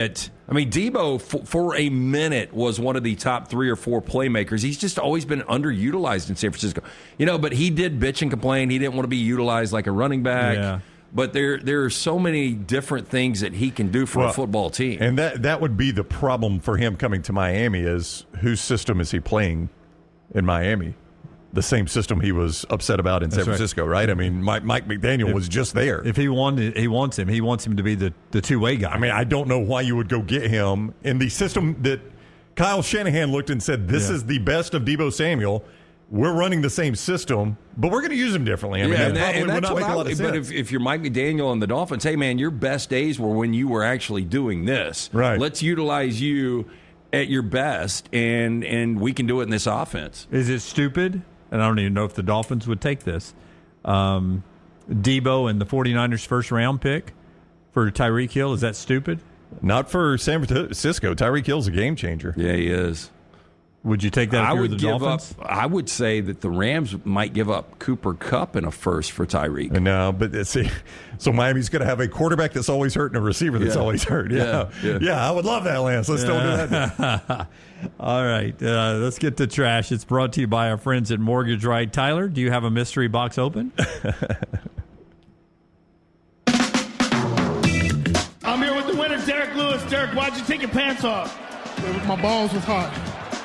I mean, Debo, for a minute, was one of the top 3 or 4 playmakers. He's just always been underutilized in San Francisco. But he did bitch and complain. He didn't want to be utilized like a running back. Yeah. But there are so many different things that he can do for a football team. And that would be the problem for him coming to Miami is whose system is he playing in Miami? The same system he was upset about in San Francisco, right? I mean, Mike McDaniel was just there. If he wants him to be the two-way guy. I mean, I don't know why you would go get him in the system that Kyle Shanahan looked and said, this is the best of Deebo Samuel. We're running the same system, but we're going to use him differently. I mean, that probably would not make a lot of sense. But if you're Mike McDaniel and the Dolphins, hey, man, your best days were when you were actually doing this. Right. Let's utilize you at your best, and we can do it in this offense. Is it stupid? And I don't even know if the Dolphins would take this. Debo and the 49ers first-round pick for Tyreek Hill, is that stupid? Not for San Francisco. Tyreek Hill's a game changer. Yeah, he is. Would you take that if you were the Dolphins? I would say that the Rams might give up Cooper Kupp in a first for Tyreek. No, but see, so Miami's going to have a quarterback that's always hurt and a receiver that's always hurt. Yeah, I would love that, Lance. Let's still do that. All right, let's get to trash. It's brought to you by our friends at Mortgage Right. Tyler, do you have a mystery box open? I'm here with the winner, Derek Lewis. Derek, why'd you take your pants off? My balls was hot.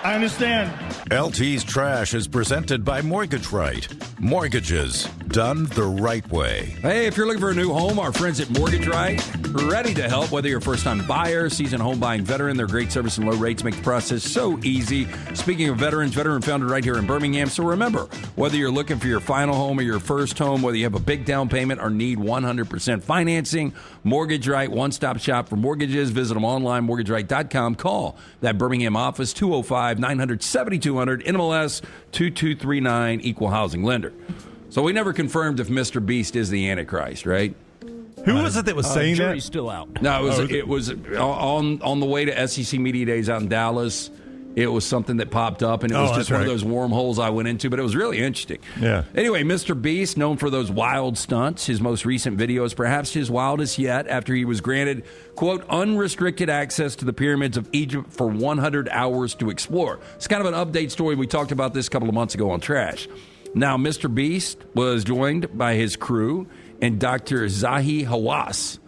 I understand. LT's Trash is presented by Mortgage Right. Mortgages done the right way. Hey, if you're looking for a new home, our friends at Mortgage Right are ready to help. Whether you're a first-time buyer, seasoned home buying veteran, their great service and low rates make the process so easy. Speaking of veterans, veteran founded right here in Birmingham. So remember, whether you're looking for your final home or your first home, whether you have a big down payment or need 100% financing, Mortgage Right, one-stop shop for mortgages. Visit them online, mortgageright.com. Call that Birmingham office, 205-900-7200, NMLS 2239, Equal Housing Lender. So we never confirmed if Mr. Beast is the Antichrist, right? Who was it that was saying that? Jury's still out. No, it was on the way to SEC Media Days out in Dallas. It was something that popped up, and it was just one of those wormholes I went into, but it was really interesting. Yeah. Anyway, Mr. Beast, known for those wild stunts, his most recent video is perhaps his wildest yet after he was granted, quote, unrestricted access to the pyramids of Egypt for 100 hours to explore. It's kind of an update story. We talked about this a couple of months ago on Trash. Now, Mr. Beast was joined by his crew and Dr. Zahi Hawass,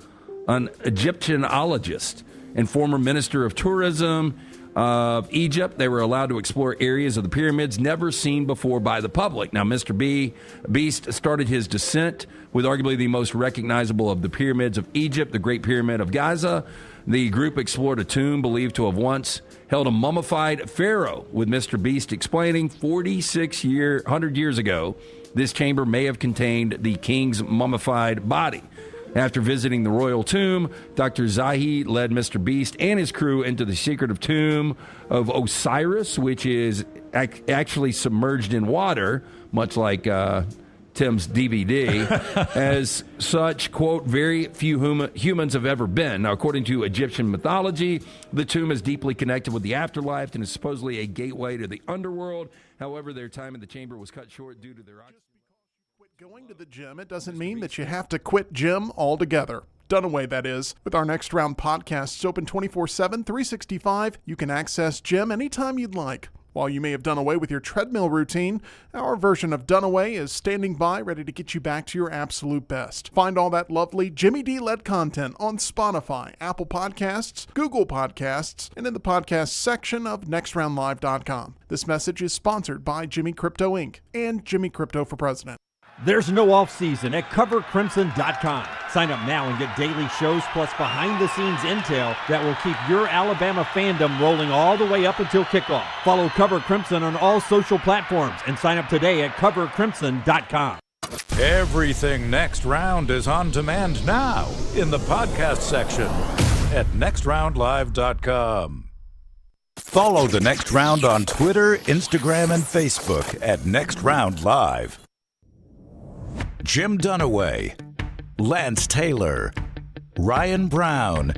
an Egyptologist and former minister of tourism of Egypt. They were allowed to explore areas of the pyramids never seen before by the public. Now, Mr. Beast started his descent with arguably the most recognizable of the pyramids of Egypt, the Great Pyramid of Giza. The group explored a tomb believed to have once held a mummified pharaoh, with Mr. Beast explaining 100 years ago, this chamber may have contained the king's mummified body. After visiting the royal tomb, Dr. Zahi led Mr. Beast and his crew into the secretive tomb of Osiris, which is actually submerged in water, much like Tim's DVD. As such, quote, very few humans have ever been. Now, according to Egyptian mythology, the tomb is deeply connected with the afterlife and is supposedly a gateway to the underworld. However, their time in the chamber was cut short due to their Going to the gym, it doesn't mean that you have to quit gym altogether. Dunaway, that is. With our Next Round podcasts open 24/7, 365, you can access gym anytime you'd like. While you may have done away with your treadmill routine, our version of Dunaway is standing by, ready to get you back to your absolute best. Find all that lovely Jimmy D-led content on Spotify, Apple Podcasts, Google Podcasts, and in the podcast section of nextroundlive.com. This message is sponsored by Jimmy Crypto Inc. and Jimmy Crypto for President. There's no off-season at covercrimson.com. Sign up now and get daily shows plus behind-the-scenes intel that will keep your Alabama fandom rolling all the way up until kickoff. Follow Cover Crimson on all social platforms and sign up today at covercrimson.com. Everything Next Round is on demand now in the podcast section at nextroundlive.com. Follow the Next Round on Twitter, Instagram, and Facebook at Next Round Live. Jim Dunaway, Lance Taylor, Ryan Brown,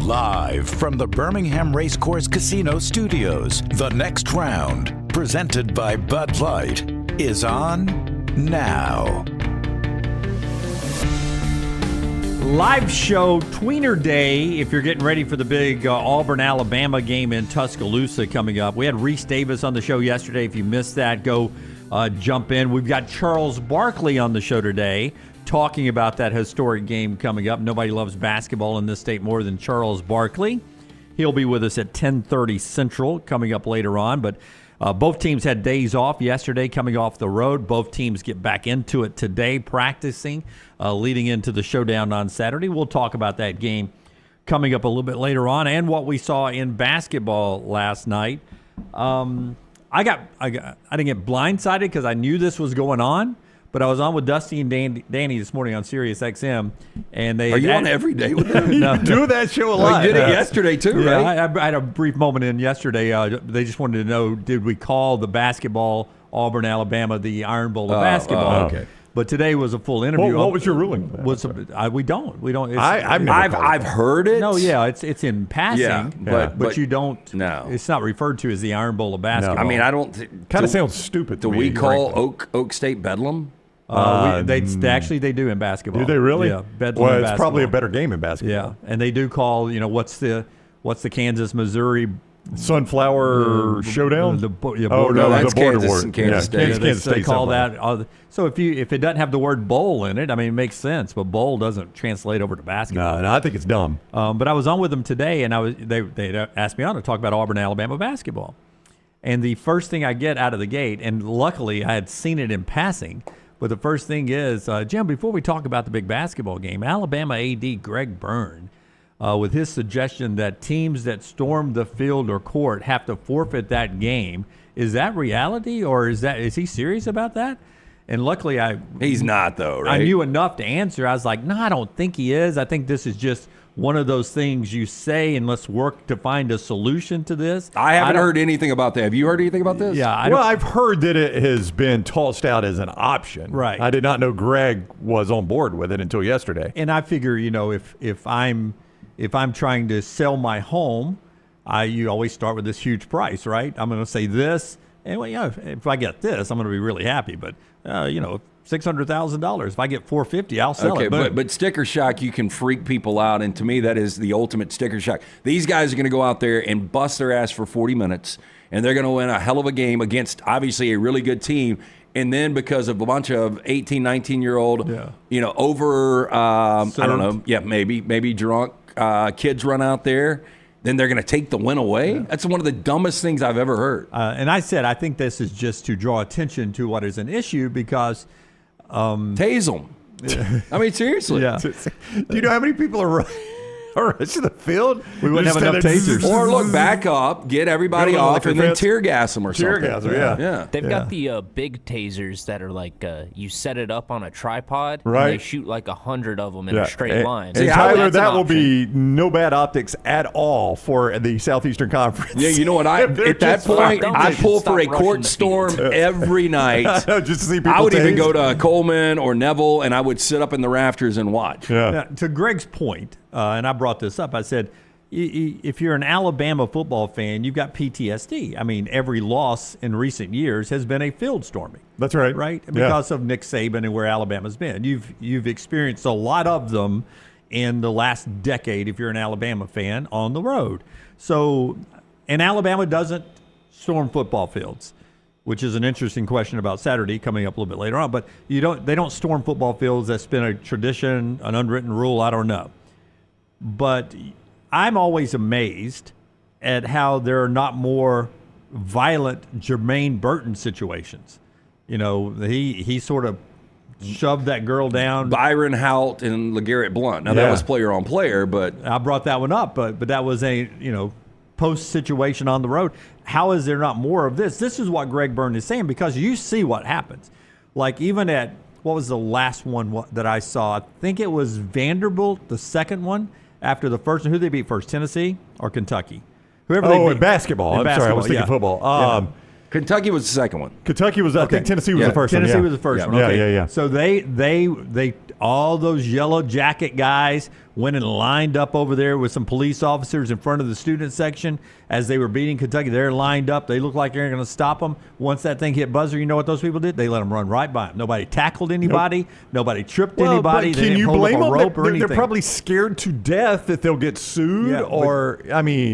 live from the Birmingham Racecourse Casino Studios. The Next Round, presented by Bud Light, is on now. Live show Tweener Day if you're getting ready for the big Auburn-Alabama game in Tuscaloosa coming up. We had Reese Davis on the show yesterday. If you missed that, go jump in. We've got Charles Barkley on the show today talking about that historic game coming up. Nobody loves basketball in this state more than Charles Barkley. He'll be with us at 10:30 Central coming up later on. But both teams had days off yesterday coming off the road. Both teams get back into it today practicing, leading into the showdown on Saturday. We'll talk about that game coming up a little bit later on and what we saw in basketball last night. I didn't get blindsided because I knew this was going on. But I was on with Dusty and Danny this morning on Sirius XM, and they. Are you on every day with them? No. You do that show a lot. You did it yesterday too, yeah, right? I had a brief moment in yesterday. They just wanted to know, did we call the basketball Auburn, Alabama, the Iron Bowl of basketball? Okay. But today was a full interview. What was your ruling? We don't. I've heard it. No, yeah, it's in passing. Yeah, but you don't. No, it's not referred to as the Iron Bowl of basketball. I mean, I don't. Kind of sounds stupid. Do we call Oak State Bedlam? They do in basketball. Do they really? Yeah. Well, it's probably a better game in basketball. Yeah, and they do call. What's the Kansas Missouri Sunflower Showdown? The that's the border Kansas war. and Kansas State. Kansas State they call that. So if it doesn't have the word bowl in it, I mean, it makes sense. But bowl doesn't translate over to basketball. No, I think it's dumb. But I was on with them today, and they asked me on to talk about Auburn, Alabama basketball. And the first thing I get out of the gate, and luckily I had seen it in passing. But the first thing is, Jim, before we talk about the big basketball game, Alabama AD Greg Byrne, with his suggestion that teams that storm the field or court have to forfeit that game, is that reality, or is he serious about that? And luckily, he's not though, right? I knew enough to answer. I was like, no, I don't think he is. I think this is just one of those things you say, and let's work to find a solution to this. I haven't heard anything about that. Have you heard anything about this? Yeah. I've heard that it has been tossed out as an option. Right. I did not know Greg was on board with it until yesterday. And I figure, if I'm trying to sell my home, you always start with this huge price, right? I'm going to say this, and if I get this, I'm going to be really happy. But $600,000. If I get $450,000, I'll sell it. But sticker shock, you can freak people out, and to me, that is the ultimate sticker shock. These guys are going to go out there and bust their ass for 40 minutes, and they're going to win a hell of a game against obviously a really good team. And then because of a bunch of 18, 19-year-old, I don't know, maybe drunk kids run out there, then they're going to take the win away? Yeah. That's one of the dumbest things I've ever heard. And I said, I think this is just to draw attention to what is an issue because tase them. I mean, seriously. Yeah. Do you know how many people are rushing the field? We wouldn't have enough tasers. Or look, back up, get everybody off, and then tear gas them or something. Tear gas them, yeah. They've got the big tasers that are like you set it up on a tripod, right? And they shoot like 100 of them in a straight line. And Tyler, that will be no bad optics at all for the Southeastern Conference. Yeah, you know what? At that point, I pull for a court storm every night. Just to see people I would even tased. go to Coleman or Neville, and I would sit up in the rafters and watch. Yeah. Now, to Greg's point, and I brought this up, I said, if you're an Alabama football fan, you've got PTSD. I mean, every loss in recent years has been a field storming. That's right. Right? Because of Nick Saban and where Alabama's been. You've experienced a lot of them in the last decade if you're an Alabama fan on the road. So, and Alabama doesn't storm football fields, which is an interesting question about Saturday coming up a little bit later on. But they don't storm football fields. That's been a tradition, an unwritten rule. I don't know. But I'm always amazed at how there are not more violent Jermaine Burton situations. He sort of shoved that girl down. Byron Hout and LeGarrette Blount. Now, that was player on player, but I brought that one up, but that was a, post situation on the road. How is there not more of this? This is what Greg Byrne is saying, because you see what happens. Like even at, what was the last one that I saw? I think it was Vanderbilt, the second one. After the first one, who they beat first, Tennessee or Kentucky? Whoever they beat. In basketball. I'm sorry, I was thinking football. Kentucky was the second one. Kentucky was, I think Tennessee was the first one. Tennessee was the first one. Okay. Yeah. So they all those yellow jacket guys went and lined up over there with some police officers in front of the student section as they were beating Kentucky. They're lined up. They look like they're going to stop them. Once that thing hit buzzer, you know what those people did? They let them run right by them. Nobody tackled anybody. Nobody tripped anybody. They didn't hold up a rope or anything. They're probably scared to death that they'll get sued.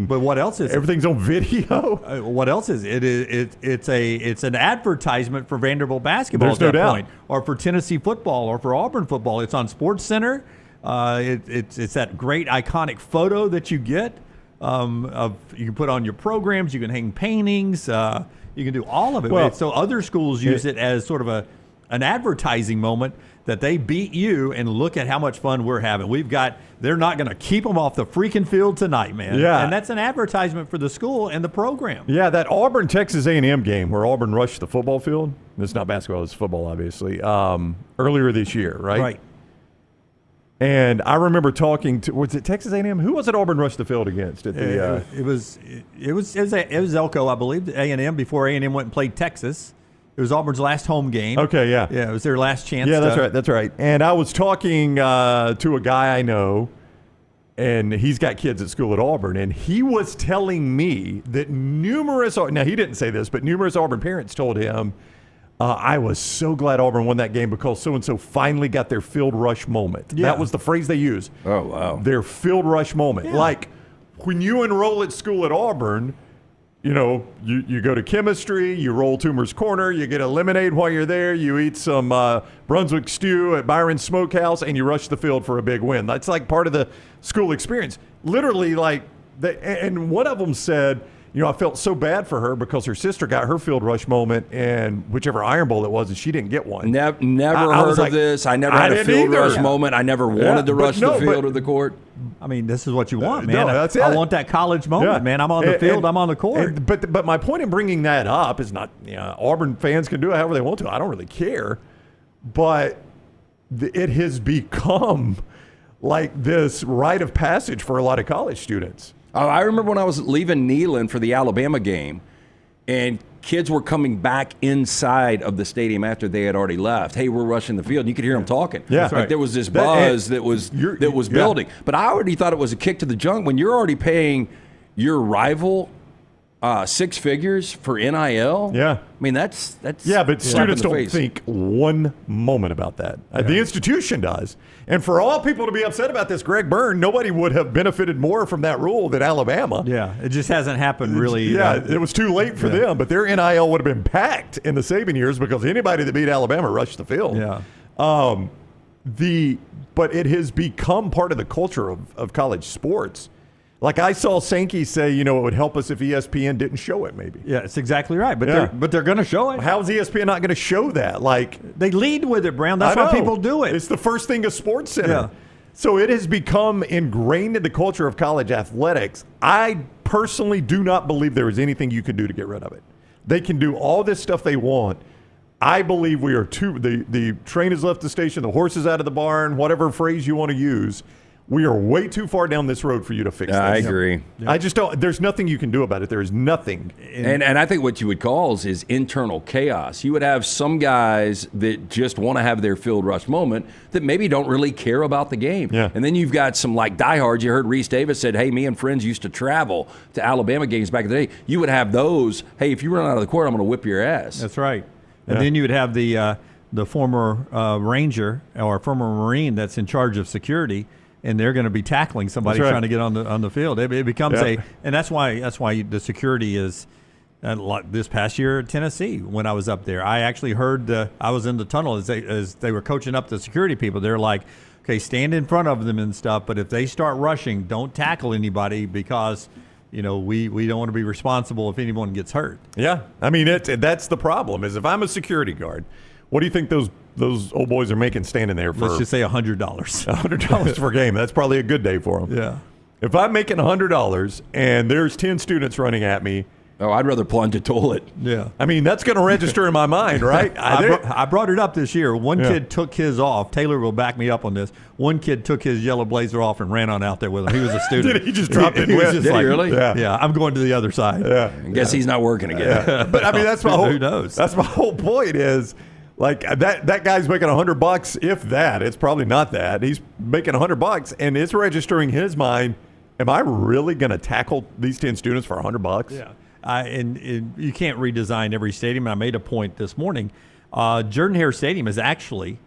But what else is everything's on video? What else is it? It's an advertisement for Vanderbilt basketball There's at that no doubt. point, or for Tennessee football, or for Auburn football. It's on SportsCenter. It's that great iconic photo that you get. You can put on your programs. You can hang paintings. You can do all of it. Well, so other schools use it as sort of an advertising moment that they beat you, and look at how much fun we're having. They're not going to keep them off the freaking field tonight, man. Yeah. And that's an advertisement for the school and the program. Yeah, that Auburn Texas A&M game where Auburn rushed the football field. It's not basketball, it's football, obviously. Earlier this year, right? Right. And I remember talking to, was it Texas A&M? Who was it Auburn rushed the field against? At the, it was Elko, I believe, A&M, before A&M went and played Texas. It was Auburn's last home game. Okay, yeah. Yeah, it was their last chance. Yeah, that's right. And I was talking to a guy I know, and he's got kids at school at Auburn, and he was telling me that now he didn't say this, but numerous Auburn parents told him, I was so glad Auburn won that game because so-and-so finally got their field rush moment. Yeah. That was the phrase they used. Oh, wow. Their field rush moment. Yeah. Like, when you enroll at school at Auburn, you know, you go to chemistry, you roll Toomer's Corner, you get a lemonade while you're there, you eat some Brunswick stew at Byron's Smokehouse, and you rush the field for a big win. That's like part of the school experience. Literally, and one of them said, you know, I felt so bad for her because her sister got her field rush moment in whichever Iron Bowl it was, and she didn't get one. Never heard of this. I never had a field rush moment. I never wanted to rush the field or the court. I mean, this is what you want, man. No, that's it. I want that college moment, man. I'm on the field. I'm on the court. But my point in bringing that up is not, Auburn fans can do it however they want to. I don't really care. But it has become like this rite of passage for a lot of college students. I remember when I was leaving Neyland for the Alabama game, and kids were coming back inside of the stadium after they had already left. Hey, we're rushing the field. And you could hear them talking. Yeah, like right. There was this buzz that was building. But I already thought it was a kick to the junk when you're already paying your rival 6 figures for NIL. Yeah, I mean that's but students don't think one moment about that. The institution does. And for all people to be upset about this, Greg Byrne, nobody would have benefited more from that rule than Alabama. Yeah, it just hasn't happened really. Yeah, it was too late for them, but their NIL would have been packed in the Saban years because anybody that beat Alabama rushed the field. Yeah. But it has become part of the culture of college sports. Like I saw Sankey say, it would help us if ESPN didn't show it, maybe. Yeah, it's exactly right. But they're going to show it. How is ESPN not going to show that? Like they lead with it, Brown. That's why people do it. It's the first thing a sports center. Yeah. So it has become ingrained in the culture of college athletics. I personally do not believe there is anything you can do to get rid of it. They can do all this stuff they want. I believe we are the train has left the station, the horse is out of the barn, whatever phrase you want to use. We are way too far down this road for you to fix this. I agree. Yeah. I just don't. There's nothing you can do about it. There is nothing. And I think what you would call is internal chaos. You would have some guys that just want to have their field rush moment that maybe don't really care about the game. Yeah. And then you've got some like diehards. You heard Reese Davis said, hey, me and friends used to travel to Alabama games back in the day. You would have those, hey, if you run out of the court, I'm going to whip your ass. That's right. And then you would have the former Ranger or former Marine that's in charge of security, and they're going to be tackling somebody trying to get on the field. It becomes and that's why the security is like this past year at Tennessee when I was up there. I actually heard I was in the tunnel as they were coaching up the security people. They're like, okay, stand in front of them and stuff, but if they start rushing, don't tackle anybody because we don't want to be responsible if anyone gets hurt. Yeah, I mean that's the problem. Is if I'm a security guard, what do you think those old boys are making standing there for? Let's just say $100. $100 per game. That's probably a good day for them. Yeah. If I'm making $100 and there's 10 students running at me, I'd rather plunge a toilet. Yeah. I mean, that's going to register in my mind, right? I brought it up this year. One kid took his off. Taylor will back me up on this. One kid took his yellow blazer off and ran on out there with him. He was a student. Did he just dropped it? Did he really? Yeah. I'm going to the other side. Yeah. I guess he's not working again. But I mean, that's my whole. Who knows? That's my whole point. Is Like that guy's making $100, if that. It's probably not that. He's making $100, and it's registering in his mind. Am I really going to tackle these 10 students for $100? Yeah. And you can't redesign every stadium. I made a point this morning. Jordan-Hare Stadium is actually,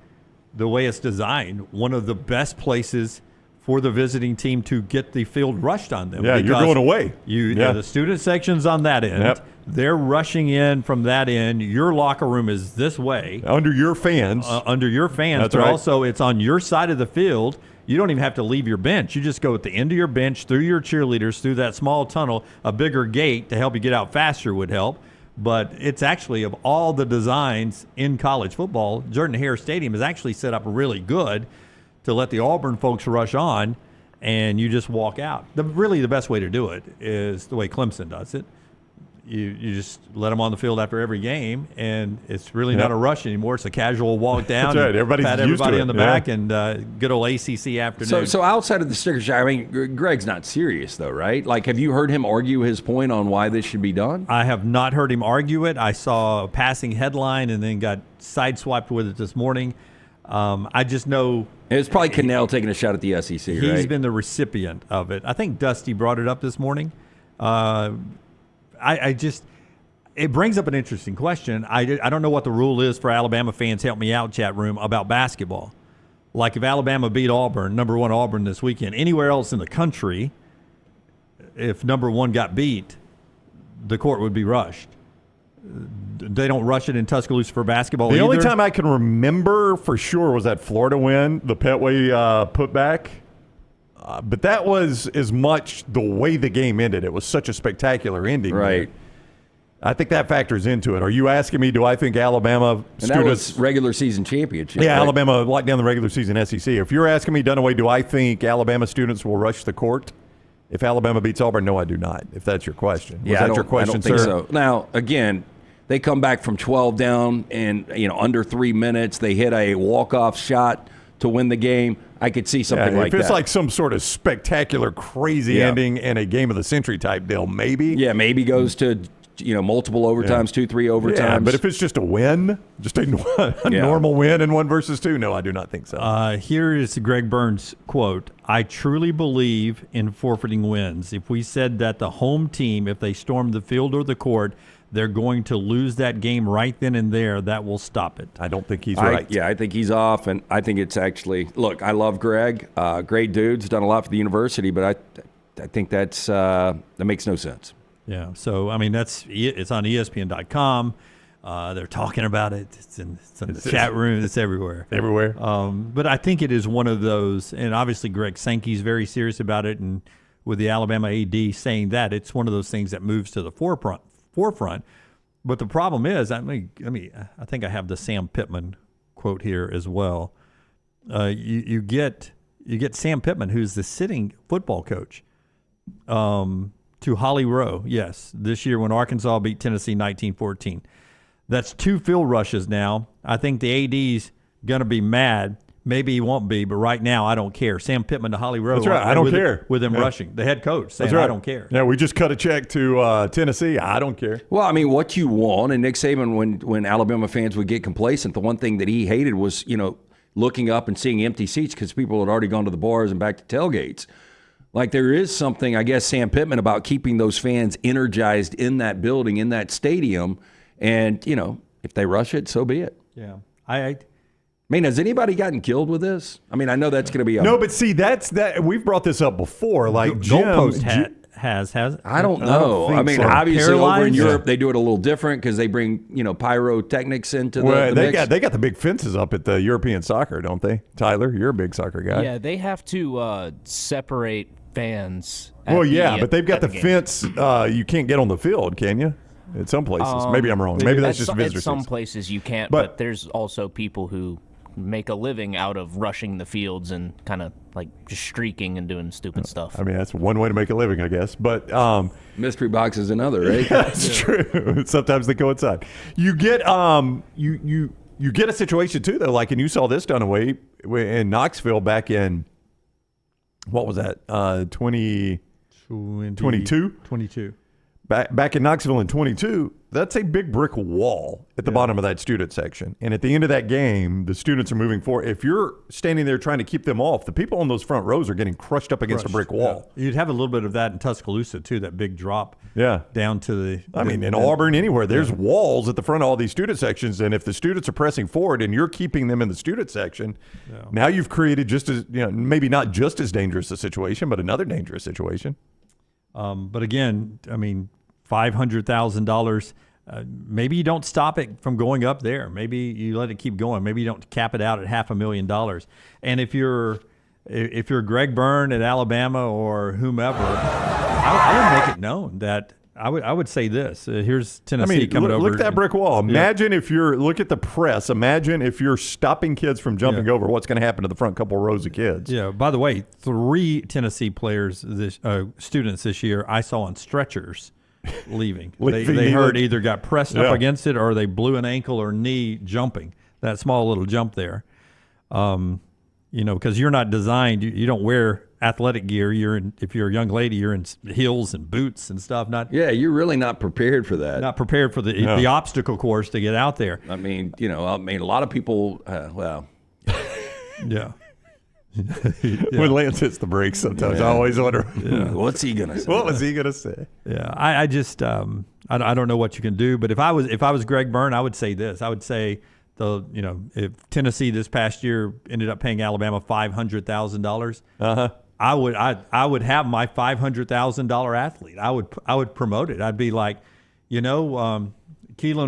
the way it's designed, one of the best places for the visiting team to get the field rushed on them. Yeah, you're going away. The student section's on that end. Yep. They're rushing in from that end. Your locker room is this way. Under your fans. That's but right. Also it's on your side of the field. You don't even have to leave your bench. You just go at the end of your bench, through your cheerleaders, through that small tunnel. A bigger gate to help you get out faster would help. But it's actually, of all the designs in college football, Jordan-Hare Stadium is actually set up really good to let the Auburn folks rush on, and you just walk out. Really the best way to do it is the way Clemson does it. You just let them on the field after every game, and it's really not a rush anymore. It's a casual walk down. That's right. Everybody's pat used everybody to it. on the back, and good old ACC afternoon. So outside of the sticker shock, I mean, Greg's not serious though, right? Like, have you heard him argue his point on why this should be done? I have not heard him argue it. I saw a passing headline and then got sideswiped with it this morning. I just know it's probably Cannell taking a shot at the SEC. He's been the recipient of it. I think Dusty brought it up this morning. It brings up an interesting question. I don't know what the rule is for Alabama fans. Help me out, chat room, about basketball. Like if Alabama beat Auburn, number 1 Auburn this weekend, anywhere else in the country, if number 1 got beat, the court would be rushed. They don't rush it in Tuscaloosa for basketball The either. only time I can remember for sure was that Florida win, the Petway putback. But that was as much the way the game ended. It was such a spectacular ending. Right. There. I think that factors into it. Are you asking me, do I think Alabama students... that was regular season championship. Yeah, right? Alabama locked down the regular season SEC. If you're asking me, Dunaway, do I think Alabama students will rush the court if Alabama beats Auburn? No, I do not, if that's your question. Was that your question, I don't think sir? so. Now, again, they come back from 12 down and, under 3 minutes. They hit a walk-off shot to win the game. I could see something like that. If it's like some sort of spectacular, crazy ending and a game of the century type deal, maybe. Yeah, maybe goes to multiple overtimes, 2-3 overtimes. Yeah, but if it's just a win, just a normal win in 1 versus 2, no, I do not think so. Here is Greg Byrne's quote. I truly believe in forfeiting wins. If we said that the home team, if they storm the field or the court, they're going to lose that game right then and there, that will stop it. I don't think he's right. I think he's off, and I think it's actually – look, I love Greg. Great dude's done a lot for the university, but I think that makes no sense. Yeah, so, I mean, it's on ESPN.com. They're talking about it. It's in the chat room. It's everywhere. Everywhere. But I think it is one of those, and obviously Greg Sankey's very serious about it, and with the Alabama AD saying that, it's one of those things that moves to the forefront. But the problem is, I think I have the Sam Pittman quote here as well. You get Sam Pittman, who's the sitting football coach, to Holly Rowe, yes, this year when Arkansas beat Tennessee 19-14. That's 2 field rushes now. I think the AD's going to be mad. Maybe he won't be, but right now I don't care. Sam Pittman to Holly Rowe. That's right. I don't care. With him rushing. The head coach saying, I don't care. Yeah, we just cut a check to Tennessee. I don't care. Well, I mean, what you want, and Nick Saban, when Alabama fans would get complacent, the one thing that he hated was, looking up and seeing empty seats because people had already gone to the bars and back to tailgates. Like, there is something, I guess, Sam Pittman, about keeping those fans energized in that building, in that stadium. And, if they rush it, so be it. Yeah. I mean, has anybody gotten killed with this? I mean, I know that's going to be no, but see, we've brought this up before. Like, Goalpost has. I don't know. I mean, obviously over in Europe they do it a little different because they bring pyrotechnics into the mix. They got the big fences up at the European soccer, don't they? Tyler, you're a big soccer guy. Yeah, they have to separate fans. But they've got the fence. You can't get on the field, can you? At some places, maybe I'm wrong. Maybe that's just visitor At some seats. places you can't, but there's also people who make a living out of rushing the fields and kind of like just streaking and doing stupid stuff. I mean, that's one way to make a living, I guess. But mystery box is another, right? Yeah, that's true. Sometimes they coincide. You get you get a situation too, though. Like, and you saw this Dunaway in Knoxville back in what was that? 2022. 22. back in Knoxville in 22, that's a big brick wall at the bottom of that student section. And at the end of that game, the students are moving forward. If you're standing there trying to keep them off, the people on those front rows are getting crushed up against a brick wall. Yeah. You'd have a little bit of that in Tuscaloosa, too, that big drop down to the... I mean, in Auburn, anywhere, there's walls at the front of all these student sections. And if the students are pressing forward and you're keeping them in the student section, now you've created just as, maybe not just as dangerous a situation, but another dangerous situation. But again, I mean... $500,000. Maybe you don't stop it from going up there. Maybe you let it keep going. Maybe you don't cap it out at $500,000. And if you're Greg Byrne at Alabama or whomever, I would make it known that I would say this. Here's Tennessee coming over. Look at that brick wall. Imagine if look at the press. Imagine if you're stopping kids from jumping over. What's going to happen to the front couple rows of kids? Yeah. By the way, 3 Tennessee players, students this year, I saw on stretchers. Leaving. They heard either got pressed up against it or they blew an ankle or knee jumping. That small little jump there. Because you're not designed, you don't wear athletic gear. If you're a young lady, you're in heels and boots and stuff. You're really not prepared for that. Not prepared for the obstacle course to get out there. I mean, a lot of people, Yeah. When Lance hits the brakes, sometimes I always wonder, what's he gonna say? What was he gonna say? Yeah, I just I don't know what you can do. But if I was Greg Byrne, I would say this. I would say if Tennessee this past year ended up paying Alabama $500,000, I would have my $500,000 athlete. I would promote it. I'd be like, Keelan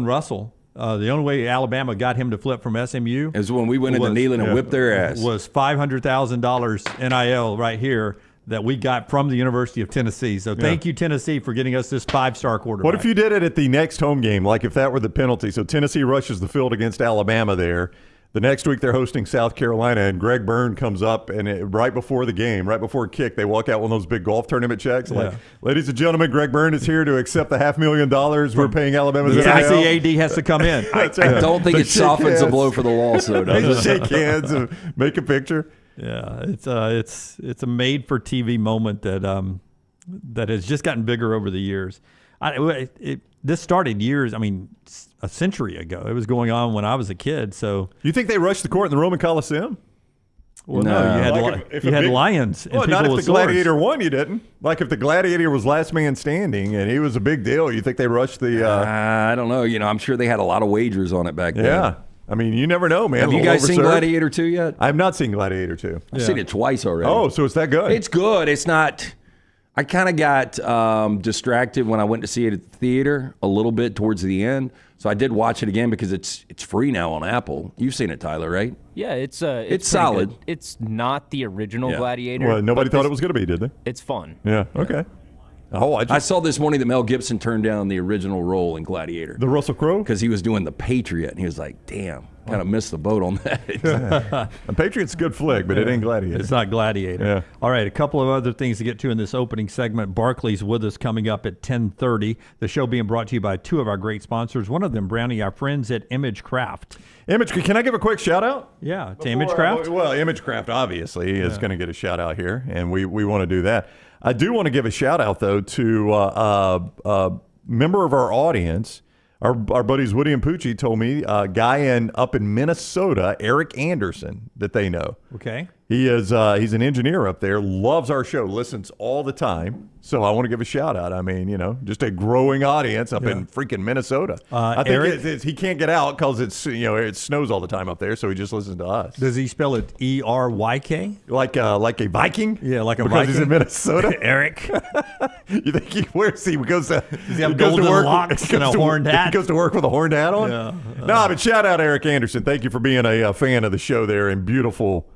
Russell. The only way Alabama got him to flip from SMU is when we went into Neyland and whipped their ass. Was $500,000 NIL right here that we got from the University of Tennessee. So thank you, Tennessee, for getting us this 5-star quarterback. What if you did it at the next home game, like if that were the penalty? So Tennessee rushes the field against Alabama there. The next week they're hosting South Carolina, and Greg Byrne comes up, and right before the game, right before kick, they walk out one of those big golf tournament checks. Like, ladies and gentlemen, Greg Byrne is here to accept the $500,000 we're paying Alabama's NIL. ICAD has to come in. I don't think it softens the blow for the lawsuit. They shake hands and make a picture. Yeah, it's a made-for-TV moment that has just gotten bigger over the years. This started years, a century ago. It was going on when I was a kid. So you think they rushed the court in the Roman Coliseum? Well, no. You had lions. Well, not if the gladiator won, you didn't. Like if the gladiator was last man standing and he was a big deal, you think they rushed the... I don't know. I'm sure they had a lot of wagers on it back then. Yeah. You never know, man. Have you guys seen Gladiator 2 yet? I have not seen Gladiator 2. I've seen it twice already. Oh, so it's that good? It's good. It's not... I kind of got distracted when I went to see it at the theater a little bit towards the end. So I did watch it again because it's free now on Apple. You've seen it, Tyler, right? Yeah, it's solid. Good. It's not the original Gladiator. Well, nobody thought it was going to be, did they? It's fun. Yeah, okay. I saw this morning that Mel Gibson turned down the original role in Gladiator. The Russell Crowe? Because he was doing The Patriot, and he was like, damn, kind of missed the boat on that. The Patriot's a good flick, but it ain't Gladiator. It's not Gladiator. Yeah. All right, a couple of other things to get to in this opening segment. Barkley's with us coming up at 10:30. The show being brought to you by 2 of our great sponsors. One of them, Brownie, our friends at Image Craft. Can I give a quick shout out? Yeah, to Image Craft. Well, Image Craft obviously is going to get a shout out here, and we want to do that. I do want to give a shout out though to a member of our audience. Our buddies Woody and Poochie told me a guy up in Minnesota, Eric Anderson, that they know. Okay. He is he's an engineer up there, loves our show, listens all the time. So I want to give a shout out. Just a growing audience up in freaking Minnesota. I think he can't get out because it snows all the time up there, so he just listens to us. Does he spell it ERYK? Like a Viking? Yeah, like a because Viking. He's in Minnesota. Eric. You think he goes to? Does he have golden locks and a horned hat? He goes to work with a horned hat on. Yeah. But shout out Eric Anderson. Thank you for being a fan of the show there in beautiful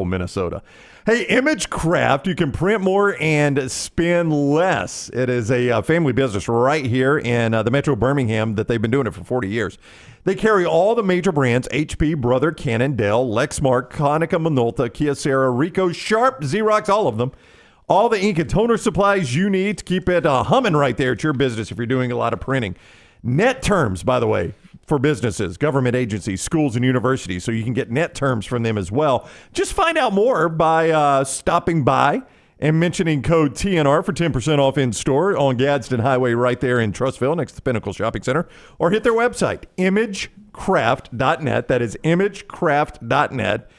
Minnesota. Hey, Image Craft, you can print more and spend less. It is a family business right here in the Metro Birmingham that they've been doing it for 40 years. They carry all the major brands: HP, Brother, Canon, Dell, Lexmark, Konica, Minolta, Kyocera, Ricoh, Sharp, Xerox, all of them. All the ink and toner supplies you need to keep it humming right there at your business if you're doing a lot of printing. Net terms, by the way, for businesses, government agencies, schools, and universities, so you can get net terms from them as well. Just find out more by stopping by and mentioning code TNR for 10% off in store on Gadsden Highway right there in Trussville next to the Pinnacle Shopping Center, or hit their website, imagecraft.net. That is imagecraft.net.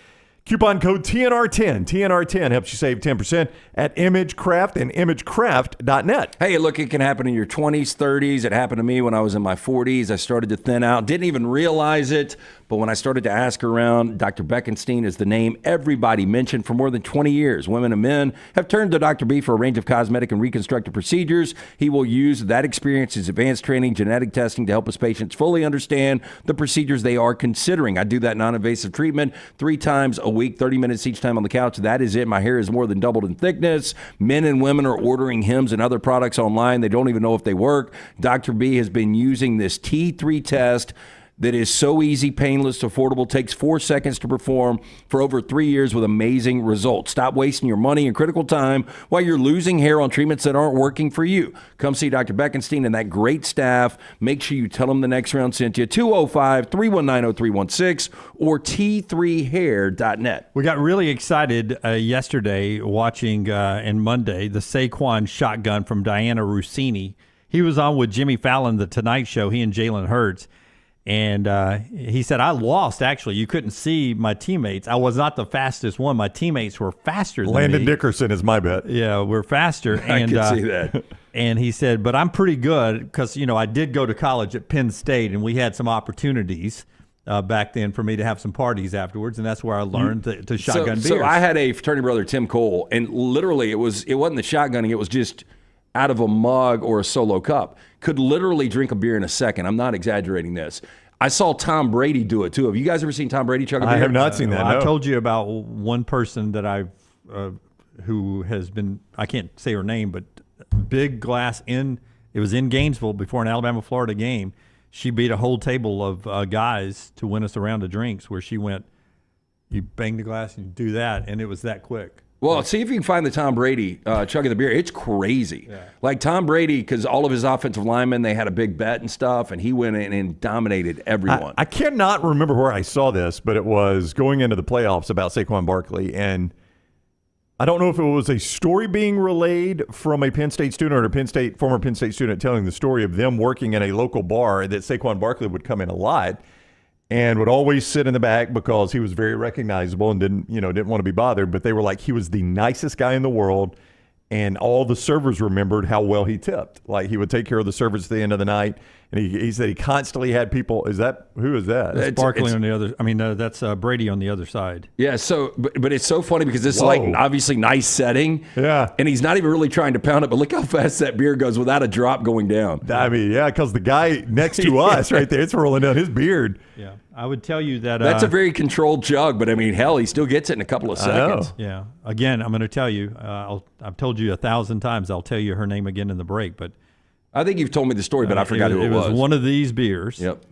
Coupon code TNR10. TNR10 helps you save 10% at ImageCraft and imagecraft.net. Hey, look, it can happen in your 20s, 30s. It happened to me when I was in my 40s. I started to thin out. Didn't even realize it. But when I started to ask around, Dr. Beckenstein is the name everybody mentioned for more than 20 years. Women and men have turned to Dr. B for a range of cosmetic and reconstructive procedures. He will use that experience, his advanced training, genetic testing to help his patients fully understand the procedures they are considering. I do that non-invasive treatment 3 times a week, 30 minutes each time on the couch. That is it. My hair is more than doubled in thickness. Men and women are ordering Hims and other products online. They don't even know if they work. Dr. B has been using this T3 test that is so easy, painless, affordable, takes 4 seconds to perform for over 3 years with amazing results. Stop wasting your money and critical time while you're losing hair on treatments that aren't working for you. Come see Dr. Beckenstein and that great staff. Make sure you tell them the next round sent you. 205-319-0316 or t3hair.net. We got really excited yesterday watching and Monday the Saquon shotgun from Diana Rossini. He was on with Jimmy Fallon, The Tonight Show, he and Jalen Hurts. And he said, I lost, actually. You couldn't see my teammates. I was not the fastest one. My teammates were faster than me. Landon Dickerson is my bet. Yeah, we're faster. I can see that. And he said, but I'm pretty good because, you know, I did go to college at Penn State, and we had some opportunities back then for me to have some parties afterwards, and that's where I learned to shotgun beers. So I had a fraternity brother, Tim Cole, and literally it wasn't the shotgunning. It was just out of a mug or a solo cup. Could literally drink a beer in a second. I'm not exaggerating this. I saw Tom Brady do it too. Have you guys ever seen Tom Brady chug a beer? I have not seen that. No. I told you about one person that I've who has been, I can't say her name, but big glass it was in Gainesville before an Alabama-Florida game. She beat a whole table of guys to win us a round of drinks where she went, you bang the glass and you do that, and it was that quick. Well, see if you can find the Tom Brady chugging the beer. It's crazy. Yeah. Like Tom Brady, because all of his offensive linemen, they had a big bet and stuff, and he went in and dominated everyone. I cannot remember where I saw this, but it was going into the playoffs about Saquon Barkley, and I don't know if it was a story being relayed from a Penn State student or a former Penn State student telling the story of them working in a local bar that Saquon Barkley would come in a lot and would always sit in the back because he was very recognizable and didn't want to be bothered. But they were like, he was the nicest guy in the world, and all the servers remembered how well he tipped. Like, he would take care of the servers at the end of the night, and he said he constantly had people. Who is that? That's Barkley on the other. I mean, that's Brady on the other side. Yeah. So, but it's so funny because it's like obviously nice setting. Yeah. And he's not even really trying to pound it, but look how fast that beer goes without a drop going down. I mean, yeah, because the guy next to us right there, it's rolling down his beard. Yeah. I would tell you that that's a very controlled jug, but I mean, hell, he still gets it in a couple of seconds. Yeah. Again, I'm going to tell you. I've told you 1,000 times. I'll tell you her name again in the break, but I think you've told me the story, but I forgot who it was. It was one of these beers. Yep.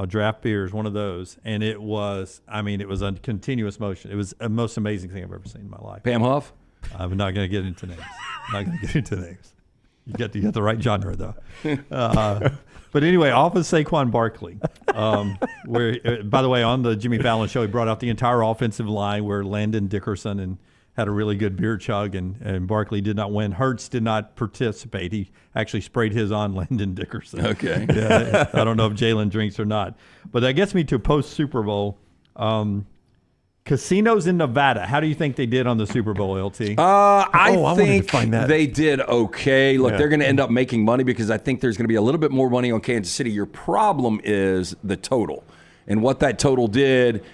Draft beers, one of those, and it was. I mean, it was a continuous motion. It was the most amazing thing I've ever seen in my life. Pam Huff. I'm not going to get into names. You got the right genre though. But anyway, off of Saquon Barkley, where, by the way, on the Jimmy Fallon show, he brought out the entire offensive line where Landon Dickerson and had a really good beer chug, and Barkley did not win. Hurts did not participate. He actually sprayed his on Landon Dickerson. Okay. Yeah, I don't know if Jalen drinks or not. But that gets me to post-Super Bowl. Casinos in Nevada, how do you think they did on the Super Bowl, LT? I think they did okay. Look, they're going to end up making money because I think there's going to be a little bit more money on Kansas City. Your problem is the total and what that total did.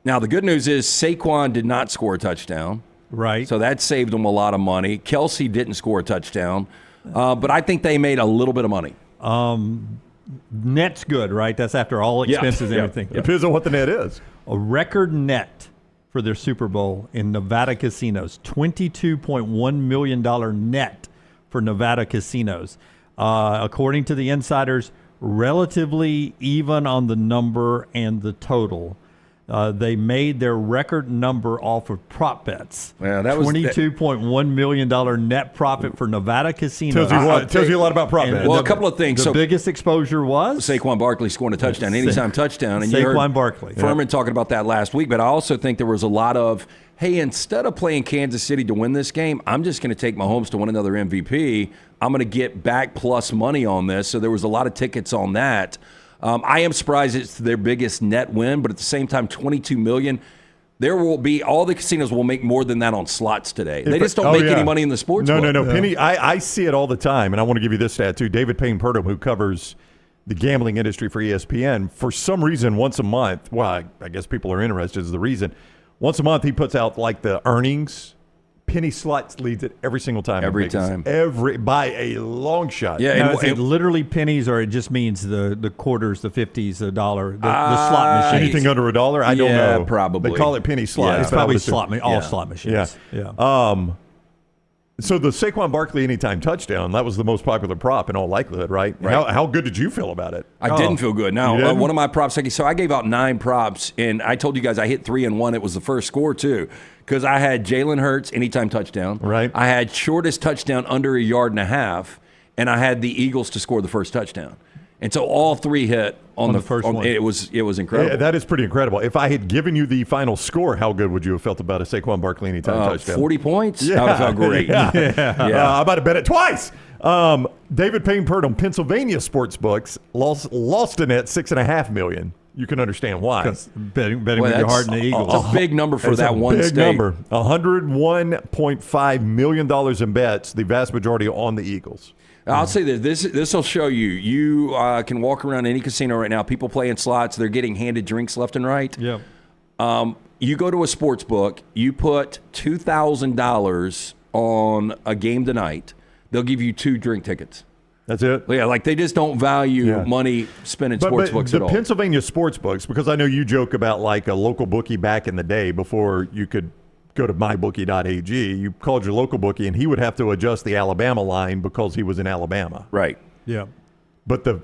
Now, the good news is Saquon did not score a touchdown. Right. So that saved them a lot of money. Kelsey didn't score a touchdown. But I think they made a little bit of money. Net's good, right? That's after all expenses and everything. Depends on what the net is. A record net for their Super Bowl in Nevada casinos, $22.1 million net for Nevada casinos. According to the insiders, relatively even on the number and the total. They made their record number off of prop bets. Yeah, that was $22.1 million net profit for Nevada casinos. Tells you a lot about prop bets. Well, a couple of things. The biggest exposure was Saquon Barkley scoring a touchdown, anytime touchdown. And you Saquon heard Barkley. Furman talking about that last week. But I also think there was a lot of, hey, instead of playing Kansas City to win this game, I'm just going to take Mahomes to win another MVP. I'm going to get back plus money on this. So there was a lot of tickets on that. I am surprised it's their biggest net win, but at the same time, $22 million. There will be, all the casinos will make more than that on slots today. They just don't make any money in the sports book. No. Penny, I see it all the time, and I want to give you this stat too. David Payne-Purdom, who covers the gambling industry for ESPN, for some reason, once a month, well, I guess people are interested is the reason. Once a month, he puts out like the earnings. Penny slots leads it every single time. Every time. By a long shot. Yeah, now, is it literally pennies, or it just means the quarters, the 50s, the dollar, the slot machine? Anything under $1? I don't know. Yeah, probably. They call it penny slot. Yeah, it's probably slot machines. Yeah. So the Saquon Barkley anytime touchdown, that was the most popular prop in all likelihood, right? How good did you feel about it? I didn't feel good. Now, one of my props, so I gave out 9 props, and I told you guys I hit 3 and 1. It was the first score, too, because I had Jalen Hurts anytime touchdown. Right. I had shortest touchdown under 1.5 yards, and I had the Eagles to score the first touchdown. And so all 3 hit on the first one. It was incredible. Yeah, that is pretty incredible. If I had given you the final score, how good would you have felt about a Saquon Barkley anytime touchdown? 40 points? Yeah. That would have felt great. I about to bet it twice. David Payne-Purdom, Pennsylvania sports books, lost a net $6.5 million. You can understand why. Betting with your heart in the Eagles. It's a big number for that one big state. Number. $101.5 million in bets, the vast majority on the Eagles. I'll say this will show you. You can walk around any casino right now. People playing slots. They're getting handed drinks left and right. Yeah. You go to a sports book. You put $2,000 on a game tonight. They'll give you 2 drink tickets. That's it? Yeah, like they just don't value money spent in sports books at all. The Pennsylvania sports books, because I know you joke about like a local bookie back in the day before you could go to mybookie.ag, you called your local bookie, and he would have to adjust the Alabama line because he was in Alabama. Right. Yeah. But the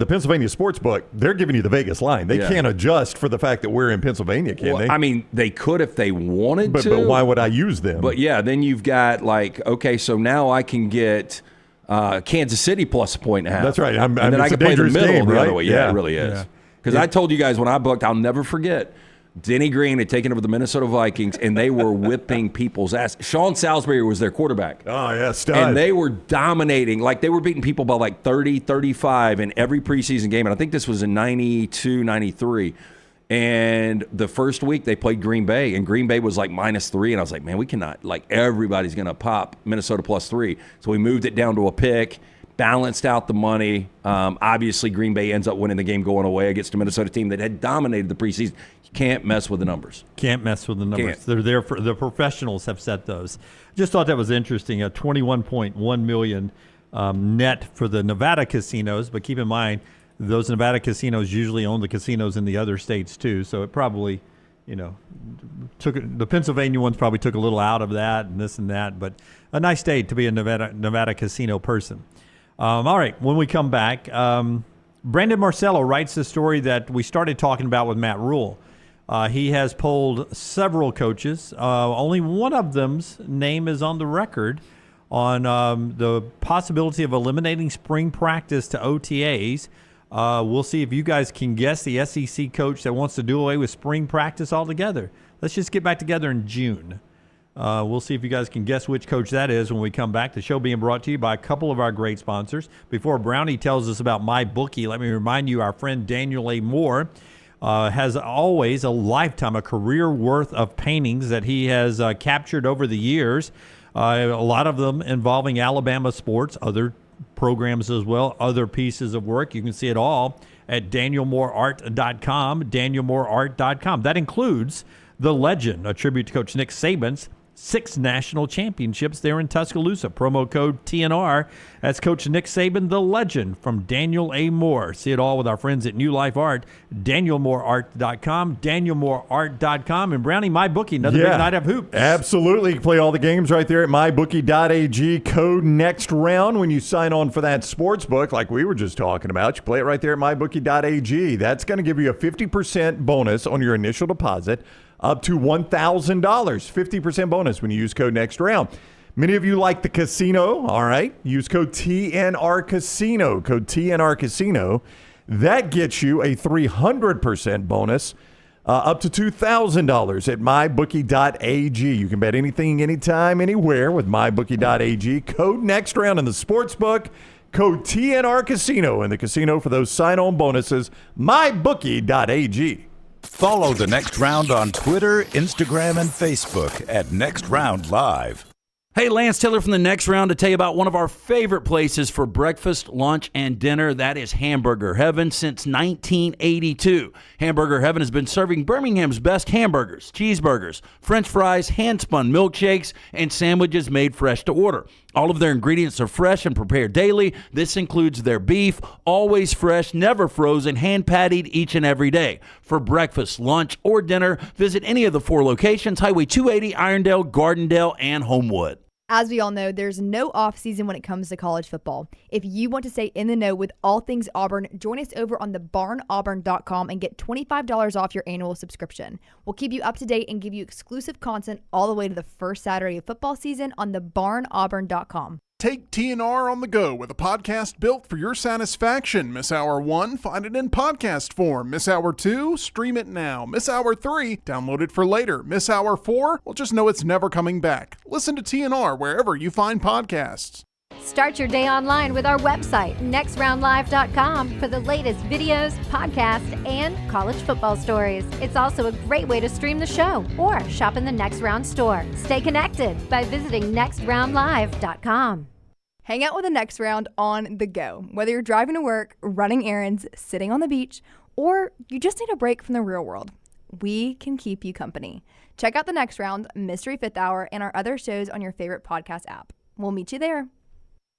Pennsylvania sports book, they're giving you the Vegas line. They can't adjust for the fact that we're in Pennsylvania, can they? I mean, they could if they wanted to. But why would I use them? But yeah, then you've got like, okay, so now I can get Kansas City plus 1.5. That's right. And then I can play the middle the other way. Yeah, it really is. Because I told you guys when I booked, I'll never forget. Denny Green had taken over the Minnesota Vikings, and they were whipping people's ass. Sean Salisbury was their quarterback. Oh, yeah, stud. And they were dominating. Like, they were beating people by like 30, 35 in every preseason game. And I think this was in 92, 93. And the first week they played Green Bay, and Green Bay was like -3. And I was like, man, we cannot. Like, everybody's going to pop Minnesota +3. So we moved it down to a pick. Balanced out the money. Obviously, Green Bay ends up winning the game going away against a Minnesota team that had dominated the preseason. You can't mess with the numbers. Can't mess with the numbers. They're there for the professionals have set those. Just thought that was interesting. A $21.1 million net for the Nevada casinos, but keep in mind those Nevada casinos usually own the casinos in the other states too. So it probably, took the Pennsylvania ones probably took a little out of that and this and that. But a nice state to be a Nevada casino person. All right, when we come back, Brandon Marcello writes the story that we started talking about with Matt Rule. He has polled several coaches. Only one of them's name is on the record on the possibility of eliminating spring practice to OTAs. We'll see if you guys can guess the SEC coach that wants to do away with spring practice altogether. Let's just get back together in June. We'll see if you guys can guess which coach that is when we come back. The show being brought to you by a couple of our great sponsors. Before Brownie tells us about MyBookie, let me remind you our friend Daniel A. Moore has always a lifetime, a career worth of paintings that he has captured over the years. A lot of them involving Alabama sports, other programs as well, other pieces of work. You can see it all at danielmooreart.com, danielmooreart.com. That includes The Legend, a tribute to Coach Nick Saban's 6 national championships there in Tuscaloosa. Promo code TNR. That's Coach Nick Saban, the legend, from Daniel A. Moore. See it all with our friends at New Life Art, danielmooreart.com, danielmooreart.com. And Brownie, MyBookie, another big night of hoops. Absolutely. You can play all the games right there at mybookie.ag. Code next round when you sign on for that sports book like we were just talking about. You play it right there at mybookie.ag. That's going to give you a 50% bonus on your initial deposit, up to $1,000. 50% bonus when you use code next round. Many of you like the casino. All right. Use code TNR Casino. Code TNR Casino. That gets you a 300% bonus, up to $2,000 at mybookie.ag. You can bet anything, anytime, anywhere with mybookie.ag. Code next round in the sports book. Code TNR Casino in the casino for those sign-on bonuses. mybookie.ag. Follow the Next Round on Twitter, Instagram, and Facebook at Next Round Live. Hey, Lance Taylor from the Next Round to tell you about one of our favorite places for breakfast, lunch, and dinner. That is Hamburger Heaven since 1982. Hamburger Heaven has been serving Birmingham's best hamburgers, cheeseburgers, French fries, hand-spun milkshakes, and sandwiches made fresh to order. All of their ingredients are fresh and prepared daily. This includes their beef, always fresh, never frozen, hand-pattied each and every day. For breakfast, lunch, or dinner, visit any of the 4 locations, Highway 280, Irondale, Gardendale, and Homewood. As we all know, there's no off season when it comes to college football. If you want to stay in the know with all things Auburn, join us over on thebarnauburn.com and get $25 off your annual subscription. We'll keep you up to date and give you exclusive content all the way to the first Saturday of football season on thebarnauburn.com. Take TNR on the go with a podcast built for your satisfaction. Miss Hour 1? Find it in podcast form. Miss Hour 2? Stream it now. Miss Hour 3? Download it for later. Miss Hour 4? Well, just know it's never coming back. Listen to TNR wherever you find podcasts. Start your day online with our website, nextroundlive.com, for the latest videos, podcasts, and college football stories. It's also a great way to stream the show or shop in the Next Round store. Stay connected by visiting nextroundlive.com. Hang out with the Next Round on the go. Whether you're driving to work, running errands, sitting on the beach, or you just need a break from the real world, we can keep you company. Check out the Next Round, Mystery Fifth Hour, and our other shows on your favorite podcast app. We'll meet you there.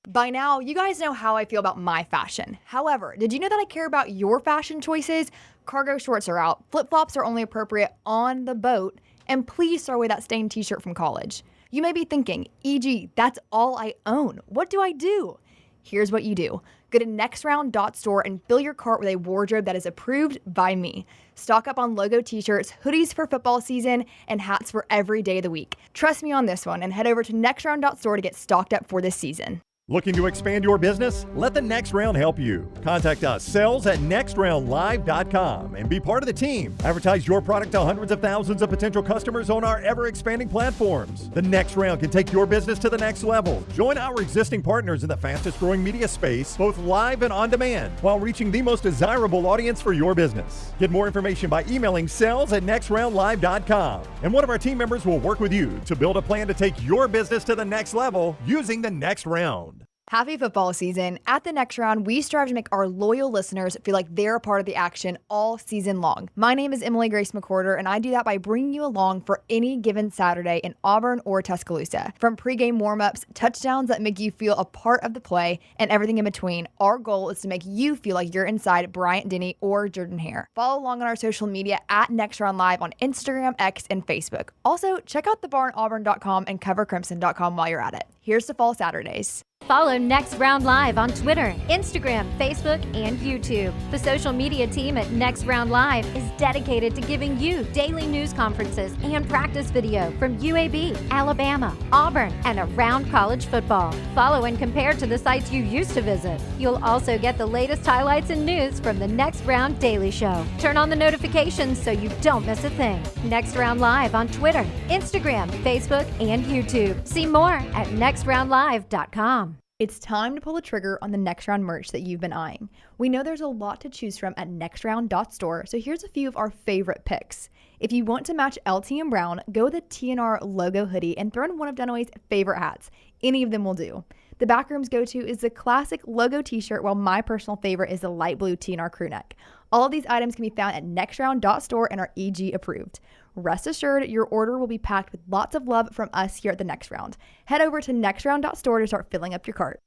By now, you guys know how I feel about my fashion. However, did you know that I care about your fashion choices? Cargo shorts are out, flip-flops are only appropriate on the boat, and please throw away that stained t-shirt from college. You may be thinking, EG, that's all I own. What do I do? Here's what you do. Go to nextround.store and fill your cart with a wardrobe that is approved by me. Stock up on logo t-shirts, hoodies for football season, and hats for every day of the week. Trust me on this one and head over to nextround.store to get stocked up for this season. Looking to expand your business? Let the Next Round help you. Contact us, sales@nextroundlive.com, and be part of the team. Advertise your product to hundreds of thousands of potential customers on our ever-expanding platforms. The Next Round can take your business to the next level. Join our existing partners in the fastest-growing media space, both live and on demand, while reaching the most desirable audience for your business. Get more information by emailing sales@nextroundlive.com, and one of our team members will work with you to build a plan to take your business to the next level using the Next Round. Happy football season. At the Next Round, we strive to make our loyal listeners feel like they're a part of the action all season long. My name is Emily Grace McWhorter, and I do that by bringing you along for any given Saturday in Auburn or Tuscaloosa. From pregame warm-ups, touchdowns that make you feel a part of the play, and everything in between, our goal is to make you feel like you're inside Bryant-Denny or Jordan Hare. Follow along on our social media at Next Round Live on Instagram, X, and Facebook. Also, check out thebarnauburn.com and covercrimson.com while you're at it. Here's to fall Saturdays. Follow Next Round Live on Twitter, Instagram, Facebook, and YouTube. The social media team at Next Round Live is dedicated to giving you daily news conferences and practice video from UAB, Alabama, Auburn, and around college football. Follow and compare to the sites you used to visit. You'll also get the latest highlights and news from the Next Round Daily Show. Turn on the notifications so you don't miss a thing. Next Round Live on Twitter, Instagram, Facebook, and YouTube. See more at nextroundlive.com. It's time to pull the trigger on the Next Round merch that you've been eyeing. We know there's a lot to choose from at nextround.store, so here's a few of our favorite picks. If you want to match LT and Brown, go with a TNR logo hoodie and throw in one of Dunaway's favorite hats. Any of them will do. The Backroom's go-to is the classic logo t-shirt, while my personal favorite is the light blue TNR crew neck. All of these items can be found at nextround.store and are EG approved. Rest assured, your order will be packed with lots of love from us here at the Next Round. Head over to nextround.store to start filling up your cart.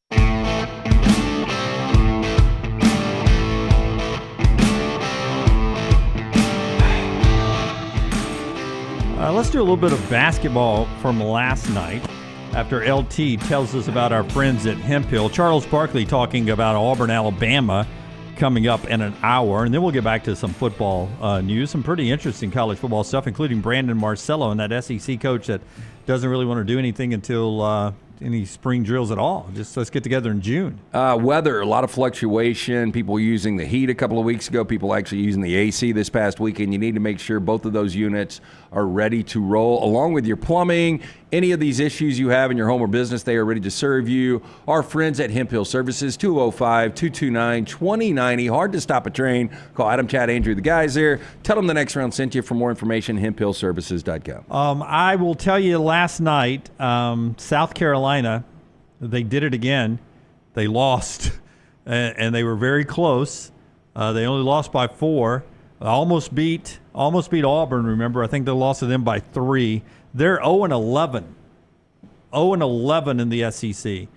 Let's do a little bit of basketball from last night after LT tells us about our friends at Hemp Hill. Charles Barkley talking about Auburn, Alabama coming up in an hour, and then we'll get back to some football news, some pretty interesting college football stuff, including Brandon Marcello and that SEC coach that doesn't really want to do anything until any spring drills at all. Just let's get together in June. Weather, a lot of fluctuation. People using the heat a couple of weeks ago. People actually using the AC this past weekend. You need to make sure both of those units are ready to roll, along with your plumbing. Any of these issues you have in your home or business, they are ready to serve you. Our friends at Hemp Hill Services, 205-229-2090. Hard to stop a train. Call Adam, Chad, Andrew, the guys there. Tell them the Next Round sent you. For more information, hemphillservices.com. I will tell you, last night, South Carolina, they did it again. They lost, and they were very close. They only lost by 4. Almost beat Auburn, remember. I think they lost to them by 3. They're 0-11. 0-11 in the SEC.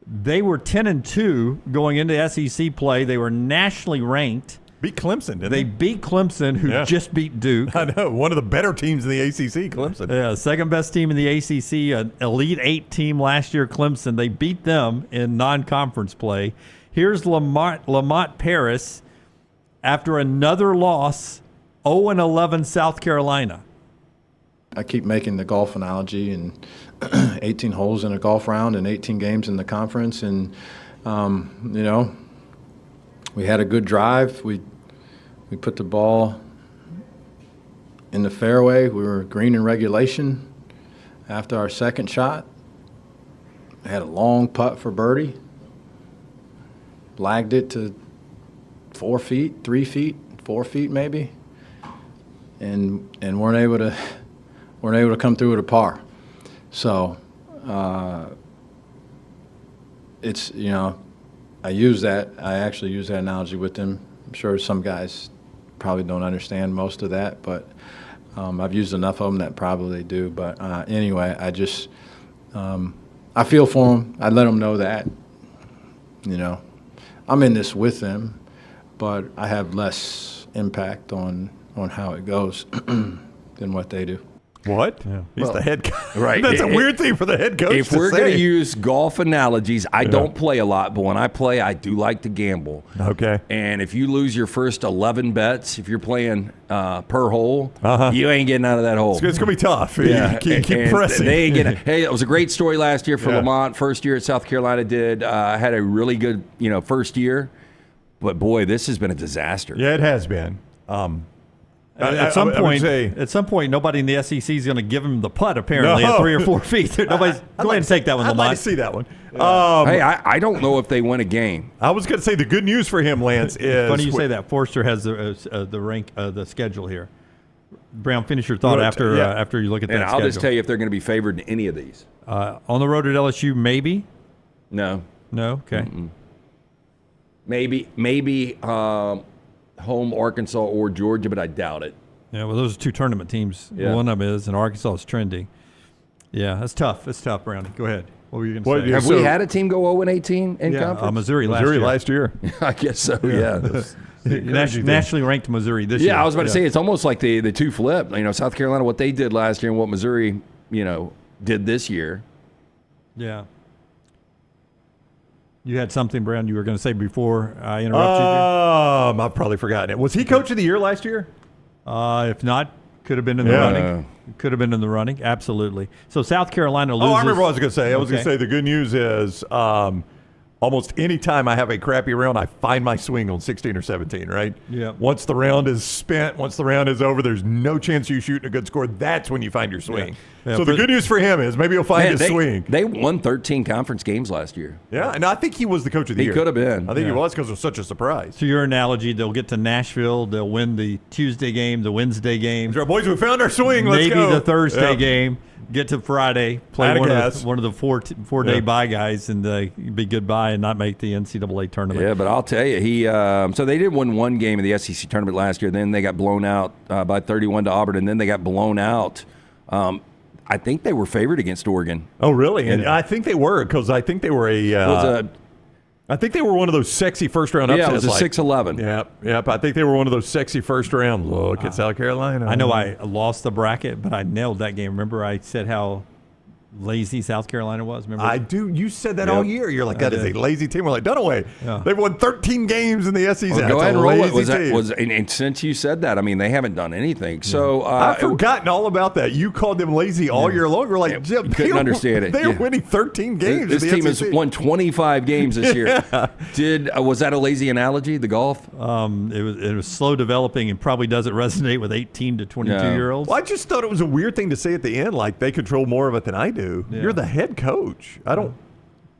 They were 10-2 going into SEC play. They were nationally ranked. Beat Clemson, didn't they? They beat Clemson, who just beat Duke. I know. One of the better teams in the ACC, Clemson. Yeah, second best team in the ACC, an Elite 8 team last year, Clemson. They beat them in non-conference play. Here's Lamont Paris after another loss, 0-11 South Carolina. I keep making the golf analogy, and 18 holes in a golf round and 18 games in the conference. And, we had a good drive. We put the ball in the fairway. We were green in regulation after our second shot. I had a long putt for birdie. Lagged it to 4 feet, 3 feet, 4 feet maybe, and weren't able to come through with a par. So it's, I actually use that analogy with them. I'm sure some guys probably don't understand most of that, but I've used enough of them that probably do. But anyway, I just I feel for them. I let them know that, I'm in this with them, but I have less impact on how it goes than what they do. What? Yeah. He's the head coach. Right. That's a weird thing for the head coach to say. If we're going to use golf analogies, I don't play a lot, but when I play, I do like to gamble. Okay. And if you lose your first 11 bets, if you're playing per hole, you ain't getting out of that hole. It's going to be tough. Yeah. Keep pressing. They ain't getting, hey, it was a great story last year for Lamont. First year at South Carolina had a really good, first year. But, boy, this has been a disaster. Yeah, it has been. At some point, nobody in the SEC is going to give him the putt. Apparently, at 3 or 4 feet. Go ahead and take that one, Lamont. I'd like to see that one. Hey, I don't know if they win a game. I was going to say the good news for him, Lance, is funny you say that. Forster has the schedule here. Brown, finish your thought after you look at that. And I'll just tell you if they're going to be favored in any of these. On the road at LSU, maybe. No. Okay. Mm-mm. Maybe. Home Arkansas or Georgia, but I doubt it. Yeah, well, those are 2 tournament teams. Yeah. One of them is, and Arkansas is trending. Yeah, that's tough. That's tough, Brownie. Go ahead. What were you going to say? Have we had a team go 0-18 in conference? Missouri last year. I guess so, yeah. Nationally ranked Missouri this year. Yeah, I was about to say, it's almost like the two flip. South Carolina, what they did last year and what Missouri, did this year. Yeah. You had something, Brown, you were going to say before I interrupted you? I've probably forgotten it. Was he coach of the year last year? If not, could have been in the running. Could have been in the running, absolutely. So South Carolina loses. Oh, I remember what I was going to say. I was going to say the good news is almost any time I have a crappy round, I find my swing on 16 or 17, right? Yeah. Once the round is spent, once the round is over, there's no chance you shooting a good score. That's when you find your swing. Yeah. So the good news for him is maybe he'll find his swing. They won 13 conference games last year. Yeah, and I think he was the coach of the year. He could have been. I think he was because it was such a surprise. To your analogy, they'll get to Nashville. They'll win the Tuesday game, the Wednesday game. Boys, we found our swing. Let's go. Maybe the Thursday game. get to Friday, play one of the four-day bye guys, and be goodbye and not make the NCAA tournament. Yeah, but I'll tell you, he so they did win one game in the SEC tournament last year. Then they got blown out by 31 to Auburn, and then they got blown out. I think they were favored against Oregon. Oh, really? And I think they were, because I think they were I think they were one of those sexy first-round upsets. Yeah, it was a 6-11. Yep. I think they were one of those sexy first-round look at South Carolina. I know I lost the bracket, but I nailed that game. Remember I said how lazy South Carolina was? Remember? I do. You said that all year. You're like, that is a lazy team. We're like, Dunaway. Yeah. They've won 13 games in the SEC. Well, go ahead and roll it. And since you said that, I mean, they haven't done anything. So I've forgotten all about that. You called them lazy all year long. We're like, Jim, couldn't understand it. They're winning 13 games. This team has won 25 games this year. Was that a lazy analogy? The golf? It was slow developing and probably doesn't resonate with 18 to 22-year-olds. Well, I just thought it was a weird thing to say at the end, like they control more of it than I do. Yeah. You're the head coach. I don't.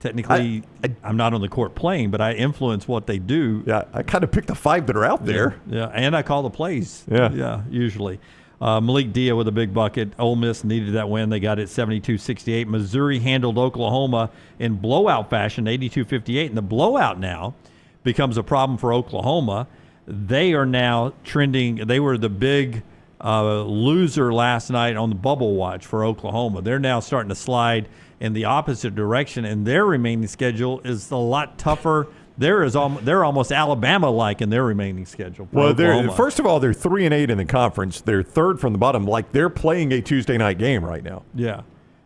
Technically, I'm not on the court playing, but I influence what they do. Yeah, I kind of pick the five that are out there. Yeah, and I call the plays. Yeah, usually. Malik Dia with a big bucket. Ole Miss needed that win. They got it 72-68. Missouri handled Oklahoma in blowout fashion, 82-58. And the blowout now becomes a problem for Oklahoma. They are now trending. They were the big loser last night on the bubble watch for Oklahoma. They're now starting to slide in the opposite direction, and their remaining schedule is a lot tougher. They're almost Alabama-like in their remaining schedule. Well, first of all, they're 3-8 in the conference. They're third from the bottom. Like, they're playing a Tuesday night game right now. Yeah.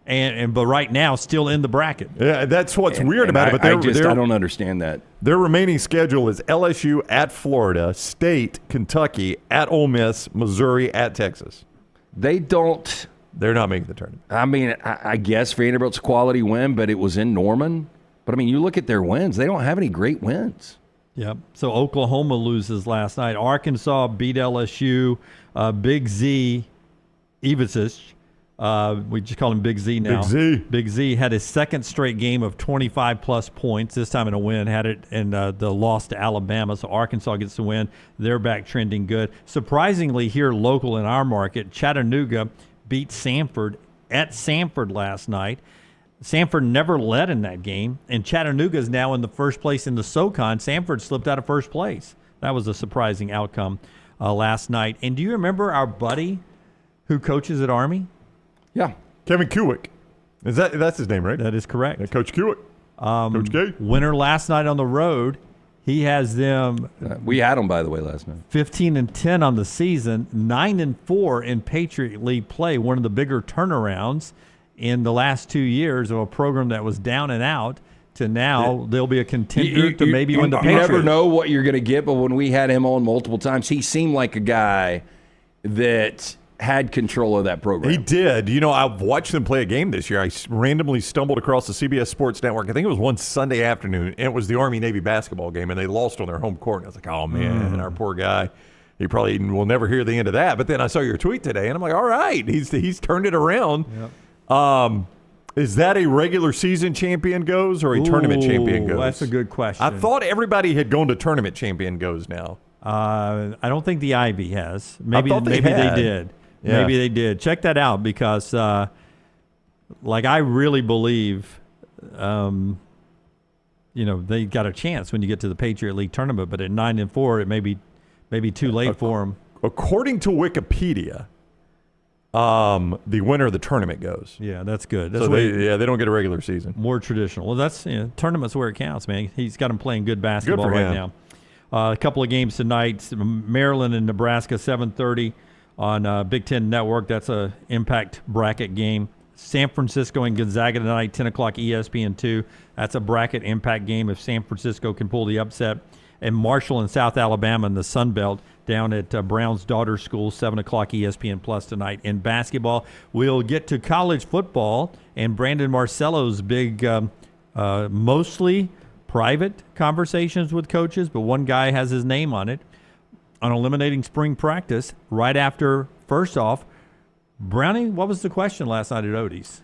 But right now, still in the bracket. Yeah, that's what's weird about it. But I don't understand that. Their remaining schedule is LSU at Florida, State, Kentucky, at Ole Miss, Missouri, at Texas. They're not making the tournament. I mean, I guess Vanderbilt's a quality win, but it was in Norman. But, I mean, you look at their wins. They don't have any great wins. Yep. So Oklahoma loses last night. Arkansas beat LSU. Big Z, Ivicic. We just call him Big Z now. Big Z had his second straight game of 25-plus points, this time in a win. Had it in the loss to Alabama, so Arkansas gets the win. They're back trending good. Surprisingly, here local in our market, Chattanooga beat Samford at Samford last night. Samford never led in that game, and Chattanooga is now in the first place in the SoCon. Samford slipped out of first place. That was a surprising outcome last night. And do you remember our buddy who coaches at Army? Yeah. Kevin Kuick. That's his name, right? That is correct. Yeah, Coach Kuick. Coach K. Winner last night on the road. He has them. We had them, by the way, last night. 15-10 on the season, 9-4 in Patriot League play. One of the bigger turnarounds in the last 2 years of a program that was down and out to now they'll be a contender to maybe win the Patriot. You never know what you're going to get, but when we had him on multiple times, he seemed like a guy that had control of that program. He did. You know, I've watched them play a game this year. I randomly stumbled across the CBS Sports Network. I think it was one Sunday afternoon, and it was the Army-Navy basketball game, and they lost on their home court. And I was like, oh, man, our poor guy. He probably will never hear the end of that. But then I saw your tweet today, and I'm like, all right, he's turned it around. Yep. Is that a regular season champion goes or a tournament champion goes? That's a good question. I thought everybody had gone to tournament champion goes now. I don't think the Ivy has. Maybe they did. Yeah. Maybe they did. Check that out because, I really believe, they got a chance when you get to the Patriot League tournament. But at 9-4, it may be too late for them. According to Wikipedia, the winner of the tournament goes. Yeah, that's good. That's they don't get a regular season. More traditional. Well, that's tournament's where it counts, man. He's got them playing good basketball right now. A couple of games tonight: Maryland and Nebraska, 7:30 on Big Ten Network. That's a impact bracket game. San Francisco and Gonzaga tonight, 10 o'clock ESPN2. That's a bracket impact game if San Francisco can pull the upset. And Marshall and South Alabama in the Sun Belt down at Brown's daughter school, 7 o'clock ESPN Plus tonight. In basketball, we'll get to college football and Brandon Marcello's big, mostly private conversations with coaches, but one guy has his name on it, on eliminating spring practice right after, first off, Brownie, what was the question last night at Odie's?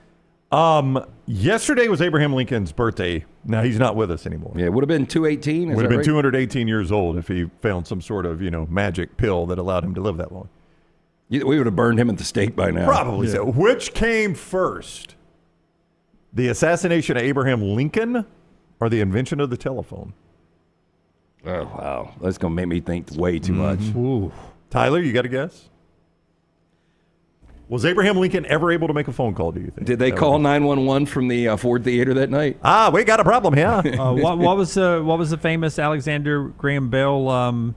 Yesterday was Abraham Lincoln's birthday. Now he's not with us anymore. Yeah, it would have been 218. Would have been 218 years old if he found some sort of, magic pill that allowed him to live that long. We would have burned him at the stake by now. Probably so. Which came first? The assassination of Abraham Lincoln or the invention of the telephone? Oh, wow. That's going to make me think way too much. Ooh. Tyler, you got a guess? Was Abraham Lincoln ever able to make a phone call, do you think? Did they call 911 from the Ford Theater that night? We got a problem here. What was the famous Alexander Graham Bell?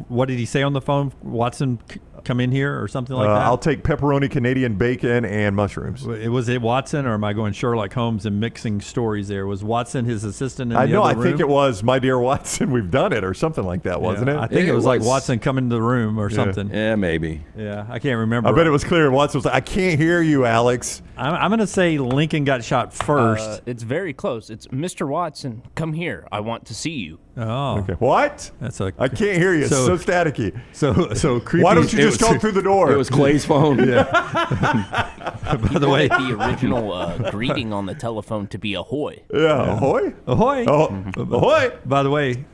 What did he say on the phone? Watson, come in here or something like that? I'll take pepperoni, Canadian bacon, and mushrooms. Was it Watson, or am I going Sherlock Holmes and mixing stories there? Was Watson his assistant in the other room? I think it was, my dear Watson, we've done it, or something like that, wasn't it? I think it was like Watson come into the room or something. Yeah, maybe. Yeah, I can't remember. I bet it was clear. Watson was like, I can't hear you, Alex. I'm going to say Lincoln got shot first. It's very close. It's Mr. Watson, come here. I want to see you. Oh. Okay. What? I can't hear you. It's so staticky. So creepy. Why don't you just come through the door? It was Clay's phone. Yeah. By the way, the original greeting on the telephone to be ahoy. Yeah. Ahoy? Ahoy. Ahoy. By the way,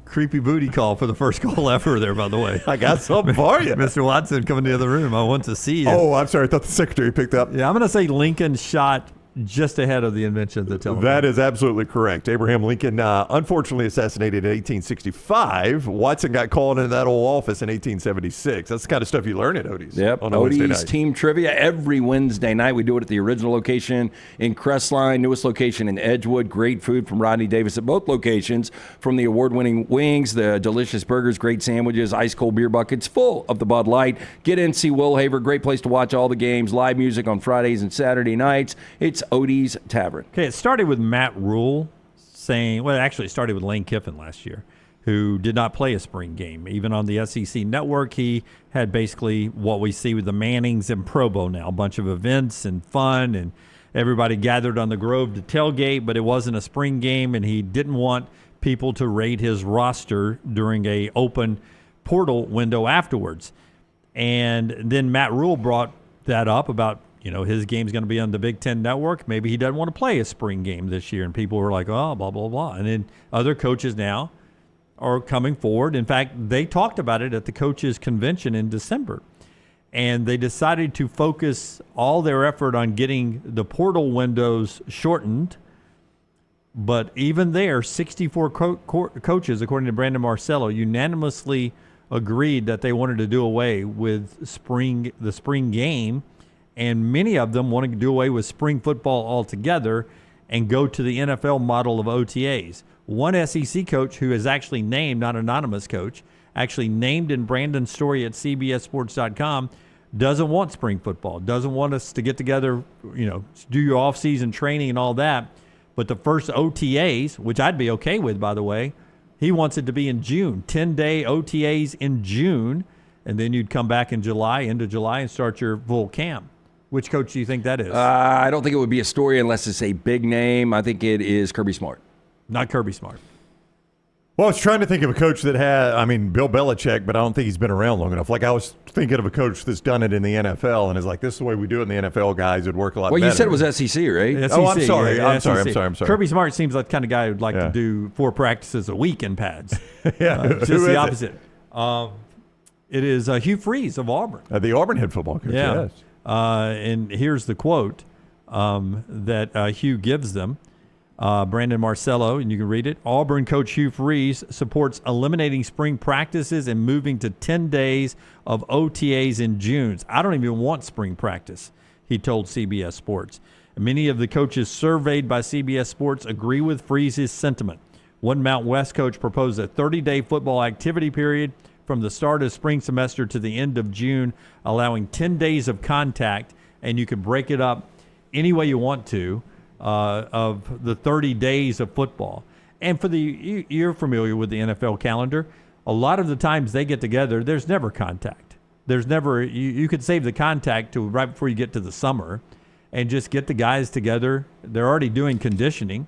creepy booty call for the first call ever there, by the way. I got something for you. Mr. Watson, come in the other room. I want to see you. Oh, I'm sorry. I thought the secretary picked up. Yeah, I'm going to say Lincoln shot just ahead of the invention of the telephone. That is absolutely correct. Abraham Lincoln, unfortunately assassinated in 1865. Watson got called into that old office in 1876. That's the kind of stuff you learn at Odie's. Yep, on Odie's Team Trivia every Wednesday night. We do it at the original location in Crestline, newest location in Edgewood. Great food from Rodney Davis at both locations, from the award-winning wings, the delicious burgers, great sandwiches, ice-cold beer buckets, full of the Bud Light. Get in, see Will Haver. Great place to watch all the games. Live music on Fridays and Saturday nights. It's Odie's Tavern. Okay, it started with Matt Rule saying, well, actually it started with Lane Kiffin last year, who did not play a spring game. Even on the SEC network, he had basically what we see with the Mannings and Provo now, a bunch of events and fun, and everybody gathered on the Grove to tailgate, but it wasn't a spring game, and he didn't want people to raid his roster during a open portal window afterwards. And then Matt Rule brought that up about, his game's going to be on the Big Ten Network. Maybe he doesn't want to play a spring game this year. And people were like, oh, blah, blah, blah. And then other coaches now are coming forward. In fact, they talked about it at the coaches' convention in December. And they decided to focus all their effort on getting the portal windows shortened. But even there, 64 coaches, according to Brandon Marcello, unanimously agreed that they wanted to do away with the spring game. And many of them wanted to do away with spring football altogether and go to the NFL model of OTAs. One SEC coach who is actually named, not anonymous coach, actually named in Brandon's story at CBSSports.com, doesn't want spring football, doesn't want us to get together, do your off-season training and all that. But the first OTAs, which I'd be okay with, by the way, he wants it to be in June, 10-day OTAs in June, and then you'd come back in July, end of July, and start your full camp. Which coach do you think that is? I don't think it would be a story unless it's a big name. I think it is Kirby Smart. Not Kirby Smart. Well, I was trying to think of a coach that Bill Belichick, but I don't think he's been around long enough. Like, I was thinking of a coach that's done it in the NFL and is like, this is the way we do it in the NFL, guys. It'd work a lot better. Well, you said it was SEC, right? SEC, I'm sorry. Yeah, I'm sorry. Kirby Smart seems like the kind of guy who'd like to do 4 practices a week in pads. Just the opposite. It is Hugh Freeze of Auburn. The Auburn head football coach, yes. And here's the quote that Hugh gives them. Brandon Marcello, and you can read it. Auburn coach Hugh Freeze supports eliminating spring practices and moving to 10 days of OTAs in June. I don't even want spring practice, he told CBS Sports. Many of the coaches surveyed by CBS Sports agree with Freeze's sentiment. One Mount West coach proposed a 30-day football activity period from the start of spring semester to the end of June, allowing 10 days of contact, and you can break it up any way you want to of the 30 days of football. And you're familiar with the NFL calendar. A lot of the times they get together, there's never contact. There's never, you could save the contact to right before you get to the summer and just get the guys together. They're already doing conditioning.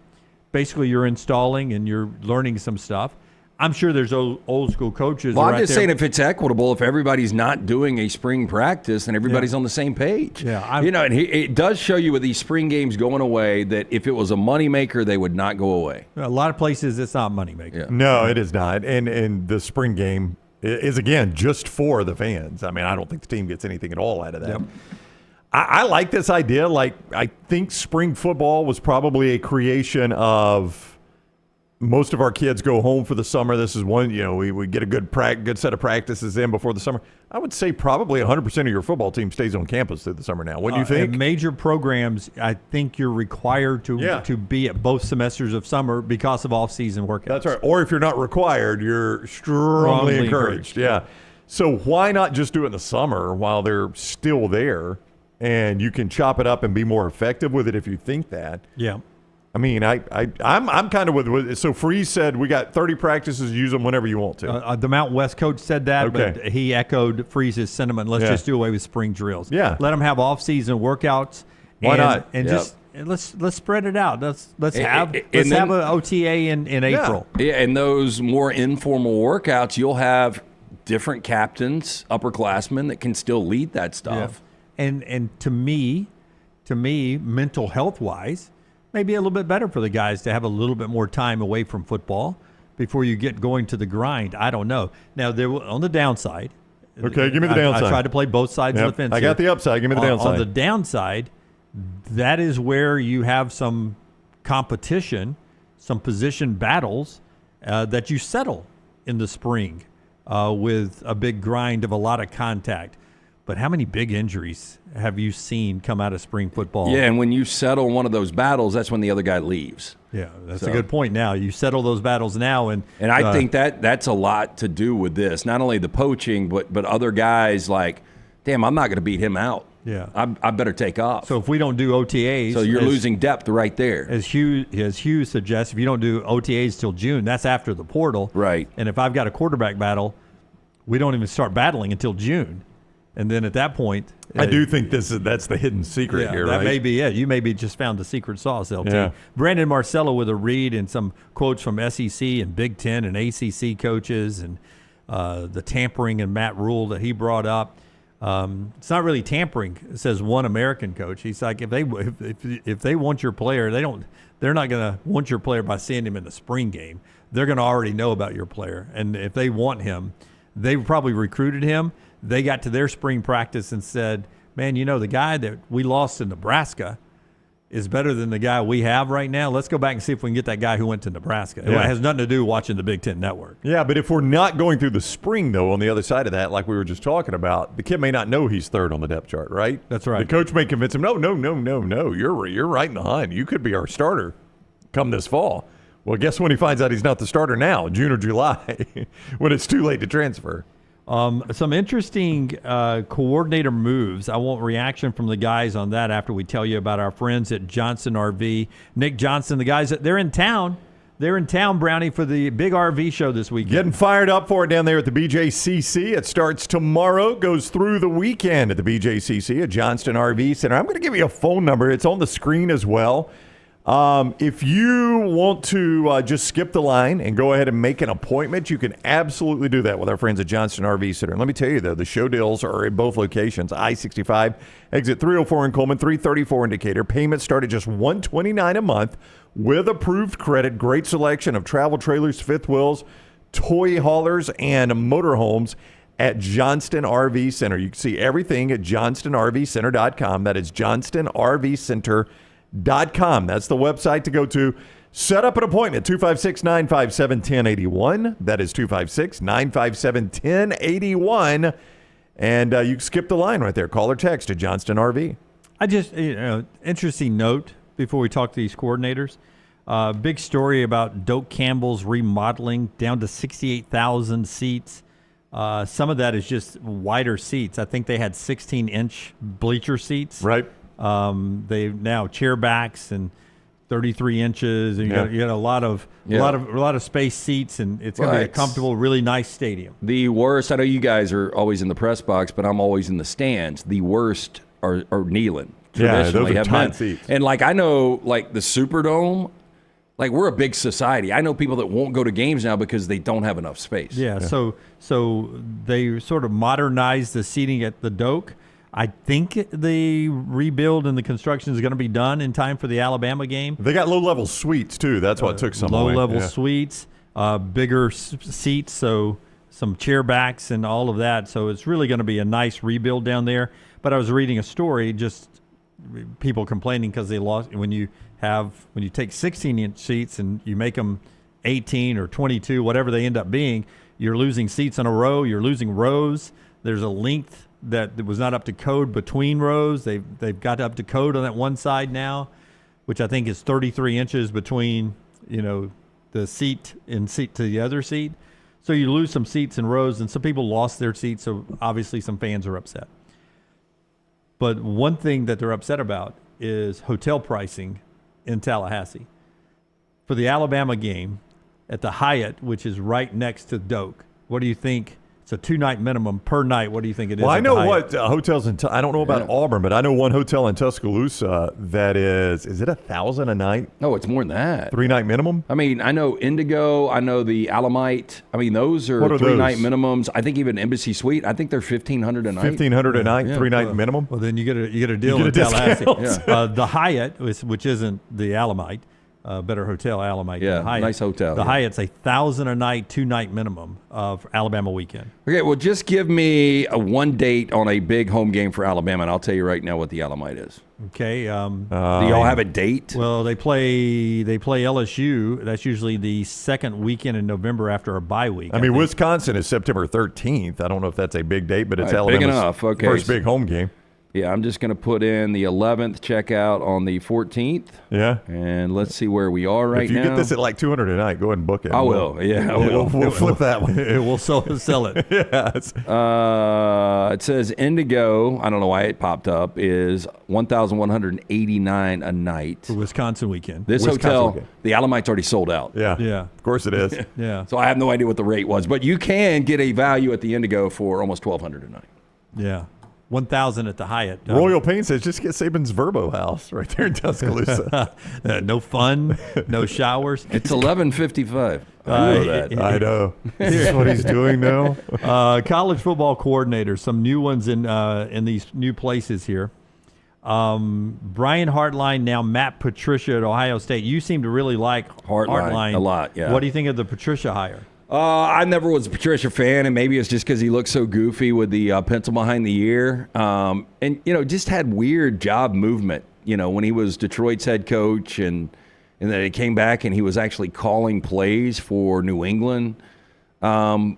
Basically, you're installing and you're learning some stuff. I'm sure there's old school coaches. Well, I'm just saying if it's equitable, if everybody's not doing a spring practice, then everybody's on the same page. Yeah, and it does show you with these spring games going away that if it was a moneymaker, they would not go away. A lot of places, it's not a moneymaker. Yeah. No, it is not. And the spring game is, again, just for the fans. I mean, I don't think the team gets anything at all out of that. Yep. I like this idea. Like, I think spring football was probably a creation of most of our kids go home for the summer. This is one, we get a good set of practices in before the summer. I would say probably 100% of your football team stays on campus through the summer now. What do you think? Major programs, I think you're required to be at both semesters of summer because of off-season workouts. That's right. Or if you're not required, you're strongly encouraged. Yeah. So why not just do it in the summer while they're still there, and you can chop it up and be more effective with it if you think that. Yeah. I mean, I'm kind of with it. So Freeze said we got 30 practices. Use them whenever you want to. The Mountain West coach said that, but he echoed Freeze's sentiment. Let's just do away with spring drills. Yeah, let them have off-season workouts. Why not? And just let's spread it out. Let's have an OTA in April. Yeah, and those more informal workouts, you'll have different captains, upperclassmen that can still lead that stuff. Yeah. And to me, mental health wise, maybe a little bit better for the guys to have a little bit more time away from football before you get going to the grind. I don't know. Now, on the downside. Okay, give me the downside. I tried to play both sides of the fence. I got the upside. Give me the downside. On the downside, that is where you have some competition, some position battles that you settle in the spring with a big grind of a lot of contact. But how many big injuries have you seen come out of spring football? Yeah, and when you settle one of those battles, that's when the other guy leaves. Yeah, that's a good point. Now you settle those battles now, and I think that's a lot to do with this. Not only the poaching, but other guys like, damn, I'm not going to beat him out. Yeah, I better take off. So if we don't do OTAs, so you're losing depth right there. As Hughes suggests, if you don't do OTAs till June, that's after the portal, right? And if I've got a quarterback battle, we don't even start battling until June. And then at that point, I do think that's the hidden secret here, right? That may be it. You maybe just found the secret sauce, LT. Yeah. Brandon Marcello with a read and some quotes from SEC and Big Ten and ACC coaches and the tampering and Matt Rule that he brought up. It's not really tampering, says one American coach. He's like, if they want your player, they're not going to want your player by seeing him in the spring game. They're going to already know about your player, and if they want him, they probably recruited him. They got to their spring practice and said, man, the guy that we lost in Nebraska is better than the guy we have right now. Let's go back and see if we can get that guy who went to Nebraska. Yeah. It has nothing to do with watching the Big Ten Network. Yeah, but if we're not going through the spring, though, on the other side of that, like we were just talking about, the kid may not know he's third on the depth chart, right? That's right. The coach may convince him, no, you're right in the hunt. You could be our starter come this fall. Well, guess when he finds out he's not the starter now, June or July, when it's too late to transfer. Some interesting coordinator moves. I want reaction from the guys on that after we tell you about our friends at Johnston RV. Nick Johnson, the guys, they're in town. They're in town, Brownie, for the big RV show this weekend. Getting fired up for it down there at the BJCC. It starts tomorrow, goes through the weekend at the BJCC at Johnston RV Center. I'm going to give you a phone number. It's on the screen as well. If you want to just skip the line and go ahead and make an appointment, you can absolutely do that with our friends at Johnston RV Center. And let me tell you, though, the show deals are in both locations. I-65, exit 304 in Coleman, 334 in Decatur. Payments start at just $129 a month with approved credit. Great selection of travel trailers, fifth wheels, toy haulers, and motorhomes at Johnston RV Center. You can see everything at johnstonrvcenter.com. That is johnstonrvcenter.com. That's the website to go to. Set up an appointment, 256-957-1081. That is 256-957-1081. And you can skip the line right there. Call or text at Johnston RV. I just, interesting note before we talk to these coordinators. Big story about Doak Campbell's remodeling down to 68,000 seats. Some of that is just wider seats. I think they had 16-inch bleacher seats. Right. They now chair backs and 33 inches, and you got a lot of space seats, and it's going to be a comfortable, really nice stadium. The worst, I know you guys are always in the press box, but I'm always in the stands. The worst are kneeling. Yeah, those are tight seats. And I know, the Superdome. We're a big society. I know people that won't go to games now because they don't have enough space. Yeah. So they sort of modernized the seating at the Doak. I think the rebuild and the construction is going to be done in time for the Alabama game. They got low-level suites, too. That's what took some away. Low-level suites, bigger seats, so some chair backs and all of that. So it's really going to be a nice rebuild down there. But I was reading a story, just people complaining because they lost when you take 16-inch seats and you make them 18 or 22, whatever they end up being, you're losing seats in a row. You're losing rows. There's a length that was not up to code between rows. They've got up to code on that one side now, which I think is 33 inches between the seat to the other seat. So you lose some seats in rows, and some people lost their seats. So obviously some fans are upset. But one thing that they're upset about is hotel pricing in Tallahassee. For the Alabama game at the Hyatt, which is right next to Doak, what do you think? It's a 2-night minimum per night. What do you think it is? Well, I know what hotels in I don't know about Auburn, but I know one hotel in Tuscaloosa that is it $1,000 a night? No, it's more than that. 3-night minimum? I mean, I know Indigo, I know the Alamite. I mean, those are 3-night minimums. I think even Embassy Suite, I think they're $1,500 a night. $1,500 a night, 3-night minimum? Well, then you get a deal in Tallahassee. The Hyatt, which isn't the Alamite, better hotel, Alamite. Yeah, Hyatt. nice hotel. The Hyatt's $1,000 a night, 2-night minimum of Alabama weekend. Okay, well, just give me one date on a big home game for Alabama, and I'll tell you right now what the Alamite is. Okay. Do y'all have a date? Well, they play LSU. That's usually the second weekend in November after a bye week. I mean, Wisconsin is September 13th. I don't know if that's a big date, but it's Alabama's big enough. Okay. First big home game. Yeah, I'm just going to put in the 11th, check out on the 14th. Yeah. And let's see where we are right now. If you get this at like $200 a night, go ahead and book it. I will. Yeah, I will. We'll flip that one. We'll sell it. Yeah. It says Indigo, I don't know why it popped up, is $1,189 a night. For Wisconsin weekend. This hotel, the Alamite's already sold out. Yeah. Yeah. Of course it is. Yeah. So I have no idea what the rate was. But you can get a value at the Indigo for almost $1,200 a night. Yeah. 1,000 at the Hyatt. Royal Payne says just get Saban's Verbo house right there in Tuscaloosa. No fun, no showers. It's $1,155. I know that. I know. This is what he's doing now. College football coordinators, some new ones in these new places here. Brian Hartline, now Matt Patricia at Ohio State. You seem to really like Hartline a lot. Yeah. What do you think of the Patricia hire? I never was a Patricia fan, and maybe it's just because he looks so goofy with the pencil behind the ear. And, just had weird job movement, when he was Detroit's head coach and then he came back and he was actually calling plays for New England. I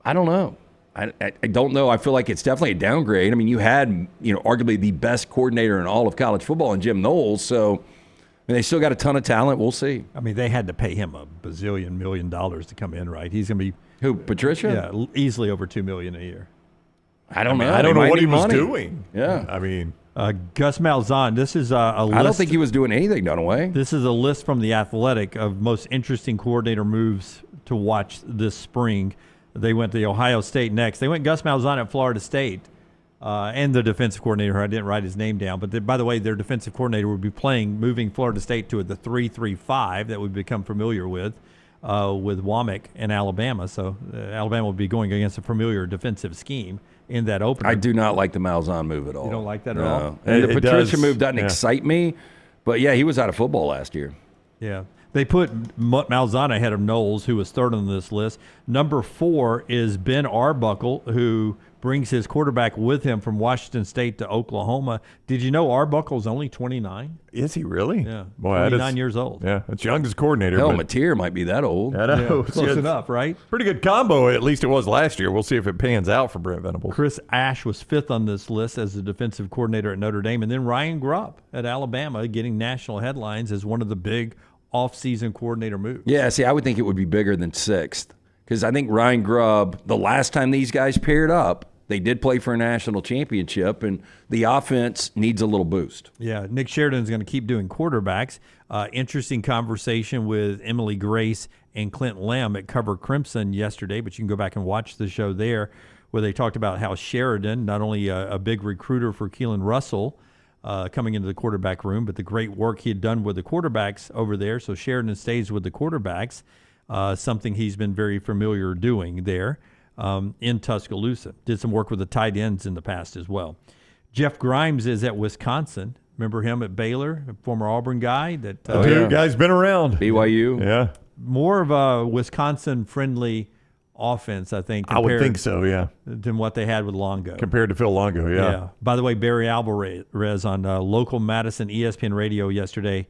don't know. I don't know. I feel like it's definitely a downgrade. I mean, you had, arguably the best coordinator in all of college football in Jim Knowles, so they still got a ton of talent. We'll see. I mean, they had to pay him $1 million to come in, right? He's going to be who? Patricia? Yeah, easily over $2 million a year. I don't know. I don't know what he was doing. Yeah, I mean, Gus Malzahn. This is a list. I don't think he was doing anything, Dunaway. This is a list from The Athletic of most interesting coordinator moves to watch this spring. They went to Ohio State next. They went Gus Malzahn at Florida State. And the defensive coordinator, I didn't write his name down, but by the way, their defensive coordinator would be moving Florida State to the 3-3-5 that we've become familiar with Womack in Alabama. So Alabama would be going against a familiar defensive scheme in that opener. I do not like the Malzahn move at all. You don't like that at all? And the Patricia move doesn't excite me, but yeah, he was out of football last year. Yeah. They put Malzahn ahead of Knowles, who was third on this list. Number 4 is Ben Arbuckle, who brings his quarterback with him from Washington State to Oklahoma. Did you know Arbuckle's only 29? Is he really? Yeah, Boy, 29 years old. Yeah, that's young as coordinator. Hell, Mateer might be that old. I know. Yeah, close enough, right? Pretty good combo, at least it was last year. We'll see if it pans out for Brent Venables. Chris Ash was 5th on this list as the defensive coordinator at Notre Dame. And then Ryan Grubb at Alabama getting national headlines as one of the big off-season coordinator moves. Yeah, see, I would think it would be bigger than 6th because I think Ryan Grubb, the last time these guys paired up, they did play for a national championship, and the offense needs a little boost. Yeah, Nick Sheridan's going to keep doing quarterbacks. Interesting conversation with Emily Grace and Clint Lem at Cover Crimson yesterday, but you can go back and watch the show there where they talked about how Sheridan, not only a big recruiter for Keelan Russell coming into the quarterback room, but the great work he had done with the quarterbacks over there. So Sheridan stays with the quarterbacks, something he's been very familiar doing there. In Tuscaloosa. Did some work with the tight ends in the past as well. Jeff Grimes is at Wisconsin. Remember him at Baylor, a former Auburn guy? Guy's been around. BYU. Yeah. More of a Wisconsin-friendly offense, I think. I would think so, yeah. Than what they had with Longo. Compared to Phil Longo, yeah. By the way, Barry Alvarez on local Madison ESPN radio yesterday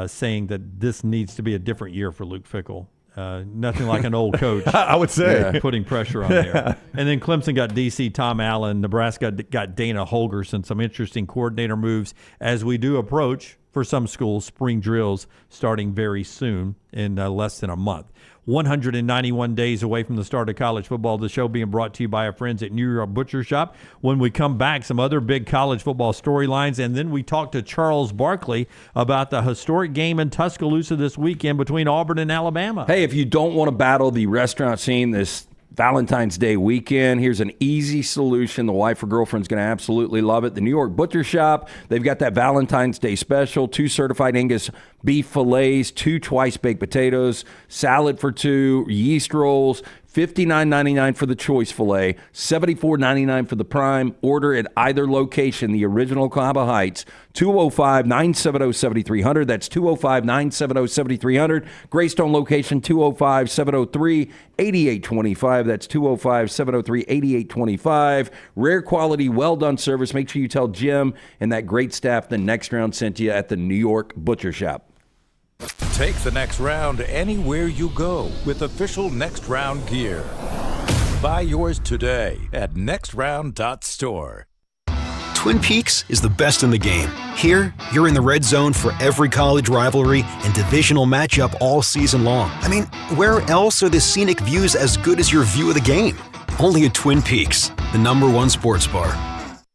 saying that this needs to be a different year for Luke Fickell. Nothing like an old coach. I would say. Putting pressure on there. And then Clemson got DC Tom Allen. Nebraska got Dana Holgorsen. Some interesting coordinator moves as we do approach, for some schools, spring drills starting very soon in less than a month. 191 days away from the start of college football. The show being brought to you by our friends at New York Butcher Shop. When we come back, some other big college football storylines, and then we talk to Charles Barkley about the historic game in Tuscaloosa this weekend between Auburn and Alabama. Hey, if you don't want to battle the restaurant scene this Valentine's Day weekend, here's an easy solution. The wife or girlfriend's going to absolutely love it. The New York Butcher Shop, they've got that Valentine's Day special, 2 certified Angus beef fillets, 2 twice-baked potatoes, salad for 2, yeast rolls, $59.99 for the choice filet, $74.99 for the prime. Order at either location, the original Cahaba Heights, 205-970-7300. That's 205-970-7300. Greystone location, 205-703-8825. That's 205-703-8825. Rare quality, well-done service. Make sure you tell Jim and that great staff the Next Round sent you at the New York Butcher Shop. Take the Next Round anywhere you go with official Next Round gear. Buy yours today at nextround.store. Twin Peaks is the best in the game. Here, you're in the red zone for every college rivalry and divisional matchup all season long. I mean, where else are the scenic views as good as your view of the game? Only at Twin Peaks, the #1 sports bar.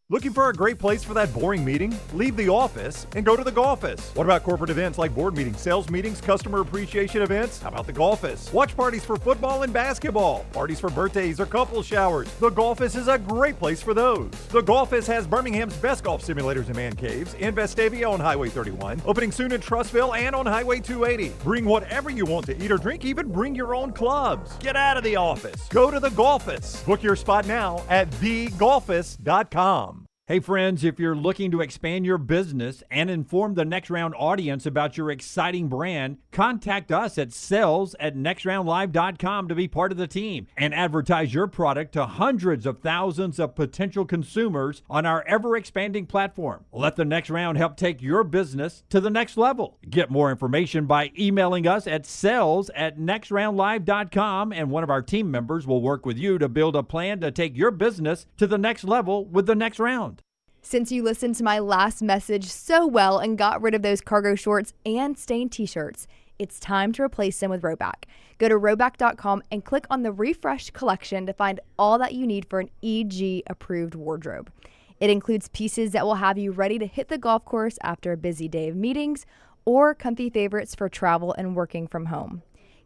Looking for a great place for that boring meeting? Leave the office and go to the Golfus. What about corporate events like board meetings, sales meetings, customer appreciation events? How about the Golfus? Watch parties for football and basketball, parties for birthdays or couple showers. The Golfus is a great place for those. The Golfus has Birmingham's best golf simulators and man caves in Vestavia on Highway 31, opening soon in Trussville and on Highway 280. Bring whatever you want to eat or drink, even bring your own clubs. Get out of the office. Go to the Golfus. Book your spot now at thegolfus.com. Hey friends, if you're looking to expand your business and inform the Next Round audience about your exciting brand, contact us at sales@nextroundlive.com to be part of the team and advertise your product to hundreds of thousands of potential consumers on our ever-expanding platform. Let the Next Round help take your business to the next level. Get more information by emailing us at sales@nextroundlive.com, and one of our team members will work with you to build a plan to take your business to the next level with the Next Round. Since you listened to my last message so well and got rid of those cargo shorts and stained t-shirts, it's time to replace them with Rhoback. Go to rhoback.com and click on the refreshed collection to find all that you need for an EG-approved wardrobe. It includes pieces that will have you ready to hit the golf course after a busy day of meetings, or comfy favorites for travel and working from home.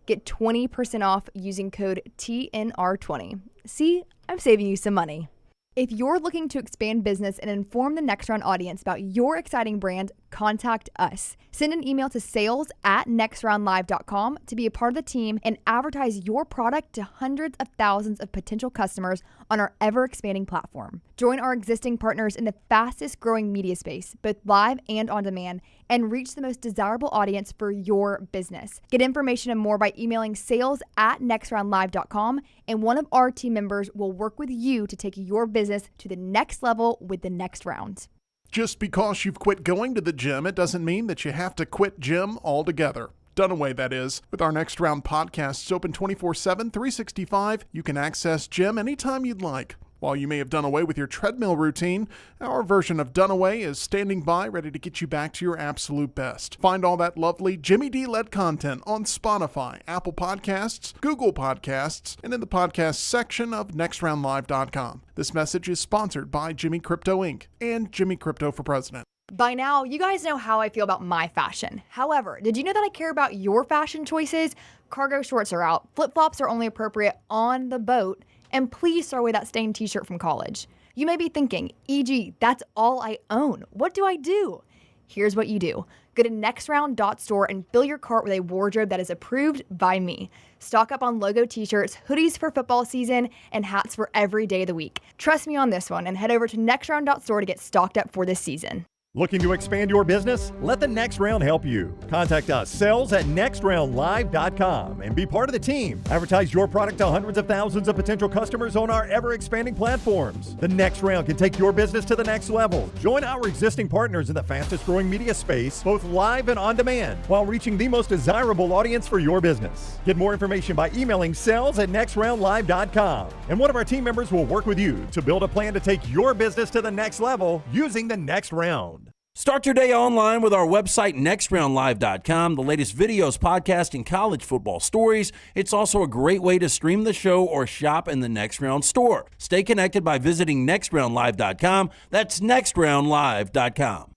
Get 20% off using code TNR20. See, I'm saving you some money. If you're looking to expand business and inform the Next Round audience about your exciting brand, contact us. Send an email to sales@nextroundlive.com to be a part of the team and advertise your product to hundreds of thousands of potential customers on our ever-expanding platform. Join our existing partners in the fastest growing media space, both live and on demand, and reach the most desirable audience for your business. Get information and more by emailing sales@nextroundlive.com, and one of our team members will work with you to take your business to the next level with the Next Round. Just because you've quit going to the gym, it doesn't mean that you have to quit gym altogether. Dunaway, that is. With our Next Round podcasts open 24/7, 365, you can access gym anytime you'd like. While you may have done away with your treadmill routine, our version of Dunaway is standing by ready to get you back to your absolute best. Find all that lovely Jimmy D-led content on Spotify, Apple Podcasts, Google Podcasts, and in the podcast section of nextroundlive.com. This message is sponsored by Jimmy Crypto Inc. and Jimmy Crypto for President. By now, you guys know how I feel about my fashion. However, did you know that I care about your fashion choices? Cargo shorts are out, flip-flops are only appropriate on the boat, and please throw away that stained t-shirt from college. You may be thinking, EG, that's all I own. What do I do? Here's what you do. Go to nextround.store and fill your cart with a wardrobe that is approved by me. Stock up on logo t-shirts, hoodies for football season, and hats for every day of the week. Trust me on this one and head over to nextround.store to get stocked up for this season. Looking to expand your business? Let the Next Round help you. Contact us, sales@nextroundlive.com, and be part of the team. Advertise your product to hundreds of thousands of potential customers on our ever-expanding platforms. The Next Round can take your business to the next level. Join our existing partners in the fastest-growing media space, both live and on demand, while reaching the most desirable audience for your business. Get more information by emailing sales@nextroundlive.com, and one of our team members will work with you to build a plan to take your business to the next level using the Next Round. Start your day online with our website, nextroundlive.com, the latest videos, podcasts, and college football stories. It's also a great way to stream the show or shop in the Next Round store. Stay connected by visiting nextroundlive.com. That's nextroundlive.com.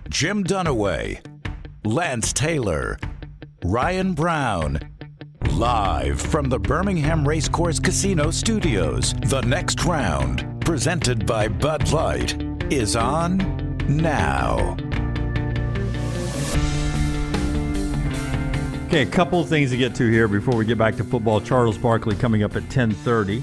Jim Dunaway, Lance Taylor, Ryan Brown. Live from the Birmingham Racecourse Casino Studios, the Next Round, presented by Bud Light, is on now. Okay, a couple of things to get to here before we get back to football. Charles Barkley coming up at 10:30.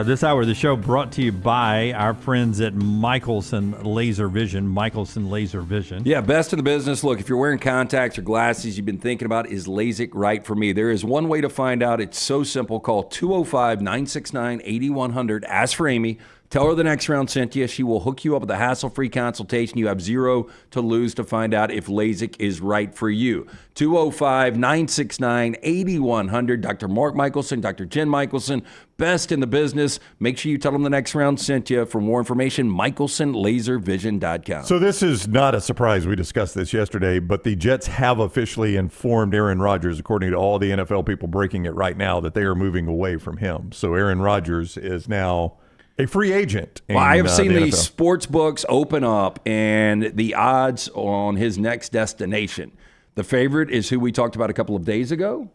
This hour of the show brought to you by our friends at Michelson Laser Vision. Michelson Laser Vision. Yeah, best in the business. Look, if you're wearing contacts or glasses, you've been thinking about, is LASIK right for me? There is one way to find out. It's so simple. Call 205-969-8100. Ask for Amy. Tell her the Next Round sent you. She will hook you up with a hassle-free consultation. You have zero to lose to find out if LASIK is right for you. 205-969-8100. Dr. Mark Michelson, Dr. Jen Michelson, best in the business. Make sure you tell them the Next Round sent you. For more information, michelsonlaservision.com. So this is not a surprise. We discussed this yesterday, but the Jets have officially informed Aaron Rodgers, according to all the NFL people breaking it right now, that they are moving away from him. So Aaron Rodgers is now a free agent. Well, I have seen the sports books open up and the odds on his next destination. The favorite is who we talked about a couple of days ago,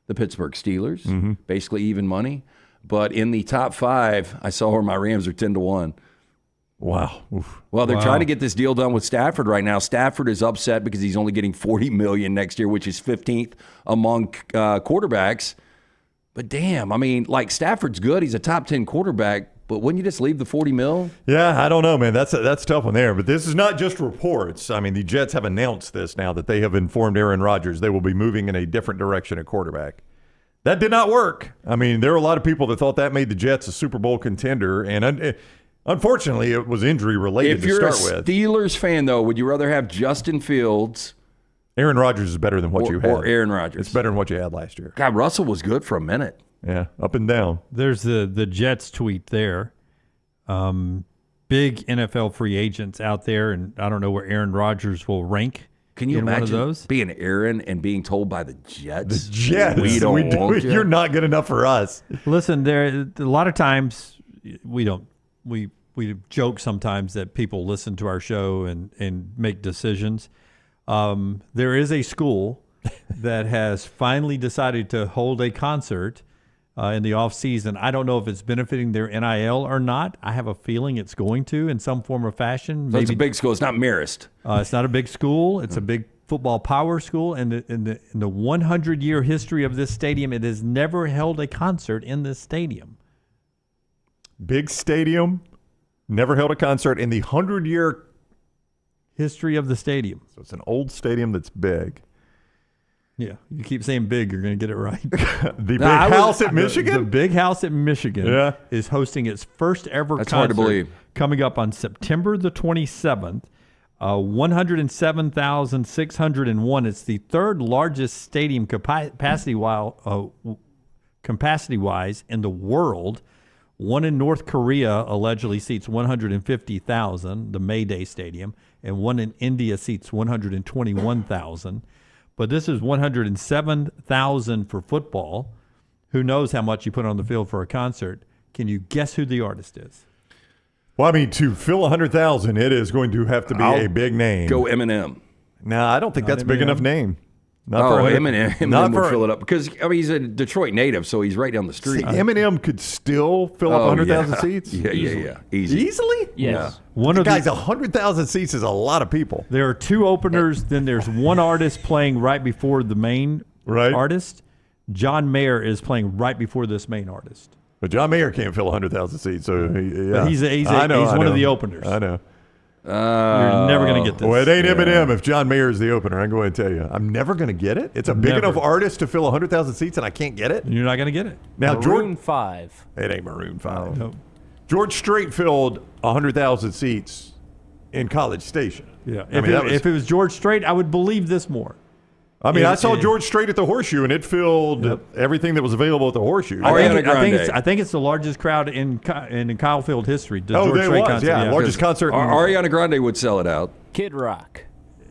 the Pittsburgh Steelers, basically even money. But in the top five, I saw where my Rams are 10-1. Wow. Oof. Well, they're trying to get this deal done with Stafford right now. Stafford is upset because he's only getting $40 million next year, which is 15th among quarterbacks. But damn, I mean, like, Stafford's good. He's a top 10 quarterback. But wouldn't you just leave the $40 million? Yeah, I don't know, man. That's a tough one there. But this is not just reports. I mean, the Jets have announced this now, that they have informed Aaron Rodgers they will be moving in a different direction at quarterback. That did not work. I mean, there were a lot of people that thought that made the Jets a Super Bowl contender, and unfortunately, it was injury-related to start with. If you're a Steelers fan, though, would you rather have Justin Fields? Aaron Rodgers is better than what you had. Or Aaron Rodgers. It's better than what you had last year. God, Russell was good for a minute. Yeah, up and down. There's the Jets tweet there. Big NFL free agents out there, and I don't know where Aaron Rodgers will rank. Can you imagine one of those? Being Aaron and being told by the Jets? The Jets. We don't want you. You're not good enough for us. Listen, there a lot of times we joke sometimes that people listen to our show and make decisions. There is a school that has finally decided to hold a concert in the off season. I don't know if it's benefiting their NIL or not. I have a feeling it's going to in some form or fashion. So it's a big school. It's not Marist. It's not a big school. It's a big football power school. And in the 100-year history of this stadium, it has never held a concert in this stadium. Big stadium, never held a concert in the 100-year history of the stadium. So it's an old stadium that's big. Yeah, you keep saying big, you're going to get it right. The big house at Michigan? The big house at Michigan is hosting its first ever That's concert. hard to believe. Coming up on September the 27th. 107,601. It's the third largest stadium capacity-wise in the world. One in North Korea allegedly seats 150,000, the Mayday Stadium, and one in India seats 121,000. But this is 107,000 for football. Who knows how much you put on the field for a concert? Can you guess who the artist is? Well, I mean, to fill 100,000, it is going to have to be a big name. Go Eminem. No, I don't think that's a big enough name. Eminem would fill it up because he's a Detroit native, so he's right down the street. See, Eminem could still fill up 100,000 seats. Yeah, easily. Yes. Yeah. Guys, 100,000 seats is a lot of people. There are two openers. Then there's one artist playing right before the main artist. John Mayer is playing right before this main artist. But John Mayer can't fill 100,000 seats, so But he's one of the openers. I know. You're never going to get this. Well, it ain't Eminem if John Mayer is the opener. I'm going to tell you. I'm never going to get it. It's a big enough artist to fill 100,000 seats, and I can't get it. You're not going to get it. Now, Maroon 5. It ain't Maroon 5. No. George Strait filled 100,000 seats in College Station. Yeah. If it was George Strait, I would believe this more. I mean, I saw George Strait at the Horseshoe, and it filled everything that was available at the Horseshoe. I think it's the largest crowd in Kyle Field history. The George Strait concert. Yeah, largest concert. Ariana Grande would sell it out. Kid Rock.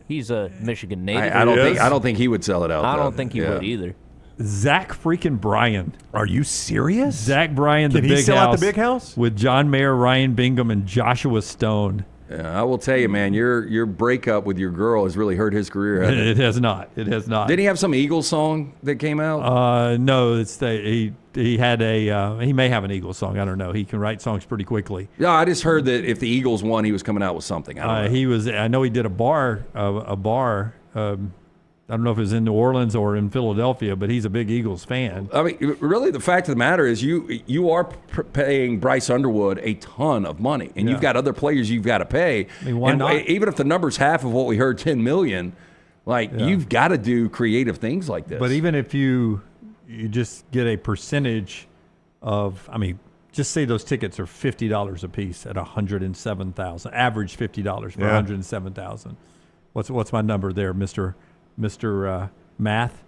He's a Michigan native. I don't think he would sell it out. I don't think he would either. Zach freaking Bryan. Are you serious? Zach Bryan, Can he sell out the Big House? With John Mayer, Ryan Bingham, and Joshua Stone. Yeah, I will tell you, man, your breakup with your girl has really hurt his career. It has not. It has not. Did he have some Eagles song that came out? No, he had he may have an Eagles song. I don't know. He can write songs pretty quickly. Yeah, I just heard that if the Eagles won, he was coming out with something. I don't know. I know he did a bar. I don't know if it was in New Orleans or in Philadelphia, but he's a big Eagles fan. I mean, really, the fact of the matter is you are paying Bryce Underwood a ton of money, and you've got other players you've got to pay. I mean, why not? Even if the number's half of what we heard, $10 million, you've got to do creative things like this. But even if you just get a percentage of, I mean, just say those tickets are $50 a piece at $107,000, average $50 for $107,000. What's my number there, Mr. Math?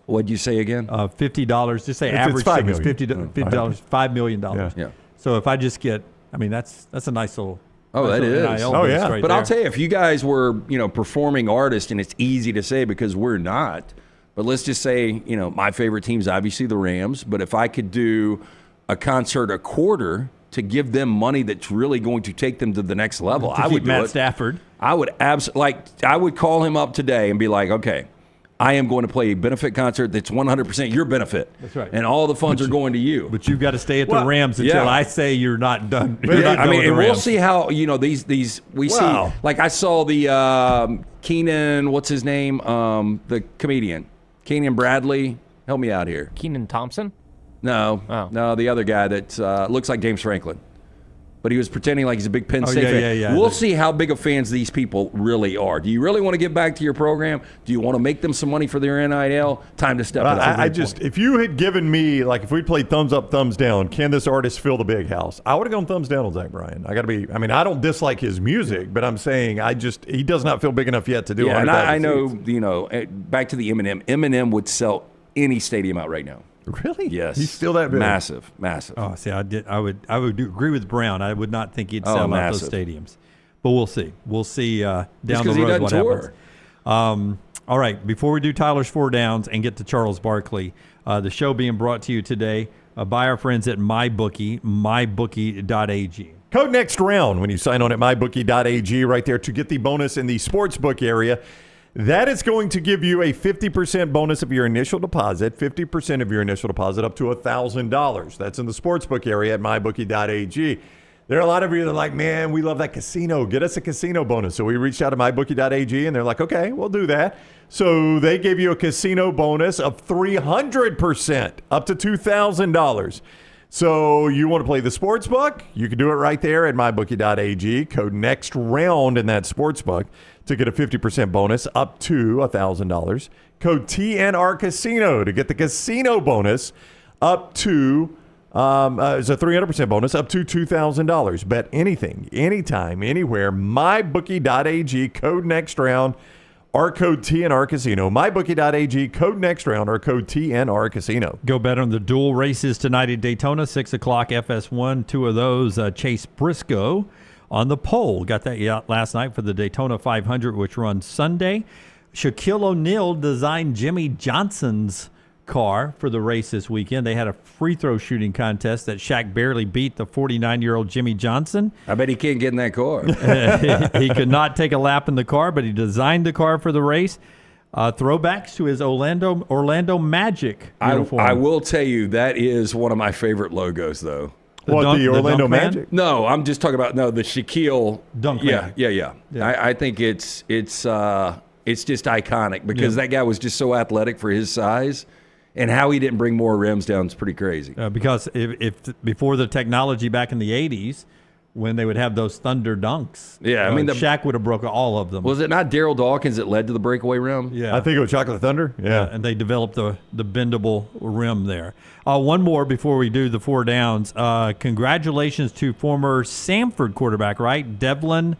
What'd you say again? $50. Just say average tickets, $50, $5 million. Yeah. So if I just get, I mean, that's a nice little. That is. Right but there. I'll tell you, if you guys were, performing artists, and it's easy to say because we're not, but let's just say, my favorite team's obviously the Rams. But if I could do a concert a quarter to give them money that's really going to take them to the next level, I would do Matt it. Stafford. I would I would call him up today and be like, okay, I am going to play a benefit concert that's 100% your benefit. That's right. And all the funds are going to you. But you've got to stay at the Rams until I say you're not done. And we'll see how, these we see. Like I saw the Keenan, what's his name? The comedian. Keenan Bradley. Help me out here. Keenan Thompson? No. No, the other guy that looks like James Franklin. But he was pretending like he's a big Penn State fan. Yeah. We'll see how big of fans these people really are. Do you really want to get back to your program? Do you want to make them some money for their NIL? Time to step up. If you had given me, like, if we played thumbs up, thumbs down, can this artist fill the Big House? I would have gone thumbs down on Zach Bryan. I don't dislike his music, but I'm saying he does not feel big enough yet to do it. And I know, back to the Eminem. Eminem would sell any stadium out right now. Really? Yes. He's still that big. Massive. Oh, see, I would agree with Brown. I would not think he'd sell out those stadiums. But we'll see. We'll see down the road what happens. All right. Before we do Tyler's Four Downs and get to Charles Barkley, the show being brought to you today by our friends at MyBookie, mybookie.ag. Code next round when you sign on at mybookie.ag right there to get the bonus in the sportsbook area. That is going to give you a 50% bonus of your initial deposit, 50% of your initial deposit up to $1,000. That's in the sportsbook area at mybookie.ag. There are a lot of you that are like, man, we love that casino. Get us a casino bonus. So we reached out to mybookie.ag, and they're like, okay, we'll do that. So they gave you a casino bonus of 300%, up to $2,000. So you want to play the sportsbook? You can do it right there at mybookie.ag. Code next round in that sportsbook to get a 50% bonus up to $1,000. Code TNR Casino to get the casino bonus up to it's a 300% bonus up to $2,000. Bet anything, anytime, anywhere. mybookie.ag. Code next round. Or code TNR Casino. mybookie.ag, code next round, or code TNR Casino. Go bet on the dual races tonight at Daytona, 6 o'clock FS1. Two of those, Chase Briscoe on the pole. Got that last night for the Daytona 500, which runs Sunday. Shaquille O'Neal designed Jimmy Johnson's car for the race this weekend. They had a free throw shooting contest that Shaq barely beat the 49-year-old Jimmy Johnson. I bet he can't get in that car. He could not take a lap in the car, but he designed the car for the race. Throwbacks to his Orlando Magic uniform. I will tell you, that is one of my favorite logos, though. The Orlando Magic? No, I'm just talking about the Shaquille Dunk. Yeah. I think it's just iconic because that guy was just so athletic for his size. And how he didn't bring more rims down is pretty crazy. Because if before the technology back in the 80s, when they would have those thunder dunks. Yeah, I mean, Shaq would have broke all of them. Was it not Daryl Dawkins that led to the breakaway rim? Yeah, I think it was Chocolate Thunder. Yeah, and they developed the bendable rim there. One more before we do the 4 downs. Congratulations to former Samford quarterback, right? Devlin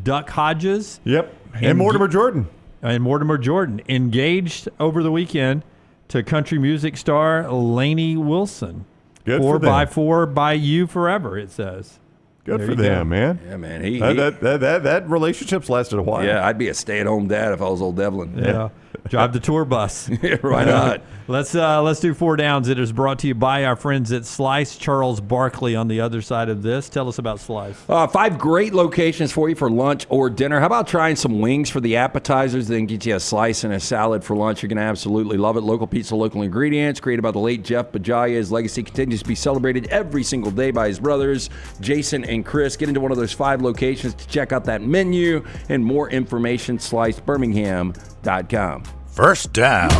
Duck Hodges. Yep, and Mortimer Jordan. And Mortimer Jordan engaged over the weekend to country music star Lainey Wilson. Good for them. 4x4 by you forever, it says. Good for them, man. Yeah, man. That relationship's lasted a while. Yeah, I'd be a stay-at-home dad if I was old Devlin. Yeah. Drive the tour bus. Why not? Let's do 4 downs. It is brought to you by our friends at Slice. Charles Barkley on the other side of this. Tell us about Slice. 5 great locations for you for lunch or dinner. How about trying some wings for the appetizers, then get you a slice and a salad for lunch? You're going to absolutely love it. Local pizza, local ingredients, created by the late Jeff Bajaya. His legacy continues to be celebrated every single day by his brothers, Jason and Chris. Get into one of those 5 locations to check out that menu and more information, slicebirmingham.com. First down.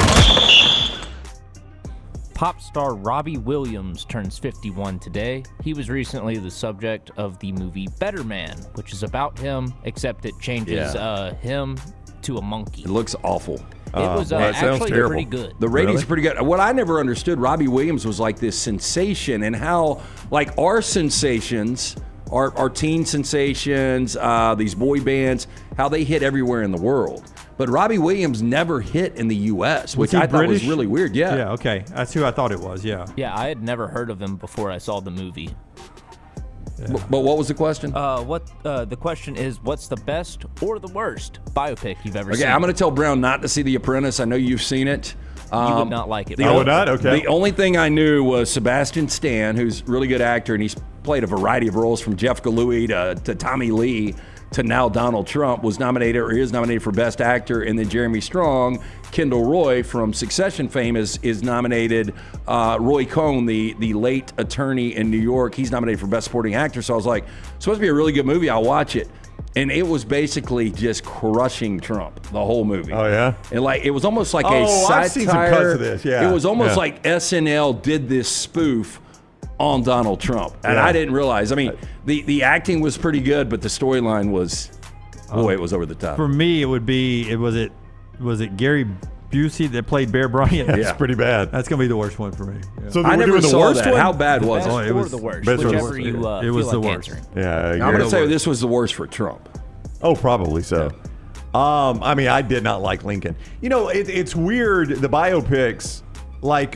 Pop star Robbie Williams turns 51 today. He was recently the subject of the movie Better Man, which is about him, except it changes him to a monkey. It looks awful. It was actually pretty good. The ratings are pretty good. What I never understood, Robbie Williams was like this sensation, and how like our sensations, our teen sensations, these boy bands, how they hit everywhere in the world. But Robbie Williams never hit in the U.S., which I thought was really weird. Yeah. Yeah, okay. That's who I thought it was, yeah. Yeah, I had never heard of him before I saw the movie. Yeah. But what was the question? The question is, what's the best or the worst biopic you've ever seen? Okay, I'm going to tell Brown not to see The Apprentice. I know you've seen it. You would not like it. I would not? Okay. The only thing I knew was Sebastian Stan, who's a really good actor, and he's played a variety of roles from Jeff Galooy to Tommy Lee to now Donald Trump, was nominated or is nominated for Best Actor. And then Jeremy Strong, Kendall Roy from Succession fame is nominated. Roy Cohn, the late attorney in New York, he's nominated for Best Supporting Actor. So I was like, supposed to be a really good movie. I'll watch it. And it was basically just crushing Trump, the whole movie. Oh, yeah? And like it was almost like a satire. I've seen some cuts of this, yeah. It was almost like SNL did this spoof on Donald Trump. And I didn't realize. I mean, the acting was pretty good, but the storyline was, it was over the top. For me, it would be, was it Gary Busey that played Bear Bryant? That's pretty bad. That's going to be the worst one for me. Yeah. So I never saw worst that. One? How bad was it? It was the worst. Whichever you it was feel the like worst. answering. Yeah, I'm going to say this was the worst for Trump. Oh, probably so. Yeah. I mean, I did not like Lincoln. You know, it's weird, the biopics, like,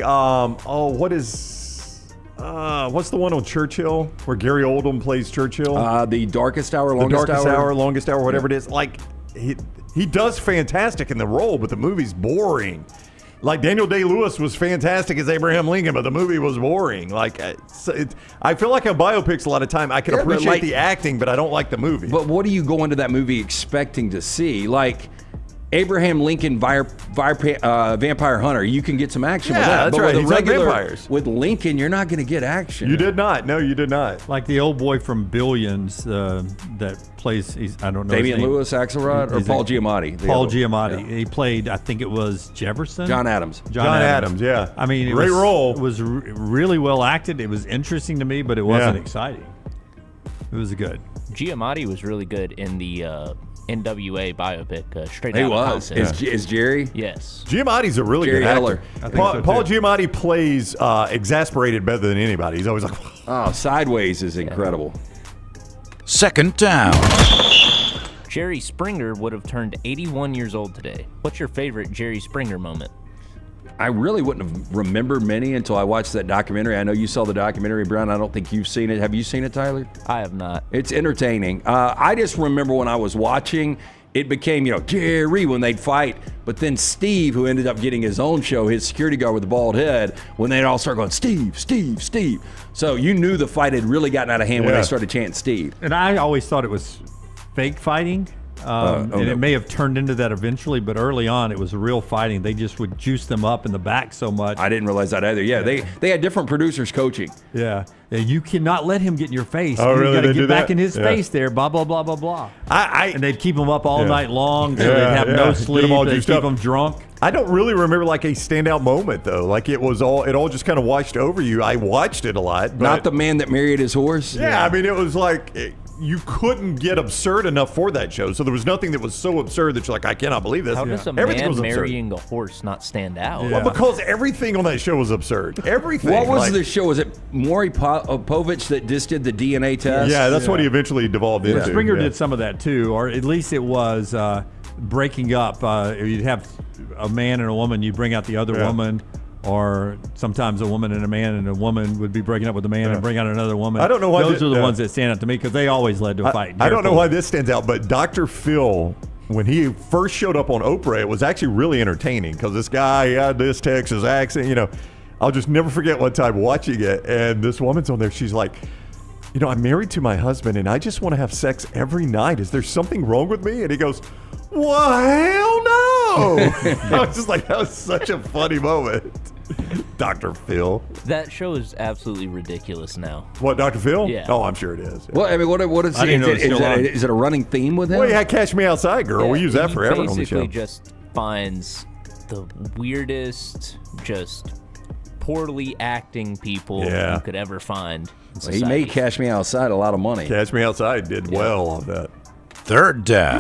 what's the one on Churchill where Gary Oldman plays Churchill? The Darkest Hour, Longest Hour, whatever it is. Like, he does fantastic in the role, but the movie's boring. Like, Daniel Day-Lewis was fantastic as Abraham Lincoln, but the movie was boring. Like, I feel like on biopics a lot of time, I can appreciate the acting, but I don't like the movie. But what do you go into that movie expecting to see? Like, Abraham Lincoln Vampire Hunter, you can get some action with that. That's but right. With He's a regular, vampires. with Lincoln, you're not going to get action. You did not. No, you did not. Like the old boy from Billions that plays, I don't know Damian his name. Lewis, Axelrod, or Paul Giamatti? Paul Giamatti. Yeah. He played, I think it was Jefferson? John Adams. John Adams, yeah. I mean, great role. It was really well acted. It was interesting to me, but it wasn't exciting. It was good. Giamatti was really good in the NWA biopic, Straight Outta He was. Compton. Is Jerry? Yes. Giamatti's a really Jerry good Heller. actor. Paul Giamatti plays exasperated better than anybody. He's always like, oh, Sideways is incredible. Second down. Jerry Springer would have turned 81 years old today. What's your favorite Jerry Springer moment? I really wouldn't have remembered many until I watched that documentary. I know you saw the documentary, Brown. I don't think you've seen it. Have you seen it, Tyler? I have not. It's entertaining. I just remember when I was watching, it became, Jerry when they'd fight. But then Steve, who ended up getting his own show, his security guard with the bald head, when they'd all start going, Steve, Steve, Steve. So you knew the fight had really gotten out of hand when they started chanting Steve. And I always thought it was fake fighting. And it may have turned into that eventually, but early on it was real fighting. They just would juice them up in the back so much. I didn't realize that either. Yeah, they had different producers coaching. Yeah. You cannot let him get in your face. Oh, really? You got to get back that? in his face there, blah, blah, blah, blah, blah. And they'd keep him up all night long, so they'd have no sleep, they'd keep him drunk. I don't really remember like a standout moment though. Like it all just kind of washed over you. I watched it a lot. But Not the man that married his horse? Yeah, I mean it was like you couldn't get absurd enough for that show. So there was nothing that was so absurd that you're like, I cannot believe this. How does a man marrying a horse not stand out? Well, because everything on that show was absurd. Everything. What was the show? Was it Maury Povich that just did the DNA test? Yeah, that's what he eventually devolved into. Springer did some of that too, or at least it was breaking up. You'd have a man and a woman, you'd bring out the other woman. Or sometimes a woman and a woman would be breaking up with a man and bring out another woman. I don't know why those are the ones that stand out to me because they always led to a fight. I don't know why this stands out, but Dr. Phil, when he first showed up on Oprah, it was actually really entertaining because this guy had this Texas accent. You know, I'll just never forget one time watching it, and this woman's on there. She's like, you know, I'm married to my husband, and I just want to have sex every night. Is there something wrong with me? And he goes, well, hell no. I was just like, that was such a funny moment. Dr. Phil. That show is absolutely ridiculous now. What, Dr. Phil? Yeah. Oh, I'm sure it is. Yeah. Well, I mean, what is it? Is it a running theme with him? Well, he had Cash Me Outside, girl. Yeah, we use that forever on the show. He basically just finds the weirdest, just poorly acting people you could ever find. Well, he made Cash Me Outside a lot of money. Cash Me Outside did well on that. Third down.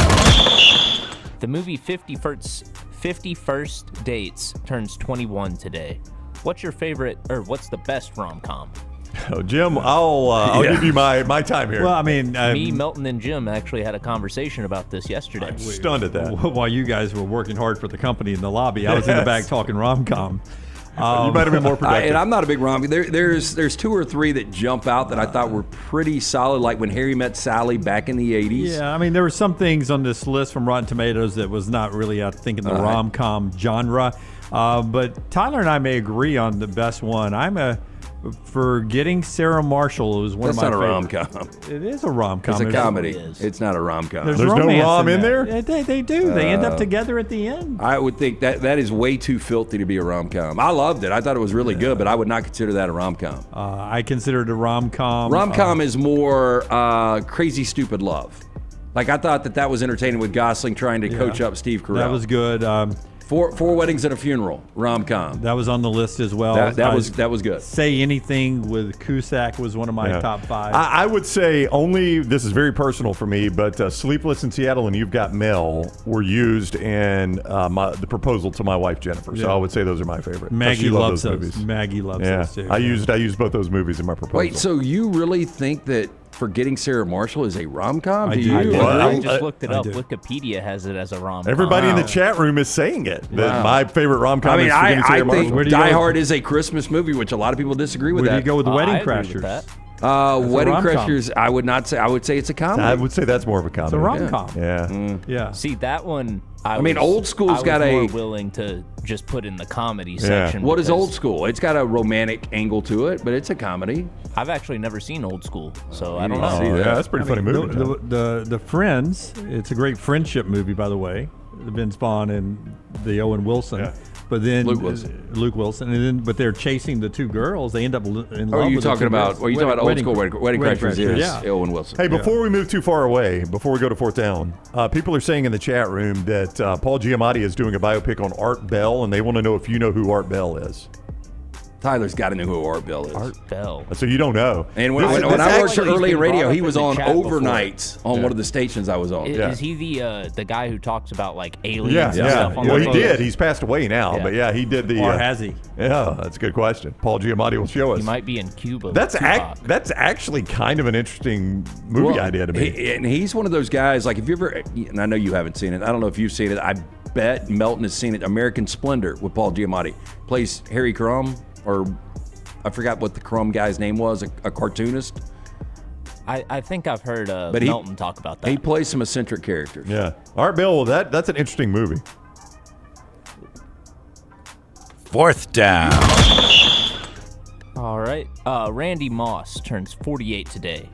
The movie 50 First Dates turns 21 today. What's your favorite, or what's the best rom-com? Oh, Jim, I'll give you my time here. Well, I mean, me, Melton, and Jim actually had a conversation about this yesterday. I'm stunned at that. While you guys were working hard for the company in the lobby, I was in the back talking rom-com. You might have been more productive. And I'm not a big rom-com. There's two or three that jump out that I thought were pretty solid, like When Harry Met Sally back in the 80s. Yeah, I mean, there were some things on this list from Rotten Tomatoes that was not really, I think, in the rom-com genre. But Tyler and I may agree on the best one. Forgetting Sarah Marshall is one of my favorites. That's not a rom-com. It is a rom-com. It's a comedy. It's not a rom-com. There's no rom in there? They do. They end up together at the end. I would think that is way too filthy to be a rom-com. I loved it. I thought it was really good, but I would not consider that a rom-com. I consider it a rom-com. Rom-com is more Crazy Stupid Love. Like, I thought that was entertaining with Gosling trying to coach up Steve Carell. That was good. Four Weddings and a Funeral, rom-com. That was on the list as well. That was good. Say Anything with Cusack was one of my top five. I would say only, this is very personal for me, but Sleepless in Seattle and You've Got Mail were used in the proposal to my wife Jennifer. So I would say those are my favorite. Maggie loves those movies. Maggie loves those too. I used both those movies in my proposal. Wait, so you really think that Forgetting Sarah Marshall is a rom-com? I do. I just looked it up. Wikipedia has it as a rom-com. Everybody in the chat room is saying it. That my favorite rom-com is Forgetting Sarah Marshall. Die Hard is a Christmas movie, which a lot of people disagree with. Where do you go with the Wedding I agree with Crashers? that. Wedding Crashers, I would not say. I would say it's a comedy. I would say that's more of a comedy. It's a rom-com. Yeah. See, that one, I mean, Old School's got more willing to just put in the comedy section. What is Old School? It's got a romantic angle to it, but it's a comedy. I've actually never seen Old School, so I don't know. know. Yeah, that's a pretty funny movie. The Friends, it's a great friendship movie, by the way. Vince Vaughn and the Owen Wilson. Yeah. But then Luke Wilson, and then but they're chasing the two girls. They end up in love. Are you talking about? Are you talking about Old School Wedding Crashers? Yes, Owen Wilson. Hey, before we move too far away, before we go to fourth down, people are saying in the chat room that Paul Giamatti is doing a biopic on Art Bell, and they want to know if you know who Art Bell is. Tyler's got to know who Art Bell is. Art Bell. So you don't know. And when I worked early in radio, he was on overnights on one of the stations I was on. Is he the guy who talks about like aliens and stuff on well, he did. He's passed away now, but he did the. Or has he? Yeah, that's a good question. Paul Giamatti will show us. He might be in Cuba. That's actually kind of an interesting movie idea to me. And he's one of those guys. Like if you ever, and I know you haven't seen it. I don't know if you've seen it. I bet Melton has seen it. American Splendor with Paul Giamatti plays Harry Crumb or. I forgot what the Crumb guy's name was, a cartoonist. I think I've heard Melton talk about that. He plays some eccentric characters. Yeah. Art Bell, that's an interesting movie. Fourth down. All right. Randy Moss turns 48 today.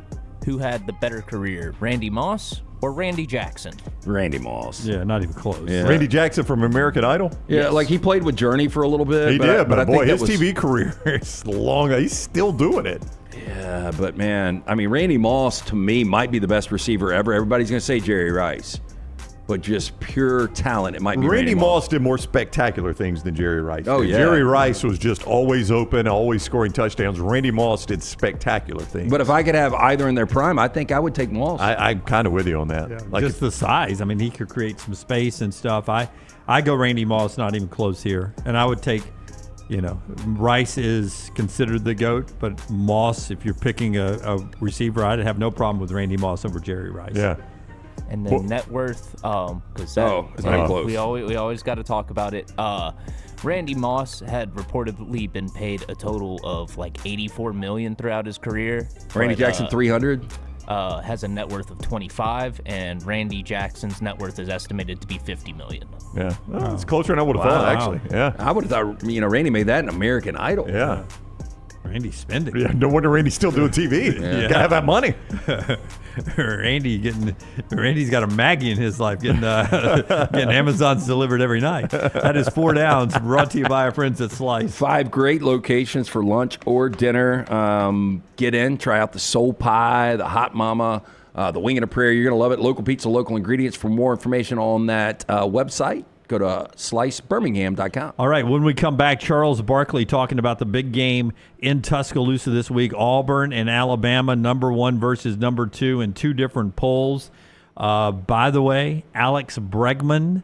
Who had the better career, Randy Moss or Randy Jackson? Randy Moss. Yeah, not even close. Yeah. Randy Jackson from American Idol? Yeah, like he played with Journey for a little bit. He did, but boy, his TV career is long. He's still doing it. Yeah, but man, I mean, Randy Moss to me might be the best receiver ever. Everybody's going to say Jerry Rice. but just pure talent, it might be Randy Moss did more spectacular things than Jerry Rice. Oh, yeah. Jerry Rice was just always open, always scoring touchdowns. Randy Moss did spectacular things. But if I could have either in their prime, I think I would take Moss. I'm kind of with you on that. Yeah, like just the size. I mean, he could create some space and stuff. I go Randy Moss, not even close here. And I would take, Rice is considered the GOAT, but Moss, if you're picking a receiver, I'd have no problem with Randy Moss over Jerry Rice. Yeah. And then net worth, because we always got to talk about it. Randy Moss had reportedly been paid a total of like $84 million throughout his career. Randy Jackson, 300. Has a net worth of 25, and Randy Jackson's net worth is estimated to be 50 million. Yeah, well, it's closer than I would have thought. Actually, yeah, I would have thought Randy made that an American Idol. Yeah. Randy's spending. Yeah, no wonder Randy's still doing TV. You gotta have that money. Randy's got a Maggie in his life, getting Amazons delivered every night. That is 4 Downs, brought to you by our friends at Slice. 5 great locations for lunch or dinner. Get in, try out the soul pie, the hot mama, the wing and a prayer. You're gonna love it. Local pizza, local ingredients. For more information on that website, go to slicebirmingham.com. All right, when we come back, Charles Barkley talking about the big game in Tuscaloosa this week. Auburn and Alabama, number 1 versus number 2 in 2 different polls. By the way, Alex Bregman,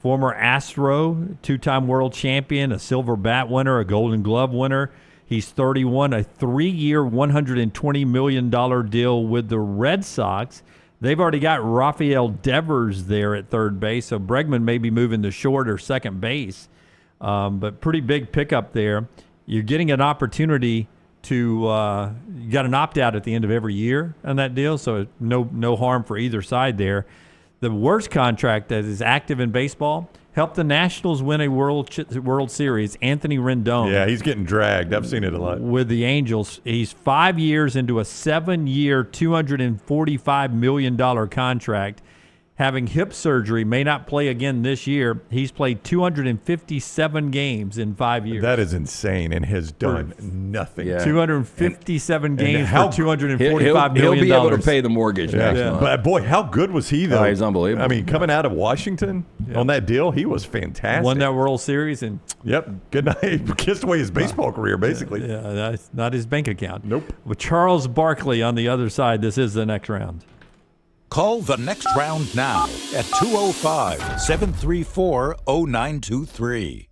former Astro, 2-time world champion, a silver bat winner, a Golden Glove winner. He's 31, a 3-year, $120 million deal with the Red Sox. They've already got Rafael Devers there at third base, so Bregman may be moving to short or second base. But pretty big pickup there. You're getting an opportunity to you got an opt-out at the end of every year on that deal, so no harm for either side there. The worst contract that is active in baseball helped the Nationals win a World Series. Anthony Rendon. Yeah, he's getting dragged. I've seen it a lot. With the Angels. He's 5 years into a 7-year, $245 million contract. Having hip surgery, may not play again this year. He's played 257 games in 5 years. That is insane and has done nothing. Yeah. 257 games for $245 million. He'll be able to pay the mortgage next month. But, boy, how good was he, though? Oh, he's unbelievable. I mean, coming out of Washington on that deal, he was fantastic. Won that World Series. And good night. He kissed away his baseball career, basically. Yeah, that's not his bank account. Nope. With Charles Barkley on the other side, this is the next round. Call the next round now at 205-734-0923.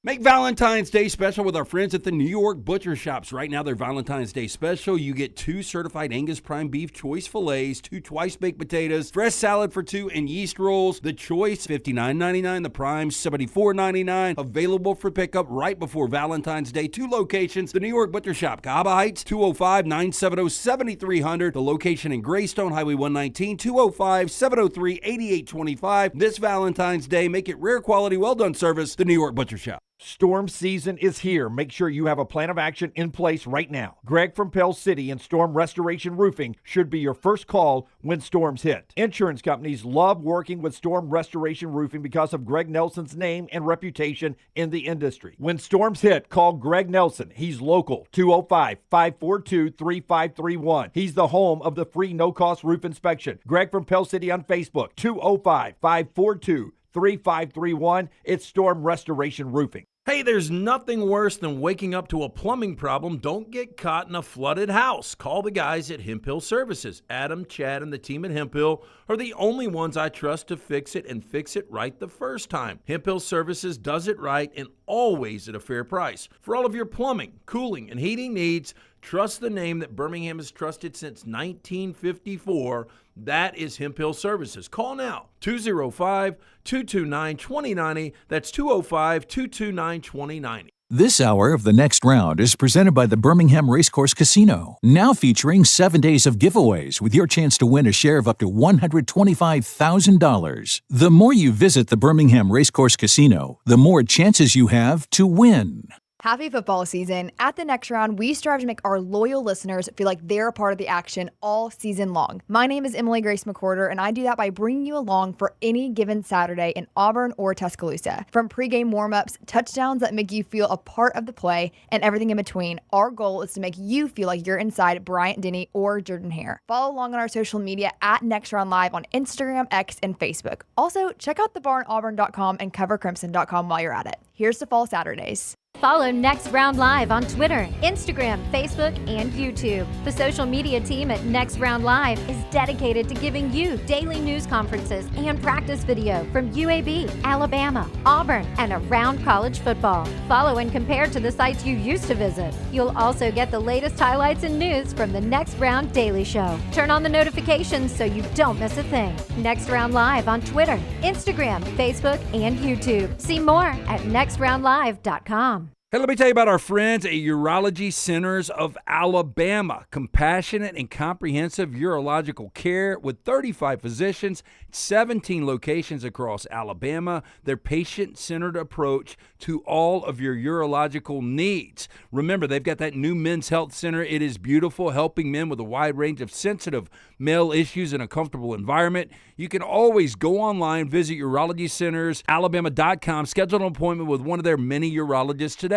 Make Valentine's Day special with our friends at the New York Butcher Shops. Right now, their Valentine's Day special, you get 2 certified Angus prime beef choice fillets, 2 twice-baked potatoes, fresh salad for 2, and yeast rolls. The choice, $59.99. The prime, $74.99. Available for pickup right before Valentine's Day. 2 locations. The New York Butcher Shop, Cahaba Heights, 205-970-7300. The location in Greystone, Highway 119, 205-703-8825. This Valentine's Day, make it rare quality, well-done service. The New York Butcher Shop. Storm season is here. Make sure you have a plan of action in place right now. Greg from Pell City and Storm Restoration Roofing should be your first call when storms hit. Insurance companies love working with Storm Restoration Roofing because of Greg Nelson's name and reputation in the industry. When storms hit, call Greg Nelson. He's local, 205-542-3531. He's the home of the free no-cost roof inspection. Greg from Pell City on Facebook, 205-542-3531. It's Storm Restoration Roofing. Hey, there's nothing worse than waking up to a plumbing problem. Don't get caught in a flooded house. Call the guys at Hemphill Services. Adam, Chad, and the team at Hemphill are the only ones I trust to fix it and fix it right the first time. Hemphill Services does it right and always at a fair price. For all of your plumbing, cooling, and heating needs, trust the name that Birmingham has trusted since 1954. That is Hemphill Services. Call now, 205-229-2090. That's 205-229-2090. This hour of The Next Round is presented by the Birmingham Racecourse Casino, now featuring 7 days of giveaways with your chance to win a share of up to $125,000. The more you visit the Birmingham Racecourse Casino, the more chances you have to win. Happy football season. At the Next Round, we strive to make our loyal listeners feel like they're a part of the action all season long. My name is Emily Grace McWhorter, and I do that by bringing you along for any given Saturday in Auburn or Tuscaloosa. From pregame warm-ups, touchdowns that make you feel a part of the play, and everything in between, our goal is to make you feel like you're inside Bryant-Denny or Jordan-Hare. Follow along on our social media at Next Round Live on Instagram, X, and Facebook. Also, check out thebarnauburn.com and covercrimson.com while you're at it. Here's to fall Saturdays. Follow Next Round Live on Twitter, Instagram, Facebook, and YouTube. The social media team at Next Round Live is dedicated to giving you daily news conferences and practice video from UAB, Alabama, Auburn, and around college football. Follow and compare to the sites you used to visit. You'll also get the latest highlights and news from the Next Round Daily Show. Turn on the notifications so you don't miss a thing. Next Round Live on Twitter, Instagram, Facebook, and YouTube. See more at nextroundlive.com. Hey, let me tell you about our friends at Urology Centers of Alabama. Compassionate and comprehensive urological care with 35 physicians, 17 locations across Alabama. Their patient-centered approach to all of your urological needs. Remember, they've got that new men's health center. It is beautiful, helping men with a wide range of sensitive male issues in a comfortable environment. You can always go online, visit urologycentersalabama.com, schedule an appointment with one of their many urologists today.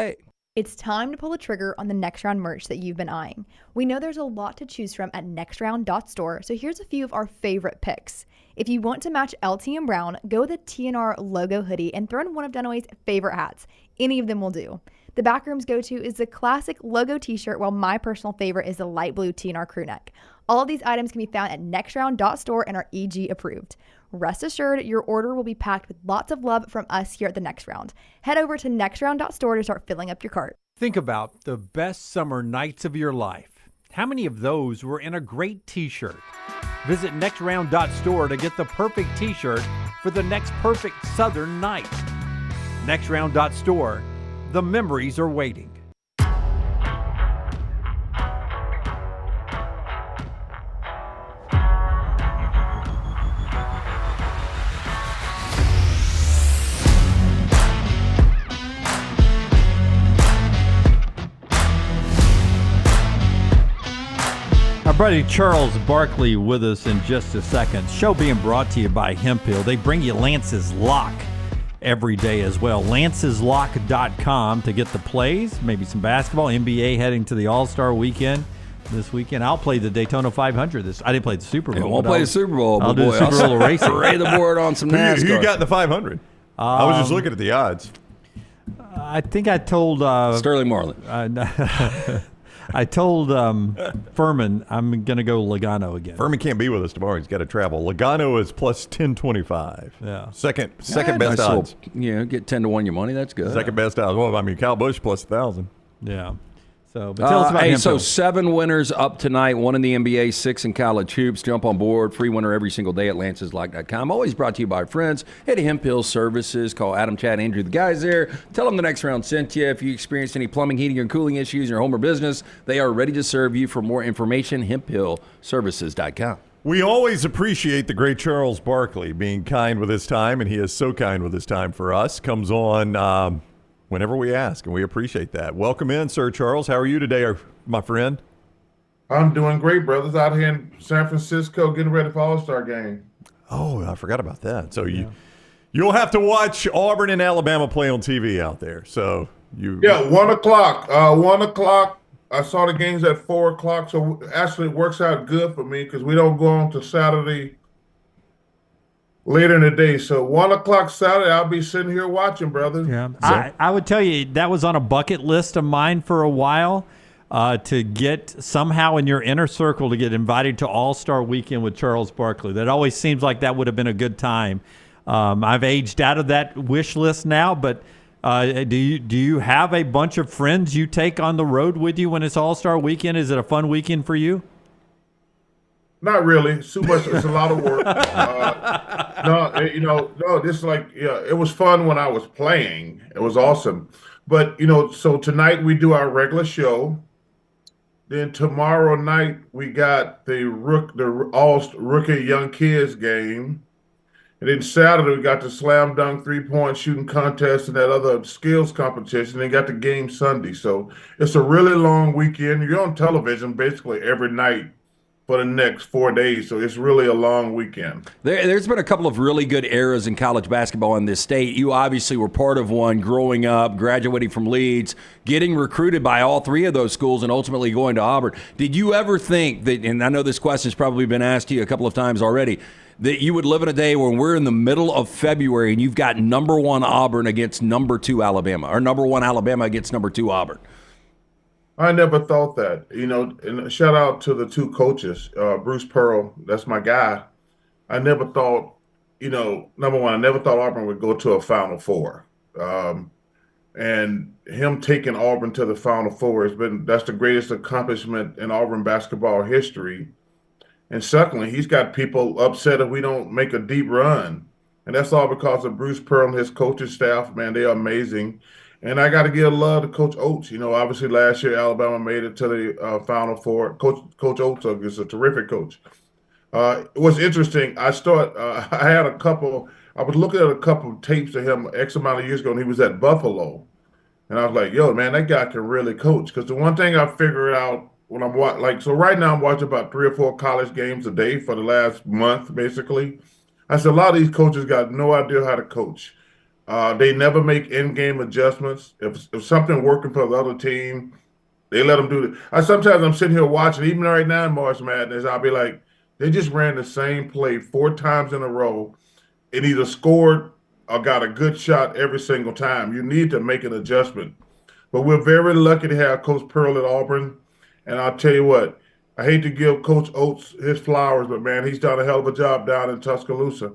It's time to pull the trigger on the Next Round merch that you've been eyeing. We know there's a lot to choose from at nextround.store, so here's a few of our favorite picks. If you want to match LT and Brown, go with the TNR logo hoodie and throw in one of Dunaway's favorite hats. Any of them will do. The Backroom's go-to is the classic logo t-shirt, while my personal favorite is the light blue TNR crew neck. All of these items can be found at nextround.store and are EG approved. Rest assured, your order will be packed with lots of love from us here at the Next Round. Head over to nextround.store to start filling up your cart. Think about the best summer nights of your life. How many of those were in a great t-shirt? Visit nextround.store to get the perfect t-shirt for the next perfect southern night. Nextround.store. The memories are waiting. Our buddy Charles Barkley with us in just a second. Show being brought to you by Hemp Hill. They bring you Lance's Lock every day as well. lanceslock.com to get the plays, maybe some basketball. NBA heading to the All-Star weekend this weekend. I'll play the Daytona 500. I didn't play the Super Bowl. Yeah, won't play the Super Bowl, I'll but do the Super Bowl racing. Ray the board on some NASCAR. Who you got in the 500? I was just looking at the odds. I think I told Sterling Marlin. I told Furman I'm going to go Logano again. Furman can't be with us tomorrow. He's got to travel. Logano is plus 1025. Yeah. Second best odds. Get 10-1 your money. That's good. Second best odds. Well, I mean, Kyle Busch plus 1,000. Yeah. So, but tell us about him. So 7 winners up tonight, 1 in the NBA, 6 in college hoops. Jump on board. Free winner every single day at lanceslock.com. Always brought to you by our friends at Hemp Hill Services. Call Adam, Chad, Andrew, the guys there. Tell them the Next Round sent you. If you experience any plumbing, heating, or cooling issues in your home or business, they are ready to serve you. For more information, hemphillservices.com. We always appreciate the great Charles Barkley being kind with his time, and he is so kind with his time for us. Comes on whenever we ask, and we appreciate that. Welcome in, Sir Charles. How are you today, my friend? I'm doing great, brothers. Out here in San Francisco getting ready for All-Star game. Oh, I forgot about that. So you'll have to watch Auburn and Alabama play on TV out there. So 1 o'clock. 1 o'clock. I saw the games at 4 o'clock, so actually it works out good for me because we don't go on to Saturday later in the day. So 1 o'clock Saturday, I'll be sitting here watching, brother. Yeah, I would tell you that was on a bucket list of mine for a while, to get somehow in your inner circle to get invited to All-Star Weekend with Charles Barkley. That always seems like that would have been a good time. I've aged out of that wish list now, but do you have a bunch of friends you take on the road with you when it's All-Star Weekend? Is it a fun weekend for you? Not really. It's too much. It's a lot of work. It was fun when I was playing. It was awesome. But, so tonight we do our regular show. Then tomorrow night we got the Rookie Young Kids game. And then Saturday, we got the slam dunk 3-point shooting contest and that other skills competition. Then got the game Sunday. So it's a really long weekend. You're on television basically every night for the next 4 days. So it's really a long weekend. There's been a couple of really good eras in college basketball in this state. You obviously were part of one growing up, graduating from Leeds, getting recruited by all three of those schools, and ultimately going to Auburn. Did you ever think that, and I know this question's probably been asked to you a couple of times already, that you would live in a day when we're in the middle of February and you've got number 1 Auburn against number 2 Alabama, or number 1 Alabama against number 2 Auburn? I never thought that, and shout out to the two coaches, Bruce Pearl, that's my guy. I never thought, number one, I never thought Auburn would go to a Final Four. And him taking Auburn to the Final Four that's the greatest accomplishment in Auburn basketball history. And secondly, he's got people upset if we don't make a deep run. And that's all because of Bruce Pearl and his coaching staff. Man, they are amazing. And I got to give love to Coach Oates. Obviously last year Alabama made it to the Final Four. Coach Oates is a terrific coach. It was interesting. I was looking at a couple of tapes of him X amount of years ago, and he was at Buffalo. And I was like, yo, man, that guy can really coach. Because the one thing I figured out when I'm watching, so right now I'm watching about 3 or 4 college games a day for the last month, basically. I said, a lot of these coaches got no idea how to coach. They never make in-game adjustments. If something working for the other team, they let them do it. Sometimes I'm sitting here watching, even right now in March Madness, I'll be like, they just ran the same play 4 times in a row and either scored or got a good shot every single time. You need to make an adjustment. But we're very lucky to have Coach Pearl at Auburn. And I'll tell you what, I hate to give Coach Oates his flowers, but, man, he's done a hell of a job down in Tuscaloosa.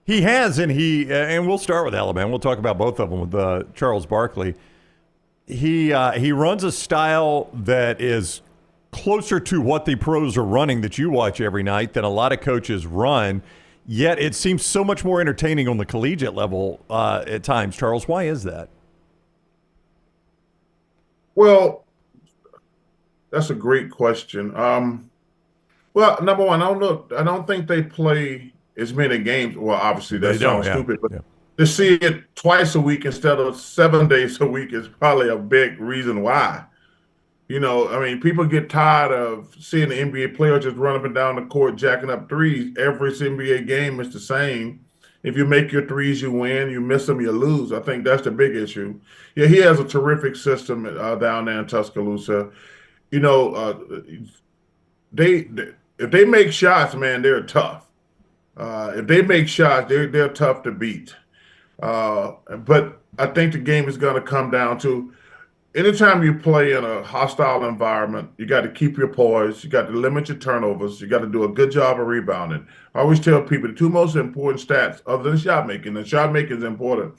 He has, and we'll start with Alabama. We'll talk about both of them with Charles Barkley. He runs a style that is closer to what the pros are running that you watch every night than a lot of coaches run, yet it seems so much more entertaining on the collegiate level at times. Charles, why is that? Well, that's a great question. Well, number one, I don't think they play as many games. Well, obviously that sounds stupid, but to see it twice a week instead of 7 days a week is probably a big reason why. People get tired of seeing the NBA players just run up and down the court jacking up threes. Every NBA game is the same. If you make your threes, you win. You miss them, you lose. I think that's the big issue. Yeah, he has a terrific system down there in Tuscaloosa. If they make shots, man, they're tough. If they make shots, they're tough to beat. But I think the game is going to come down to anytime you play in a hostile environment, you got to keep your poise. You got to limit your turnovers. You got to do a good job of rebounding. I always tell people the 2 most important stats other than shot making, and shot making is important,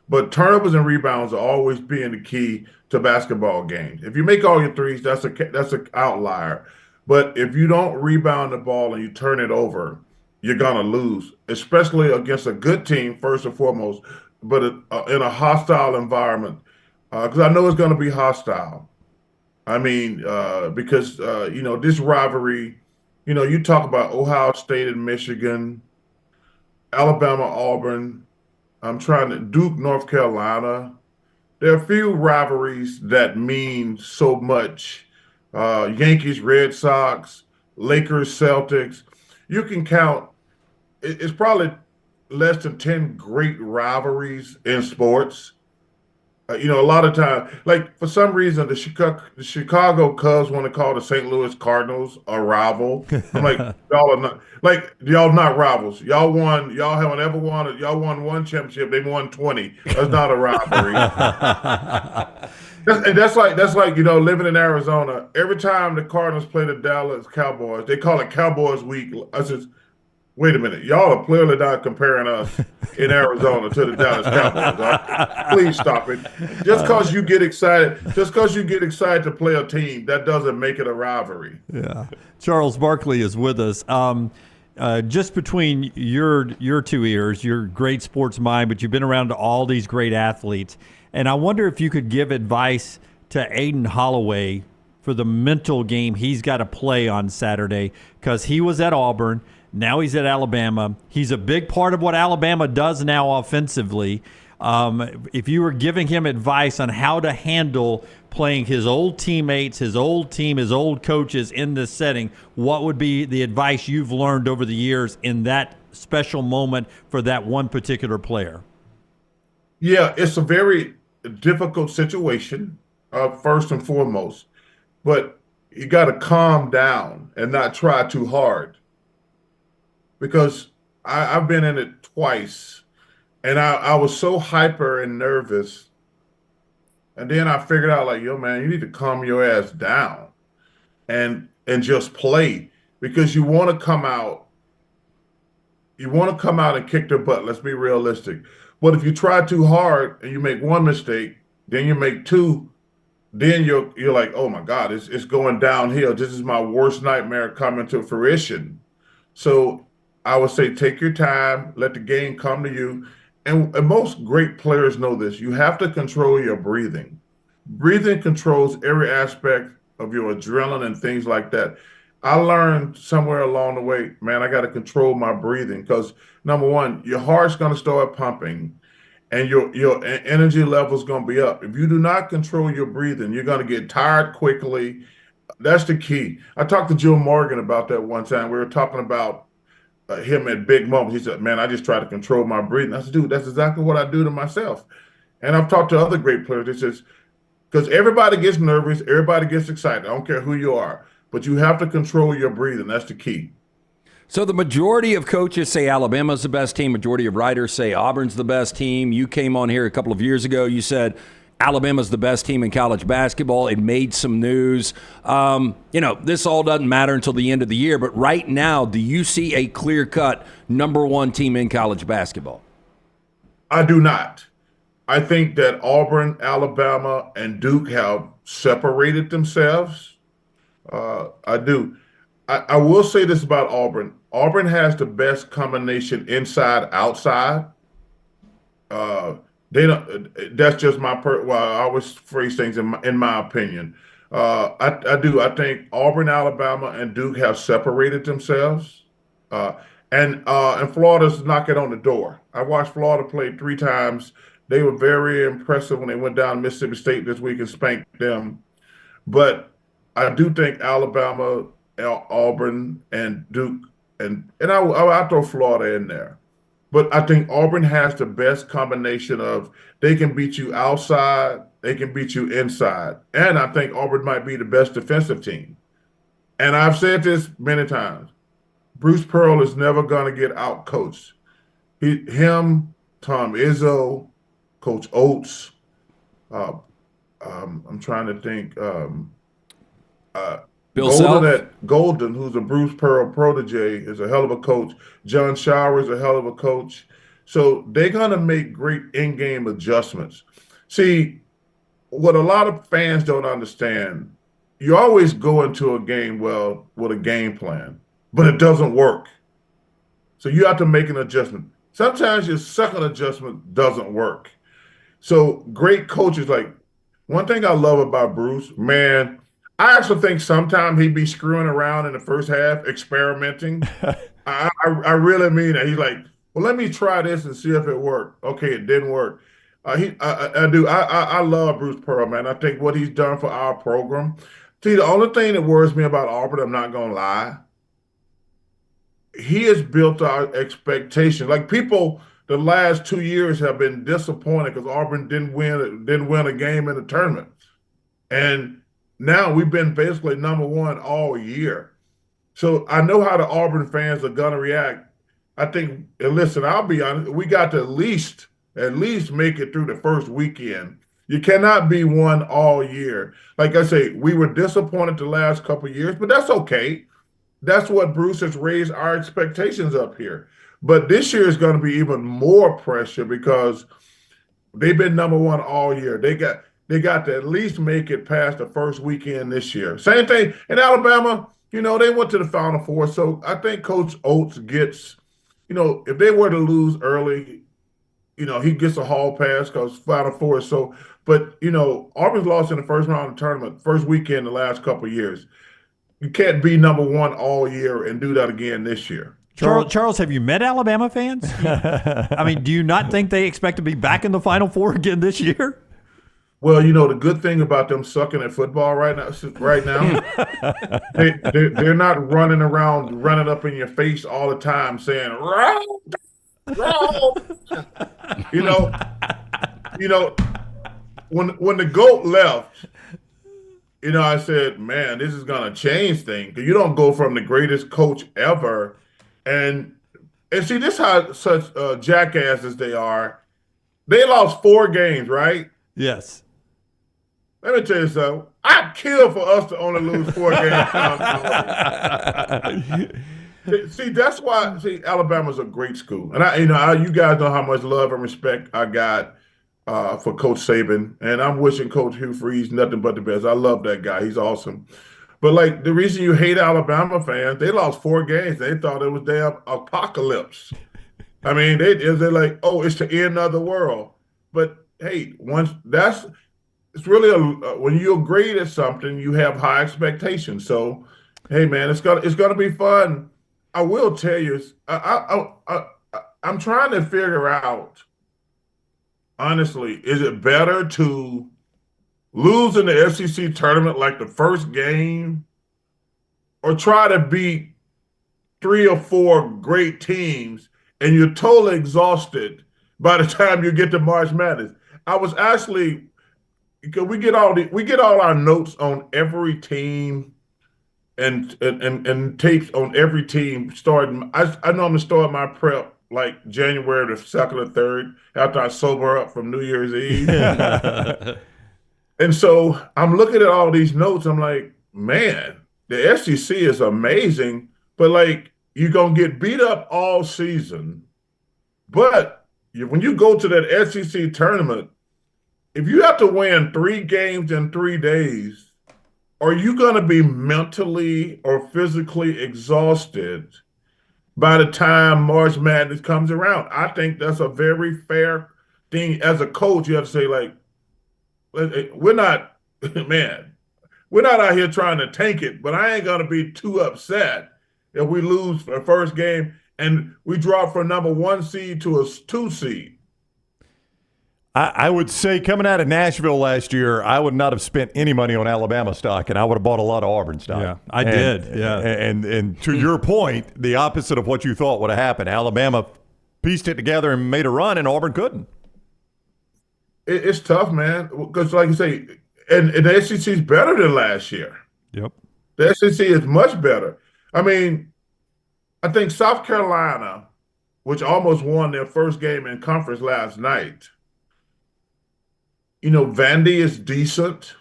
but turnovers and rebounds are always being the key to basketball games. If you make all your threes, that's an outlier. But if you don't rebound the ball and you turn it over, you're going to lose, especially against a good team, first and foremost, but in a hostile environment. Because I know it's going to be hostile. Because this rivalry, you talk about Ohio State and Michigan, Alabama, Auburn, Duke, North Carolina. There are a few rivalries that mean so much. Yankees, Red Sox, Lakers, Celtics. You can count, it's probably less than 10 great rivalries in sports. A lot of times, like for some reason, the Chicago Cubs want to call the St. Louis Cardinals a rival. I'm like, y'all not rivals. Y'all haven't ever won. Y'all won 1 championship. They won 20. That's not a rivalry. That's like living in Arizona. Every time the Cardinals play the Dallas Cowboys, they call it Cowboys Week. I said, wait a minute, y'all are clearly not comparing us in Arizona to the Dallas Cowboys. Right? Please stop it. Just because you get excited to play a team, that doesn't make it a rivalry. Yeah. Charles Barkley is with us. Just between your 2 ears, you're a great sports mind, but you've been around all these great athletes. And I wonder if you could give advice to Aiden Holloway for the mental game he's got to play on Saturday, because he was at Auburn. Now he's at Alabama. He's a big part of what Alabama does now offensively. If you were giving him advice on how to handle playing his old teammates, his old team, his old coaches in this setting, what would be the advice you've learned over the years in that special moment for that one particular player? Yeah, it's a very difficult situation, first and foremost. But you got to calm down and not try too hard. Because I've been in it twice, and I was so hyper and nervous. And then I figured out, like, yo, man, you need to calm your ass down and just play, because you want to come out. You want to come out and kick their butt. Let's be realistic. But if you try too hard and you make one mistake, then you make two, then you're like, oh my God, it's going downhill. This is my worst nightmare coming to fruition. So I would say take your time, let the game come to you. And most great players know this. You have to control your breathing. Breathing controls every aspect of your adrenaline and things like that. I learned somewhere along the way, man, I got to control my breathing, because number one, your heart's going to start pumping and your energy level's going to be up. If you do not control your breathing, you're going to get tired quickly. That's the key. I talked to Joe Morgan about that one time. We were talking about him at big moments. He said, man, I just try to control my breathing. I said, dude, that's exactly what I do to myself. And I've talked to other great players. It says, because everybody gets nervous, everybody gets excited. I don't care who you are, but you have to control your breathing. That's the key. So the majority of coaches say Alabama's the best team. Majority of writers say Auburn's the best team. You came on here a couple of years ago. You said Alabama's the best team in college basketball. It made some news. This all doesn't matter until the end of the year. But right now, do you see a clear-cut number one team in college basketball? I do not. I think that Auburn, Alabama, and Duke have separated themselves. I do. I will say this about Auburn. Auburn has the best combination inside, outside. They don't. That's just my I always phrase things in my opinion. I do. I think Auburn, Alabama, and Duke have separated themselves, and Florida's knocking on the door. I watched Florida play 3 times. They were very impressive when they went down to Mississippi State this week and spanked them. But I do think Alabama, Auburn, and Duke, and I'll throw Florida in there. But I think Auburn has the best combination of they can beat you outside, they can beat you inside. And I think Auburn might be the best defensive team. And I've said this many times. Bruce Pearl is never going to get out-coached. Him, Tom Izzo, Coach Oates, I'm trying to think, Bill Self? Golden, who's a Bruce Pearl protege, is a hell of a coach. John Shower is a hell of a coach. So they're going to make great in-game adjustments. See, what a lot of fans don't understand, you always go into a game with a game plan, but it doesn't work. So you have to make an adjustment. Sometimes your second adjustment doesn't work. So great coaches, like, one thing I love about Bruce, man, I actually think sometimes he'd be screwing around in the first half, experimenting. I really mean that. He's like, well, let me try this and see if it worked. Okay, it didn't work. I do. I love Bruce Pearl, man. I think what he's done for our program. See, the only thing that worries me about Auburn, I'm not going to lie, he has built our expectations. Like, people the last 2 years have been disappointed because Auburn didn't win a game in the tournament. And now we've been basically number one all year. So I know how the Auburn fans are going to react. I think, and listen, I'll be honest, we got to at least make it through the first weekend. You cannot be one all year. Like I say, we were disappointed the last couple of years, but that's okay. That's what Bruce has raised our expectations up here. But this year is going to be even more pressure because they've been number one all year. They got to at least make it past the first weekend this year. Same thing in Alabama. They went to the Final Four. So I think Coach Oates gets, if they were to lose early, he gets a hall pass because Final Four is so. But, Auburn's lost in the first round of the tournament, first weekend the last couple of years. You can't be number one all year and do that again this year. Charles, have you met Alabama fans? I mean, do you not think they expect to be back in the Final Four again this year? Well, the good thing about them sucking at football right now, they're not running around, running up in your face all the time saying, "Round, round." When the GOAT left, I said, man, this is gonna change things. Because you don't go from the greatest coach ever, and see, this how such jackasses they are. They lost 4 games, right? Yes. Let me tell you something. I'd kill for us to only lose 4 games. See, that's why. See, Alabama's a great school, and you guys know how much love and respect I got for Coach Saban, and I'm wishing Coach Hugh Freeze nothing but the best. I love that guy; he's awesome. But the reason you hate Alabama fans, they lost 4 games. They thought it was damn apocalypse. I mean, they're like, oh, it's the end of the world. But hey, it's really when you're great at something, you have high expectations. So, hey, man, it's gonna be fun. I will tell you, I'm trying to figure out, honestly, is it better to lose in the SEC tournament like the first game, or try to beat 3 or 4 great teams and you're totally exhausted by the time you get to March Madness? I was actually, because we get all our notes on every team and tapes on every team starting. I normally start my prep like January the 2nd or 3rd after I sober up from New Year's Eve. And so I'm looking at all these notes. I'm like, man, the SEC is amazing, but you're going to get beat up all season. But when you go to that SEC tournament, if you have to win 3 games in 3 days, are you going to be mentally or physically exhausted by the time March Madness comes around? I think that's a very fair thing. As a coach, you have to say, we're not out here trying to tank it, but I ain't going to be too upset if we lose the first game and we drop from number 1 seed to a 2 seed. I would say coming out of Nashville last year, I would not have spent any money on Alabama stock, and I would have bought a lot of Auburn stock. Yeah, I did. Yeah, and to your point, the opposite of what you thought would have happened. Alabama pieced it together and made a run, and Auburn couldn't. It's tough, man, because like you say, and the SEC is better than last year. Yep, the SEC is much better. I mean, I think South Carolina, which almost won their first game in conference last night. Vandy is decent.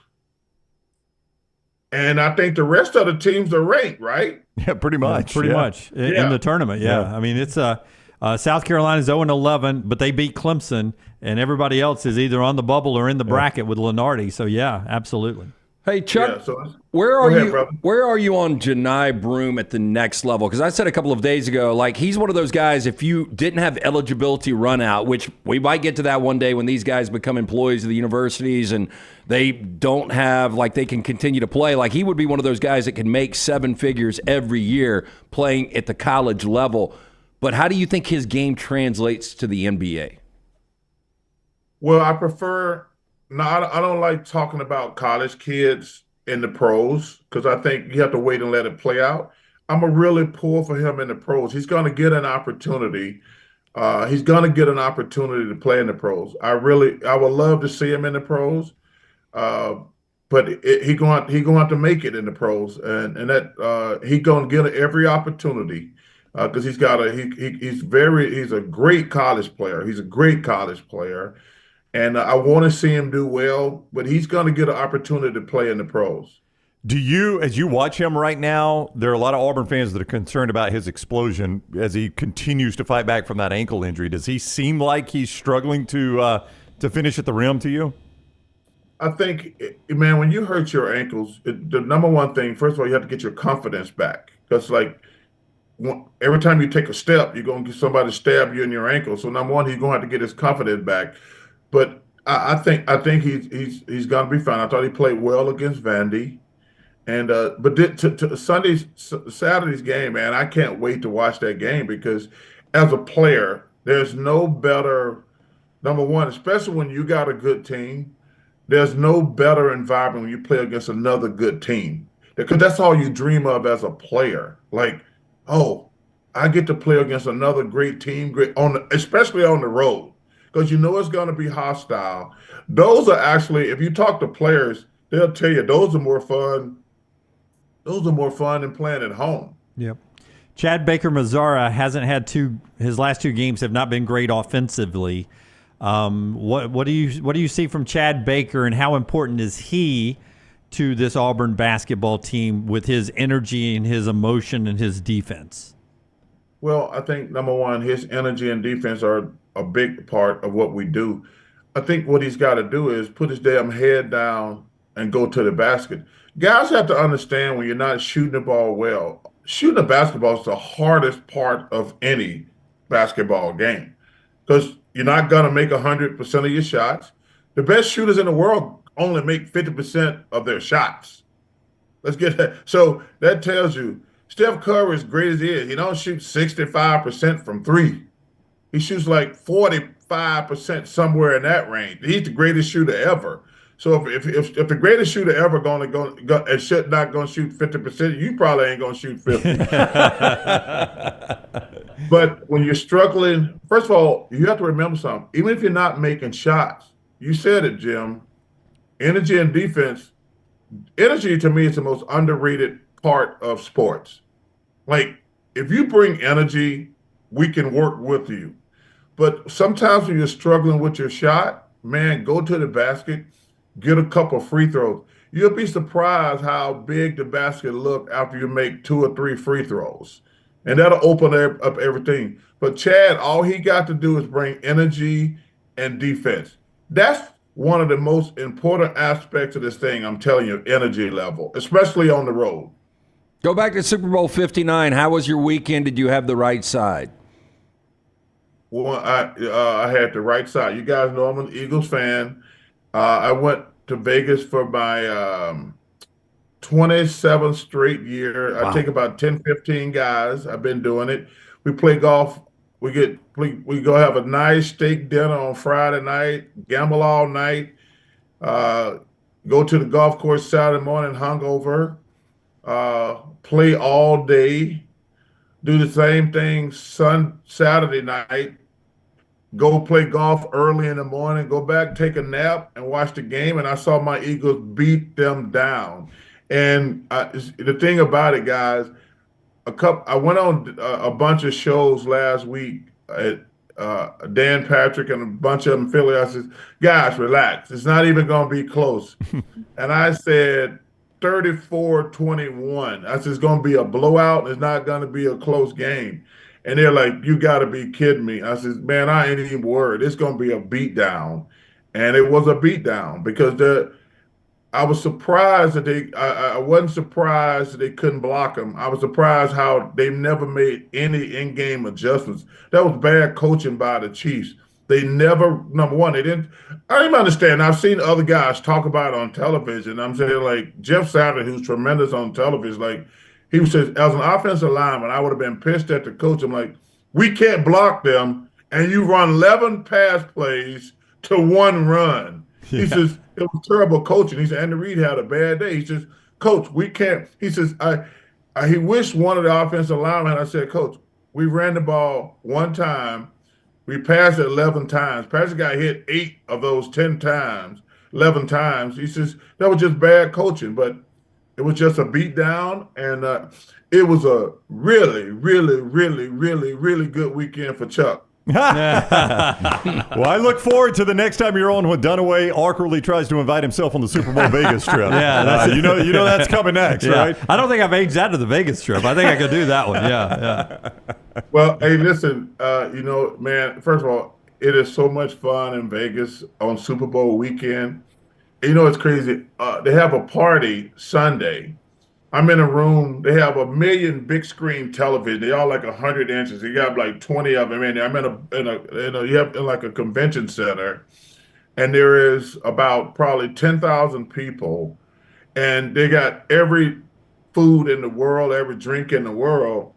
And I think the rest of the teams are ranked, right? Yeah, pretty much. Pretty much in the tournament, yeah. I mean, it's South Carolina's 0-11, but they beat Clemson, and everybody else is either on the bubble or in the bracket with Lenardi. So, yeah, absolutely. Hey, Chuck, where are you on Johni Broome at the next level? Because I said a couple of days ago, he's one of those guys, if you didn't have eligibility run out, which we might get to that one day when these guys become employees of the universities and they don't have, they can continue to play. He would be one of those guys that can make 7 figures every year playing at the college level. But how do you think his game translates to the NBA? Well, I prefer... No, I don't like talking about college kids in the pros because I think you have to wait and let it play out. I'm a really pull for him in the pros. He's going to get an opportunity. He's going to get an opportunity to play in the pros. I would love to see him in the pros, but he's going to have to make it in the pros, and that he's going to get every opportunity because he's a great college player. He's a great college player. And I want to see him do well, but he's going to get an opportunity to play in the pros. Do you, as you watch him right now, there are a lot of Auburn fans that are concerned about his explosion as he continues to fight back from that ankle injury. Does he seem like he's struggling to finish at the rim to you? I think, man, when you hurt your ankles, the number one thing, first of all, you have to get your confidence back. Because, every time you take a step, you're going to get somebody to stab you in your ankle. So, number one, he's going to have to get his confidence back. But I think he's going to be fine. I thought he played well against Vandy, And but Saturday's game, man, I can't wait to watch that game because as a player, there's no better, number one, especially when you got a good team, there's no better environment when you play against another good team. Because that's all you dream of as a player. Like, oh, I get to play against another great team, especially on the road, because you know it's going to be hostile. Those are actually, if you talk to players, they'll tell you those are more fun. Those are more fun than playing at home. Yep. Chad Baker-Mazara hasn't had his last 2 games have not been great offensively. What do you see from Chad Baker, and how important is he to this Auburn basketball team with his energy and his emotion and his defense? Well, I think number one, his energy and defense are a big part of what we do. I think what he's got to do is put his damn head down and go to the basket. Guys have to understand when you're not shooting the ball well, shooting the basketball is the hardest part of any basketball game because you're not going to make 100% of your shots. The best shooters in the world only make 50% of their shots. Let's get that. So that tells you Steph Curry, as great as he is, he don't shoot 65% from 3. He shoots like 45%, somewhere in that range. He's the greatest shooter ever. So if the greatest shooter ever not going to shoot 50%, you probably ain't going to shoot 50. But when you're struggling, first of all, you have to remember something. Even if you're not making shots, you said it, Jim, energy and defense. Energy to me is the most underrated part of sports. Like, if you bring energy, we can work with you. But sometimes when you're struggling with your shot, man, go to the basket, get a couple free throws. You'll be surprised how big the basket look after you make 2 or 3 free throws. And that'll open up everything. But Chad, all he got to do is bring energy and defense. That's one of the most important aspects of this thing, I'm telling you, energy level, especially on the road. Go back to Super Bowl 59. How was your weekend? Did you have the right side? Well, I had the right side. You guys know I'm an Eagles fan. I went to Vegas for my 27th straight year. Wow. I take about 10, 15 guys. I've been doing it. We play golf. We go have a nice steak dinner on Friday night, gamble all night, go to the golf course Saturday morning hungover, play all day, do the same thing Saturday night, go play golf early in the morning, go back, take a nap, and watch the game. And I saw my Eagles beat them down. And the thing about it, guys, I went on a bunch of shows last week at Dan Patrick and a bunch of them Philly. I said, guys, relax. It's not even going to be close. And I said 34-21. I said, it's going to be a blowout. It's not going to be a close game. And they're like, you got to be kidding me. I said, man, I ain't even worried. It's going to be a beatdown. And it was a beatdown because I was surprised that I wasn't surprised that they couldn't block them. I was surprised how they never made any in-game adjustments. That was bad coaching by the Chiefs. They never, number one, they didn't. I don't even understand. I've seen other guys talk about it on television. I'm saying, like, Jeff Savage, who's tremendous on television, like, he says, as an offensive lineman, I would have been pissed at the coach. I'm like, we can't block them, and you run 11 pass plays to 1 run. Yeah. He says, it was terrible coaching. He said, Andy Reid had a bad day. He says, Coach, we can't. He says, he wished one of the offensive linemen. I said, Coach, we ran the ball 1 time. We passed it 11 times. Patrick got hit 8 of those 10 times, 11 times. He says, that was just bad coaching, but it was just a beat down. And it was a really, really, really, really, really good weekend for Chuck. Well, I look forward to the next time you're on when Dunaway awkwardly tries to invite himself on the Super Bowl Vegas trip. Yeah, you know that's coming next, right? I don't think I've aged out of the Vegas trip. I think I could do that one. Yeah. Well, hey, listen, man, first of all, it is so much fun in Vegas on Super Bowl weekend. And it's crazy. They have a party Sunday. I'm in a room. They have 1 million big screen television. They all like 100 inches. You got like 20 of them in there. I'm in like a convention center, and there is about probably 10,000 people. and they got every food in the world, every drink in the world.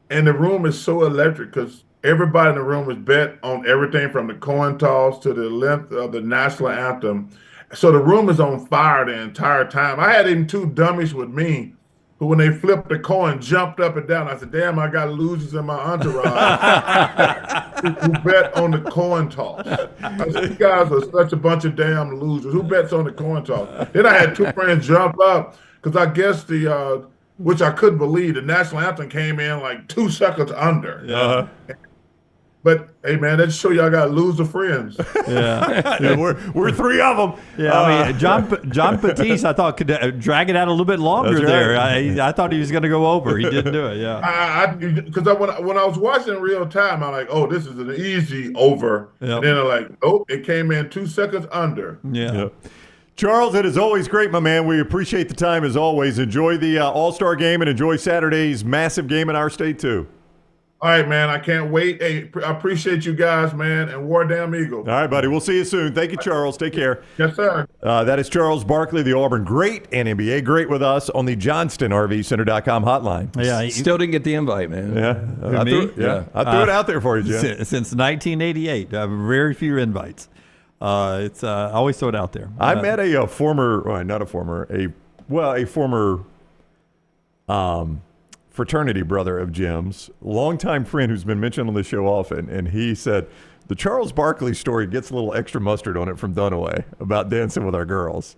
And the room is so electric because everybody in the room is bet on everything from the coin toss to the length of the national anthem. So the room is on fire the entire time. I had even 2 dummies with me who, when they flipped the coin, jumped up and down. I said, damn, I got losers in my entourage who bet on the coin toss. I said, you guys are such a bunch of damn losers. Who bets on the coin toss? Then I had 2 friends jump up because I guess which I couldn't believe, the national anthem came in like 2 seconds under. Uh-huh. But hey, man, that show y'all got loser friends. Yeah, we're 3 of them. Yeah, I mean, John Batiste, I thought could drag it out a little bit longer there. I thought he was going to go over. He didn't do it. Yeah, because when I was watching in real time, I'm like, oh, this is an easy over. Yep. And then I'm like, oh, it came in 2 seconds under. Yeah. Charles, it is always great, my man. We appreciate the time as always. Enjoy the All-Star game and enjoy Saturday's massive game in our state too. All right, man. I can't wait. Hey, I appreciate you guys, man, and War Damn Eagle. All right, buddy. We'll see you soon. Thank you, Charles. Take care. Yes, sir. That is Charles Barkley, the Auburn great and NBA great with us on the JohnstonRVCenter.com hotline. Yeah, still didn't get the invite, man. Yeah, I threw it out there for you, Jim. Since 1988, very few invites. I always throw it out there. I met a former fraternity brother of Jim's, longtime friend who's been mentioned on the show often, and he said the Charles Barkley story gets a little extra mustard on it from Dunaway about dancing with our girls.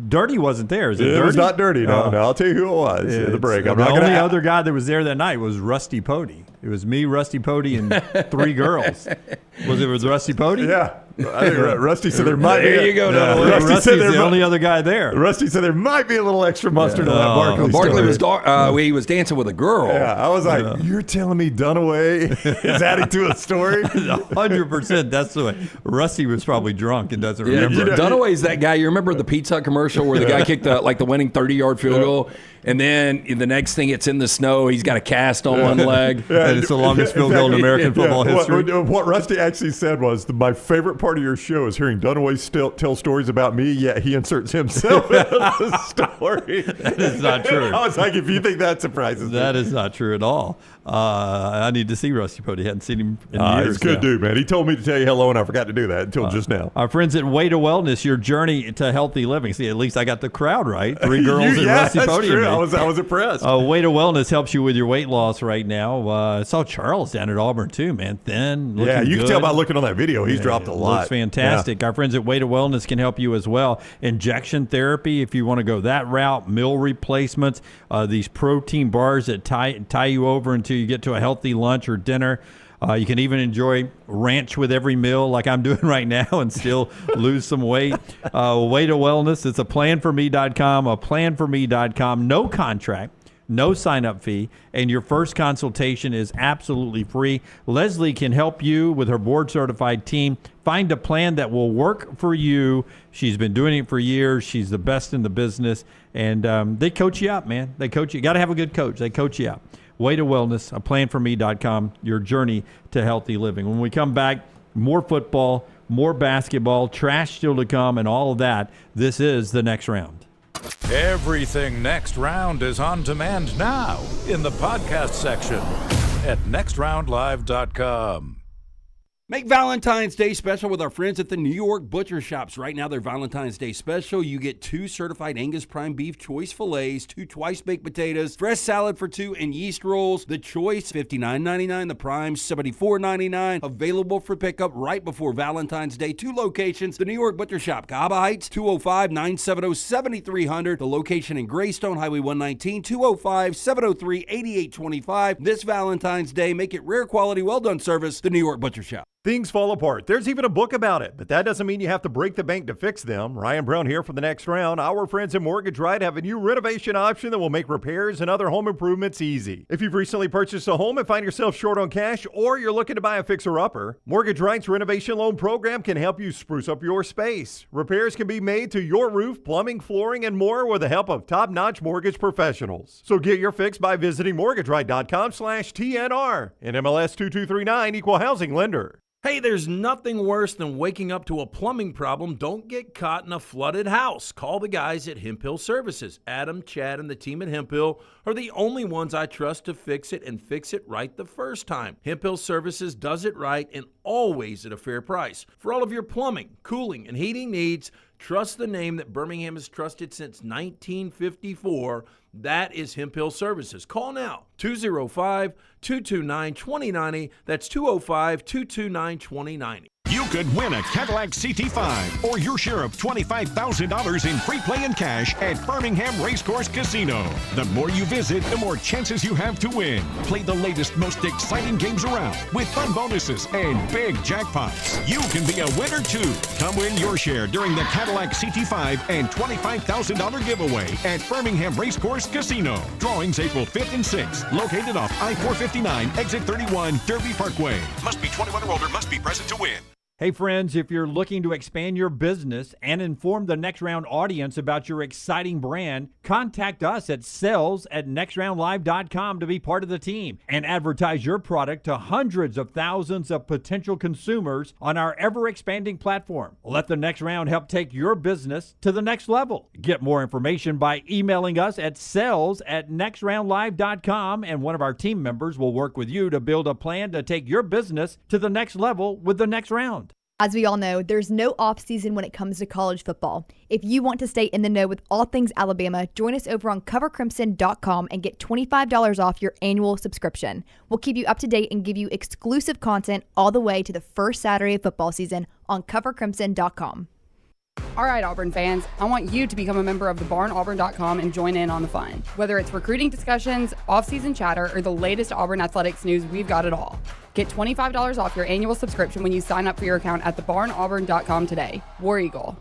Dirty wasn't there. Is it Dirty? It was not Dirty. No, I'll tell you who it was at the break. The only other guy that was there that night was Rusty Pody. It was me, Rusty Pody, and 3 girls. Was it Rusty Pody? Yeah. I think Rusty said there might be. There you go. Rusty's the only other guy there. Rusty said there might be a little extra mustard on that Barkley was he was dancing with a girl. Yeah, I was like, you're telling me Dunaway is adding to a story? 100%. That's the way. Rusty was probably drunk and doesn't remember. Dunaway's that guy. You remember the Pizza Hut commercial where the guy kicked the winning 30-yard field goal? And then the next thing, it's in the snow. He's got a cast on one leg. And it's the longest field goal in American football history. What Rusty actually said was, my favorite part of your show is hearing Dunaway tell stories about me, yet he inserts himself in the story. That is not true. I was like, if you think that surprises me. That is not true at all. I need to see Rusty Pody. Hadn't seen him in years. He's a good dude, man. He told me to tell you hello, and I forgot to do that until just now. Our friends at Way to Wellness, your journey to healthy living. See, at least I got the crowd right. 3 girls and Rusty Pody. True. I was impressed. Way to Wellness helps you with your weight loss right now. I saw Charles down at Auburn too, man. Thin, looking you good. can tell by looking on that video. He's dropped a lot. Looks fantastic. Our friends at Way to Wellness can help you as well. Injection therapy, if you want to go that route. Meal replacements. These protein bars that tie you over until you get to a healthy lunch or dinner. You can even enjoy ranch with every meal like I'm doing right now and still lose some weight. Way to Wellness. It's a planforme.com, planforme.com. No contract. No sign-up fee, and your first consultation is absolutely free. Leslie can help you with her board-certified team find a plan that will work for you. She's been doing it for years. She's the best in the business, and they coach you up, man. They coach you. You got to have a good coach. They coach you up. Way to Wellness, planforme.com, your journey to healthy living. When we come back, more football, more basketball, trash still to come, and all of that. This is The Next Round. Everything Next Round is on demand now in the podcast section at nextroundlive.com. Make Valentine's Day special with our friends at the New York Butcher Shops. Right now, their Valentine's Day special, you get 2 certified Angus prime beef choice fillets, 2 twice-baked potatoes, fresh salad for 2, and yeast rolls. The choice, $59.99. The prime, $74.99. Available for pickup right before Valentine's Day. 2 locations. The New York Butcher Shop, Cahaba Heights, 205-970-7300. The location in Greystone, Highway 119, 205-703-8825. This Valentine's Day, make it rare quality, well-done service. The New York Butcher Shop. Things fall apart. There's even a book about it, but that doesn't mean you have to break the bank to fix them. Ryan Brown here for The Next Round. Our friends at Mortgage Right have a new renovation option that will make repairs and other home improvements easy. If you've recently purchased a home and find yourself short on cash, or you're looking to buy a fixer-upper, Mortgage Right's renovation loan program can help you spruce up your space. Repairs can be made to your roof, plumbing, flooring, and more with the help of top-notch mortgage professionals. So get your fix by visiting mortgageright.com/TNR. And MLS 2239, Equal Housing Lender. Hey, there's nothing worse than waking up to a plumbing problem. Don't get caught in a flooded house. Call the guys at Hemp Hill Services. Adam, Chad, and the team at Hemp Hill are the only ones I trust to fix it and fix it right the first time. Hemp Hill Services does it right and always at a fair price. For all of your plumbing, cooling, and heating needs, trust the name that Birmingham has trusted since 1954. That is Hemp Hill Services. Call now, 205-229-2090. That's 205-229-2090. You could win a Cadillac CT5 or your share of $25,000 in free play and cash at Birmingham Racecourse Casino. The more you visit, the more chances you have to win. Play the latest, most exciting games around with fun bonuses and big jackpots. You can be a winner too. Come win your share during the Cadillac CT5 and $25,000 giveaway at Birmingham Racecourse Casino. Drawings April 5th and 6th. Located off I-459, exit 31, Derby Parkway. Must be 21 or older. Must be present to win. Hey friends, if you're looking to expand your business and inform the Next Round audience about your exciting brand, contact us at sales@nextroundlive.com to be part of the team and advertise your product to hundreds of thousands of potential consumers on our ever-expanding platform. Let the Next Round help take your business to the next level. Get more information by emailing us at sales@nextroundlive.com, and one of our team members will work with you to build a plan to take your business to the next level with the Next Round. As we all know, there's no off-season when it comes to college football. If you want to stay in the know with all things Alabama, join us over on covercrimson.com and get $25 off your annual subscription. We'll keep you up to date and give you exclusive content all the way to the first Saturday of football season on covercrimson.com. All right, Auburn fans, I want you to become a member of thebarnauburn.com and join in on the fun. Whether it's recruiting discussions, off-season chatter, or the latest Auburn athletics news, we've got it all. Get $25 off your annual subscription when you sign up for your account at thebarnauburn.com today. War Eagle.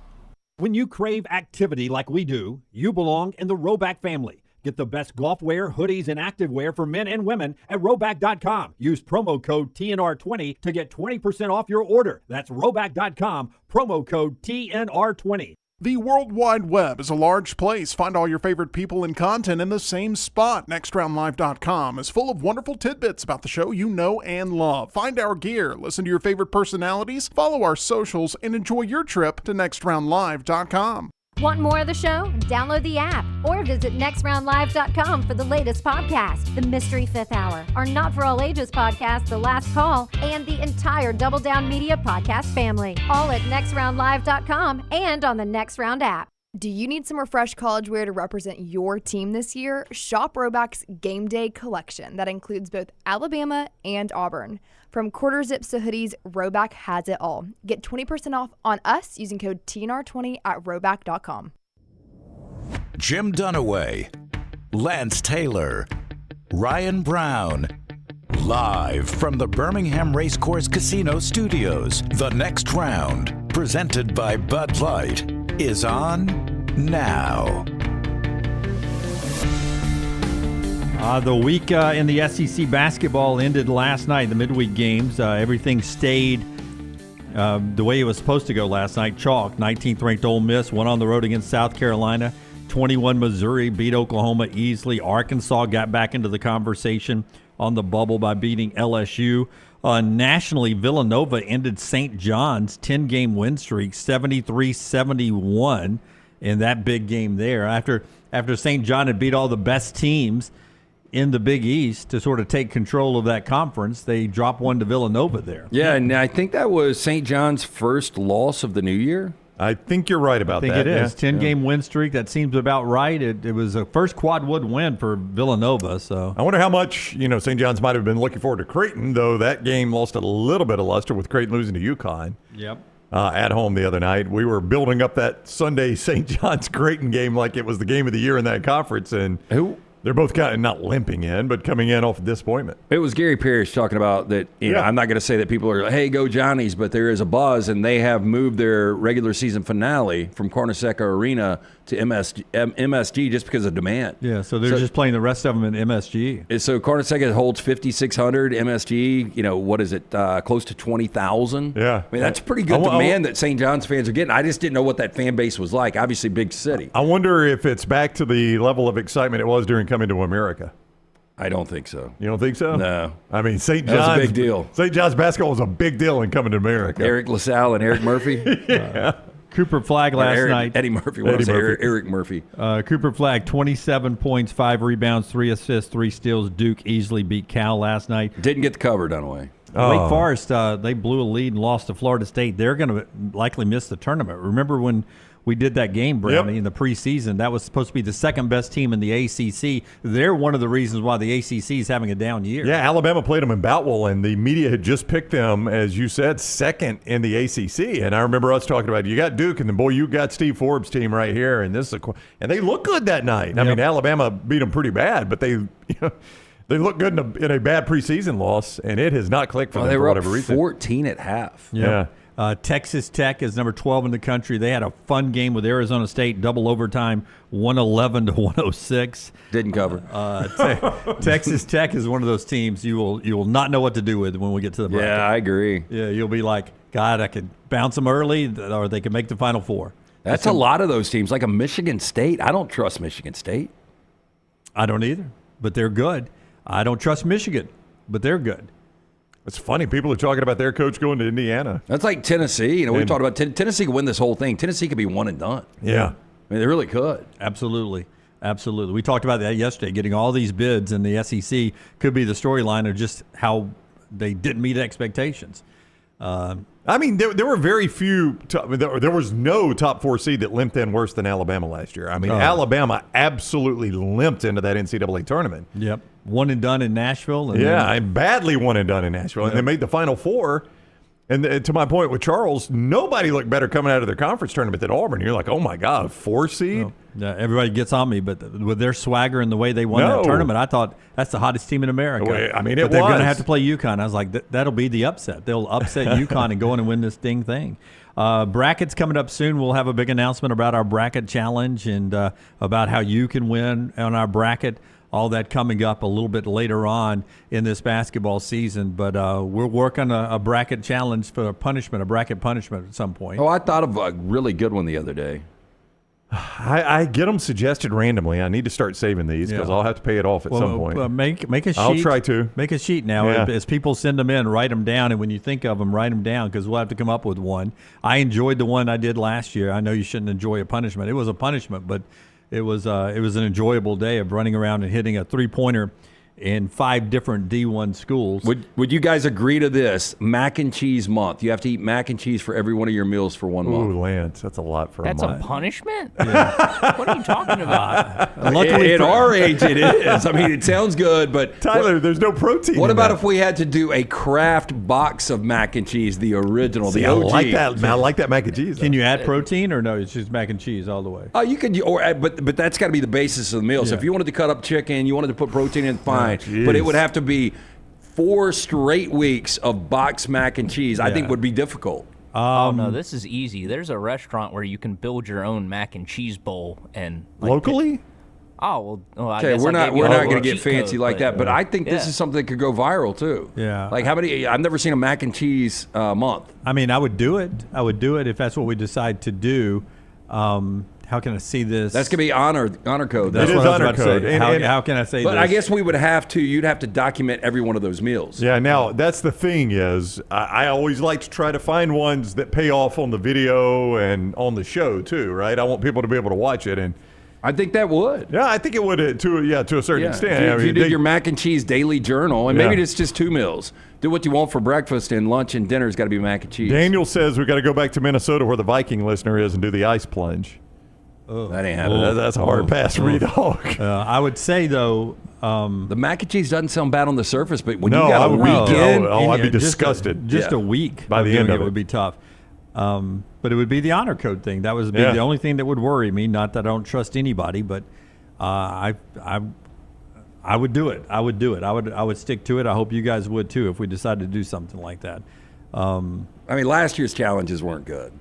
When you crave activity like we do, you belong in the Roback family. Get the best golf wear, hoodies, and activewear for men and women at Roback.com. Use promo code TNR20 to get 20% off your order. That's Roback.com, promo code TNR20. The World Wide Web is a large place. Find all your favorite people and content in the same spot. NextRoundLive.com is full of wonderful tidbits about the show you know and love. Find our gear, listen to your favorite personalities, follow our socials, and enjoy your trip to NextRoundLive.com. Want more of the show? Download the app or visit nextroundlive.com for the latest podcast, The Mystery Fifth Hour, our Not For All Ages podcast, The Last Call, and the entire Double Down Media podcast family. All at nextroundlive.com and on the Next Round app. Do you need some refreshed college wear to represent your team this year? Shop Roback's Game Day collection that includes both Alabama and Auburn. From quarter zips to hoodies, Roback has it all. Get 20% off on us using code TNR20 at roback.com. Jim Dunaway, Lance Taylor, Ryan Brown. Live from the Birmingham Racecourse Casino Studios, the Next Round, presented by Bud Light, is on now. The week in the SEC basketball ended last night, the midweek games. Everything stayed the way it was supposed to go last night. Chalk, 19th ranked Ole Miss, went on the road against South Carolina. 21 Missouri beat Oklahoma easily. Arkansas got back into the conversation on the bubble by beating LSU. Nationally, Villanova ended St. John's 10-game win streak, 73-71 in that big game there. After St. John had beat all the best teams in the Big East to sort of take control of that conference, they dropped one to Villanova there. Yeah, and I think that was St. John's first loss of the new year. I think you're right about that. I think it is. 10-game win streak. That seems about right. It was a first quadwood win for Villanova. So I wonder how much St. John's might have been looking forward to Creighton, though that game lost a little bit of luster with Creighton losing to UConn. Yep. At home the other night. We were building up that Sunday St. John's Creighton game like it was the game of the year in that conference, and they're both kind of not limping in, but coming in off a disappointment. It was Gary Parrish talking about that. You know, I'm not going to say that people are like, hey, go Johnnies, but there is a buzz, and they have moved their regular season finale from Cornhusker Arena to MSG just because of demand. Yeah, so they're just playing the rest of them in MSG. So Cornhusker holds 5,600. MSG, what is it, close to 20,000? Yeah. I mean, that's pretty good demand that St. John's fans are getting. I just didn't know what that fan base was like. Obviously, big city. I wonder if it's back to the level of excitement it was during coming to America. I don't think so. You don't think so? No. I mean, St. John's. That was a big deal. St. John's basketball was a big deal in coming to America. Eric LaSalle and Eric Murphy. Yeah. Cooper Flagg last night. Eddie Murphy. Eric Murphy. Cooper Flagg, 27 points, 5 rebounds, 3 assists, 3 steals. Duke easily beat Cal last night. Didn't get the cover, Dunaway. Wake Forest, they blew a lead and lost to Florida State. They're going to likely miss the tournament. Remember when we did that game, Brownie, in the preseason? That was supposed to be the second best team in the ACC. They're one of the reasons why the ACC is having a down year. Yeah, Alabama played them in Boutwell, and the media had just picked them, as you said, second in the ACC. And I remember us talking about, you got Duke, and then, boy, you got Steve Forbes' team right here. And and they look good that night. I mean, Alabama beat them pretty bad, but they they look good in a bad preseason loss, and it has not clicked for them for whatever reason. They were up 14 at half. Yeah. Texas Tech is number 12 in the country. They had a fun game with Arizona State, double overtime, 111 to 106. Didn't cover. Texas Tech is one of those teams you will not know what to do with when we get to the bracket. Yeah, I agree. Yeah, you'll be like, God, I could bounce them early, or they could make the Final Four. That's a lot of those teams, like a Michigan State. I don't trust Michigan State. I don't either, but they're good. I don't trust Michigan, but they're good. It's funny. People are talking about their coach going to Indiana. That's like Tennessee. We talked about Tennessee could win this whole thing. Tennessee could be one and done. Yeah. I mean, they really could. Absolutely. We talked about that yesterday. Getting all these bids in the SEC could be the storyline of just how they didn't meet expectations. I mean, there were very few. There was no top 4 seed that limped in worse than Alabama last year. I mean, Alabama absolutely limped into that NCAA tournament. Yep. One and done in Nashville. And badly one and done in Nashville. And they made the Final Four. And to my point with Charles, nobody looked better coming out of their conference tournament than Auburn. You're like, oh, my God, 4 seed? Everybody gets on me, but with their swagger and the way they won that tournament, I thought that's the hottest team in America. I mean, but they're going to have to play UConn. I was like, that'll be the upset. They'll upset UConn and go in and win this dang thing. Brackets coming up soon. We'll have a big announcement about our bracket challenge and about how you can win on our bracket. All that coming up a little bit later on in this basketball season. But we're working a bracket challenge for a bracket punishment at some point. Oh, I thought of a really good one the other day. I get them suggested randomly. I need to start saving these because I'll have to pay it off at some point. Make a sheet. I'll try to. Make a sheet now. Yeah. As people send them in, write them down. And when you think of them, write them down because we'll have to come up with one. I enjoyed the one I did last year. I know you shouldn't enjoy a punishment. It was a punishment, but it was an enjoyable day of running around and hitting a three-pointer in 5 different D1 schools. Would you guys agree to this? Mac and cheese month. You have to eat mac and cheese for every one of your meals for 1 month. Ooh, Lance, that's a lot for a month. That's a punishment? Yeah. What are you talking about? Luckily, at our age, it is. I mean, it sounds good, but Tyler, there's no protein. What about if we had to do a Kraft box of mac and cheese, the original, the OG? I like that mac and cheese. Can you add protein or no? It's just mac and cheese all the way. You could, but that's got to be the basis of the meal. So if you wanted to cut up chicken, you wanted to put protein in, fine. But it would have to be 4 straight weeks of boxed mac and cheese. I think would be difficult. Oh no, this is easy. There's a restaurant where you can build your own mac and cheese bowl and locally. Well, I okay, guess we're not going to get fancy code, like that, but I think this is something that could go viral too. Yeah, like how many? I've never seen a mac and cheese month. I mean, I would do it. I would do it if that's what we decide to do. How can I see this? That's going to be honor code. It is honor code. How can I say this? But I guess we would have to. You'd have to document every one of those meals. Yeah. Now that's the thing is, I always like to try to find ones that pay off on the video and on the show too. Right. I want people to be able to watch it, and I think that would. Yeah, I think it would to a certain extent. If you did your mac and cheese daily journal, and maybe it's just 2 meals. Do what you want for breakfast, and lunch and dinner has got to be mac and cheese. Daniel says we got to go back to Minnesota where the Viking listener is and do the ice plunge. That ain't happening. That's a hard pass for me, dog. I would say though, the mac and cheese doesn't sound bad on the surface, but when you got a weekend, I'd be disgusted. Just a week by the end of it would be tough. But it would be the honor code thing. That was the only thing that would worry me. Not that I don't trust anybody, but I would do it. I would do it. I would stick to it. I hope you guys would too if we decided to do something like that. I mean, last year's challenges weren't good.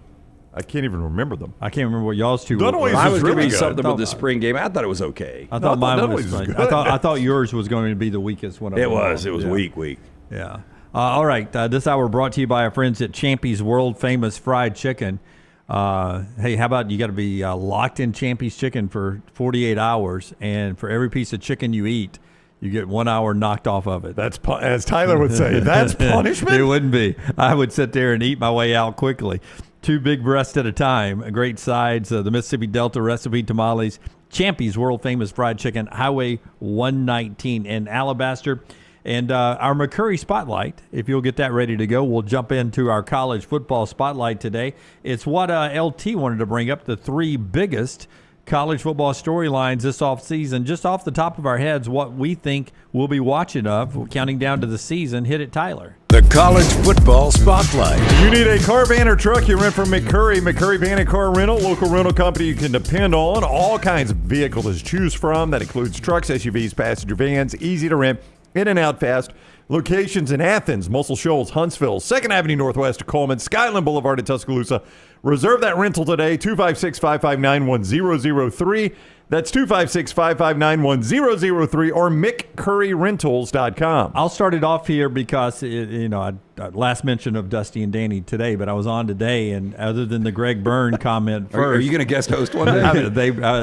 I can't even remember them. I can't remember what y'all's two were. I was going to be something with the spring game. I thought it was okay. I thought mine was fun. I thought yours was going to be the weakest one. It was weak. Yeah. All right. This hour brought to you by our friends at Champy's World Famous Fried Chicken. Hey, how about you got to be locked in Champy's Chicken for 48 hours, and for every piece of chicken you eat, You get 1 hour knocked off of it. That's as Tyler would say. That's punishment. It wouldn't be. I would sit there and eat my way out quickly. 2 big breasts at a time. Great sides. The Mississippi Delta recipe tamales. Champy's world famous fried chicken. Highway 119 in Alabaster. And our McCurry Spotlight, if you'll get that ready to go, we'll jump into our college football spotlight today. It's what LT wanted to bring up, the 3 biggest college football storylines this offseason. Just off the top of our heads, what we think we'll be watching of, counting down to the season. Hit it, Tyler. The College Football Spotlight. You need a car, van, or truck, you rent from McCurry. McCurry Van and Car Rental, local rental company you can depend on. All kinds of vehicles to choose from. That includes trucks, SUVs, passenger vans, easy to rent, in and out fast. Locations in Athens, Muscle Shoals, Huntsville, 2nd Avenue Northwest of Coleman, Skyland Boulevard in Tuscaloosa. Reserve that rental today, 256-559-1003. That's 256-559-1003 or McCurryRentals.com. I'll start it off here because, last mention of Dusty and Danny today, but I was on today, and other than the Greg Byrne comment first. Are you going to guest host one day?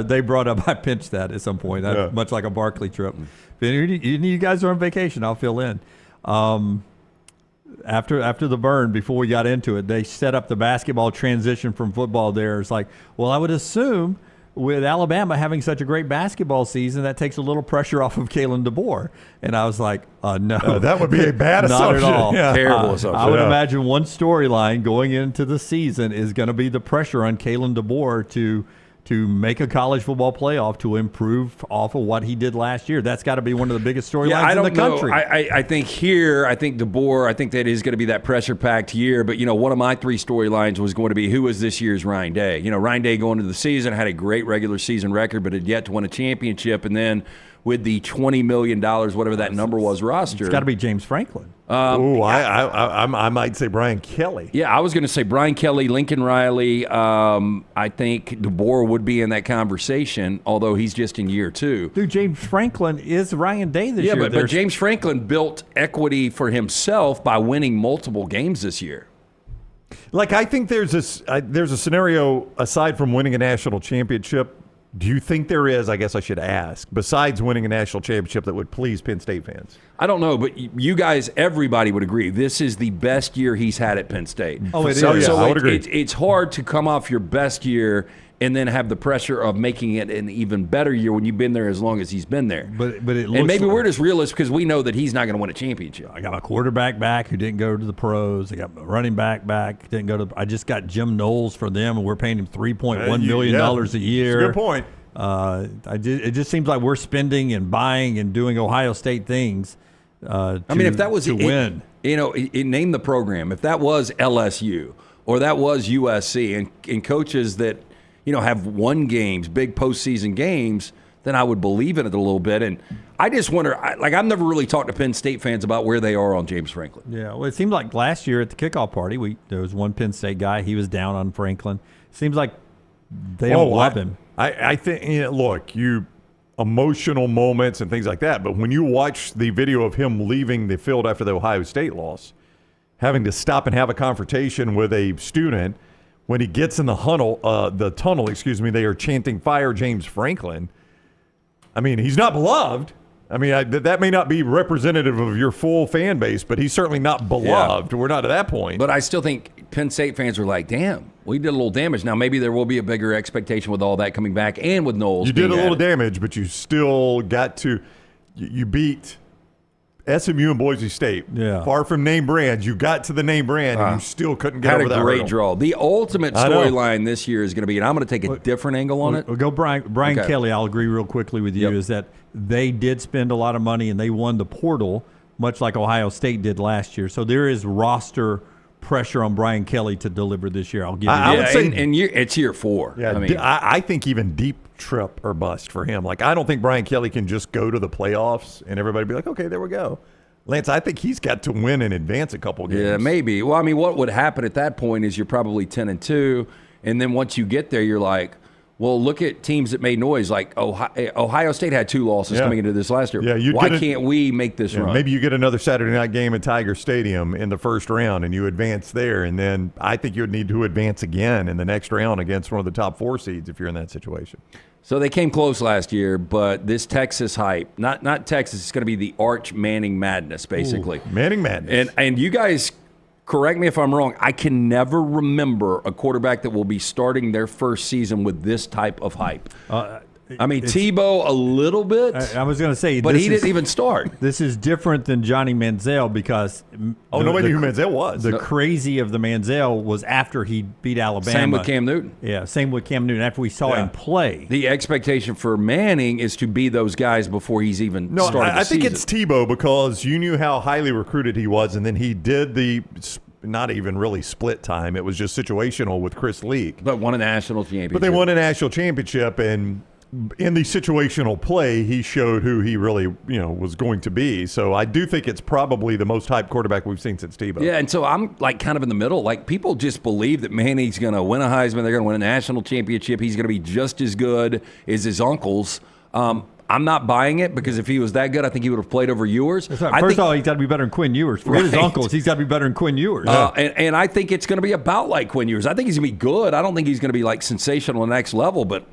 They brought up, I pinched that at some point, much like a Barkley trip. If you guys are on vacation, I'll fill in. After the Byrne, before we got into it, they set up the basketball transition from football there. It's like, well, I would assume with Alabama having such a great basketball season, that takes a little pressure off of Kalen DeBoer. And I was like, no. That would be a bad assumption. Not at all. Yeah. Terrible assumption. I would imagine one storyline going into the season is going to be the pressure on Kalen DeBoer to make a college football playoff, to improve off of what he did last year. That's got to be one of the biggest storylines in the country. I think DeBoer, I think that is going to be that pressure-packed year. But, one of my 3 storylines was going to be who was this year's Ryan Day. Ryan Day going into the season had a great regular season record, but had yet to win a championship. And then with the $20 million, whatever that number was, roster. It's got to be James Franklin. I might say Brian Kelly. Yeah, I was going to say Brian Kelly, Lincoln Riley. I think DeBoer would be in that conversation, although he's just in year 2. Dude, James Franklin is Ryan Day this year. Yeah, but James Franklin built equity for himself by winning multiple games this year. Like, I think there's a scenario aside from winning a national championship. Do you think there is, I guess I should ask, besides winning a national championship that would please Penn State fans? I don't know, but you guys, everybody would agree, this is the best year he's had at Penn State. Oh, it is. So I would agree. It's hard to come off your best year and then have the pressure of making it an even better year when you've been there as long as he's been there. But it looks, and maybe we're just realists because we know that he's not going to win a championship. I got my quarterback back who didn't go to the pros. I got my running back didn't go to. I just got Jim Knowles for them, and we're paying him $3.1 million a year. That's a good point. It just seems like we're spending and buying and doing Ohio State things. If that was to win, name the program. If that was LSU or that was USC and coaches that have won games, big postseason games, then I would believe in it a little bit. And I just wonder, I've never really talked to Penn State fans about where they are on James Franklin. Yeah, well, it seemed like last year at the kickoff party, there was one Penn State guy. He was down on Franklin. Seems like they don't love him. I think, look, emotional moments and things like that, but when you watch the video of him leaving the field after the Ohio State loss, having to stop and have a confrontation with a student, when he gets in the tunnel, they are chanting "Fire James Franklin." I mean, he's not beloved. I mean, that may not be representative of your full fan base, but he's certainly not beloved. Yeah. We're not at that point. But I still think Penn State fans are like, damn, we did a little damage. Now, maybe there will be a bigger expectation with all that coming back and with Knowles. You did a little damage, but you still got to – you beat SMU and Boise State. Yeah. Far from name brands. You got to the name brand, and you still couldn't get over that hurdle. Had a great draw. The ultimate storyline this year is going to be – and I'm going to take a different angle on it. We'll go Brian Kelly. I'll agree real quickly with you is that they did spend a lot of money, and they won the portal, much like Ohio State did last year. So there is roster pressure on Brian Kelly to deliver this year. I'll give you that. I would say, and it's year 4. Yeah, I think even deep trip or bust for him. Like, I don't think Brian Kelly can just go to the playoffs and everybody be like, okay, there we go. Lance, I think he's got to win and advance a couple games. Yeah, maybe. Well, what would happen at that point is you're probably 10-2, and then once you get there, you're like, Well, look at teams that made noise. Like Ohio State had 2 losses coming into this last year. Yeah, why can't we make this run? Maybe you get another Saturday night game at Tiger Stadium in the first round and you advance there. And then I think you would need to advance again in the next round against one of the top 4 seeds if you're in that situation. So they came close last year, but this Texas hype, not Texas, it's going to be the Arch Manning madness, basically. Ooh, Manning madness. And you guys, correct me if I'm wrong, I can never remember a quarterback that will be starting their first season with this type of hype. I mean, Tebow a little bit. I was going to say, but he didn't even start. This is different than Johnny Manziel because nobody knew who Manziel was. The crazy of the Manziel was after he beat Alabama. Same with Cam Newton. Yeah, same with Cam Newton. After we saw him play, the expectation for Manning is to be those guys before he's even started. I think it's Tebow because you knew how highly recruited he was, and then he did the. Not even really split time. It was just situational with Chris Leak. But won a national championship. But they won a national championship, and in the situational play, he showed who he really, was going to be. So I do think it's probably the most hyped quarterback we've seen since Tebow. Yeah, and so I'm like kind of in the middle. Like people just believe that Manning's going to win a Heisman. They're going to win a national championship. He's going to be just as good as his uncles. I'm not buying it because if he was that good, I think he would have played over Ewers. First of all, he's got to be better than Quinn Ewers. For his uncles, he's got to be better than Quinn Ewers. And I think it's going to be about like Quinn Ewers. I think he's going to be good. I don't think he's going to be like sensational on the next level, but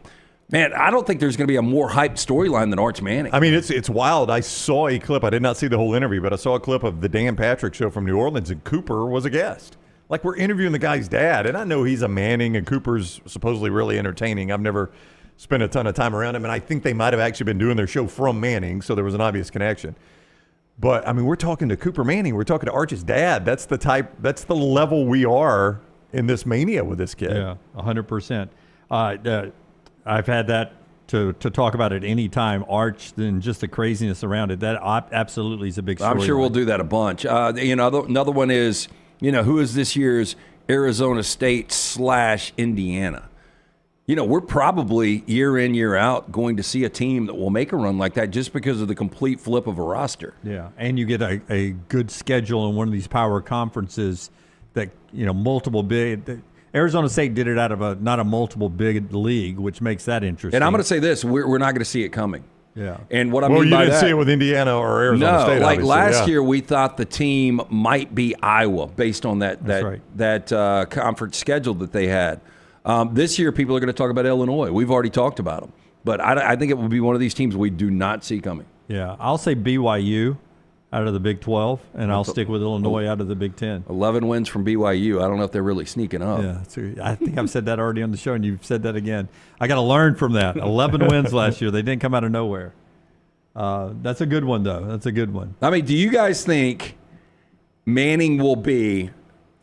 man, I don't think there's going to be a more hyped storyline than Arch Manning. I mean, it's wild. I saw a clip. I did not see the whole interview, but I saw a clip of the Dan Patrick Show from New Orleans, and Cooper was a guest. Like, we're interviewing the guy's dad, and I know he's a Manning, and Cooper's supposedly really entertaining. I've never spent a ton of time around him, and I think they might have actually been doing their show from Manning, so there was an obvious connection. But, I mean, we're talking to Cooper Manning. We're talking to Arch's dad. That's the level we are in this mania with this kid. Yeah, 100%. I've had that to talk about at any time. Arch and just the craziness around it. That absolutely is a big story. I'm sure we'll do that a bunch. Another one is, who is this year's Arizona State / Indiana? We're probably year in, year out going to see a team that will make a run like that just because of the complete flip of a roster. Yeah, and you get a good schedule in one of these power conferences that, multiple big – Arizona State did it out of not a multiple big league, which makes that interesting. And I'm going to say this, we're not going to see it coming. Yeah. And what I mean by that – Well, you didn't see it with Indiana or Arizona State, like last year we thought the team might be Iowa based on that conference schedule that they had. This year, people are going to talk about Illinois. We've already talked about them. But I think it will be one of these teams we do not see coming. Yeah, I'll say BYU out of the Big 12, and I'll stick with Illinois out of the Big 10. 11 wins from BYU. I don't know if they're really sneaking up. Yeah, I think I've said that already on the show, and you've said that again. I got to learn from that. 11 wins last year. They didn't come out of nowhere. That's a good one, though. That's a good one. I mean, do you guys think Manning will be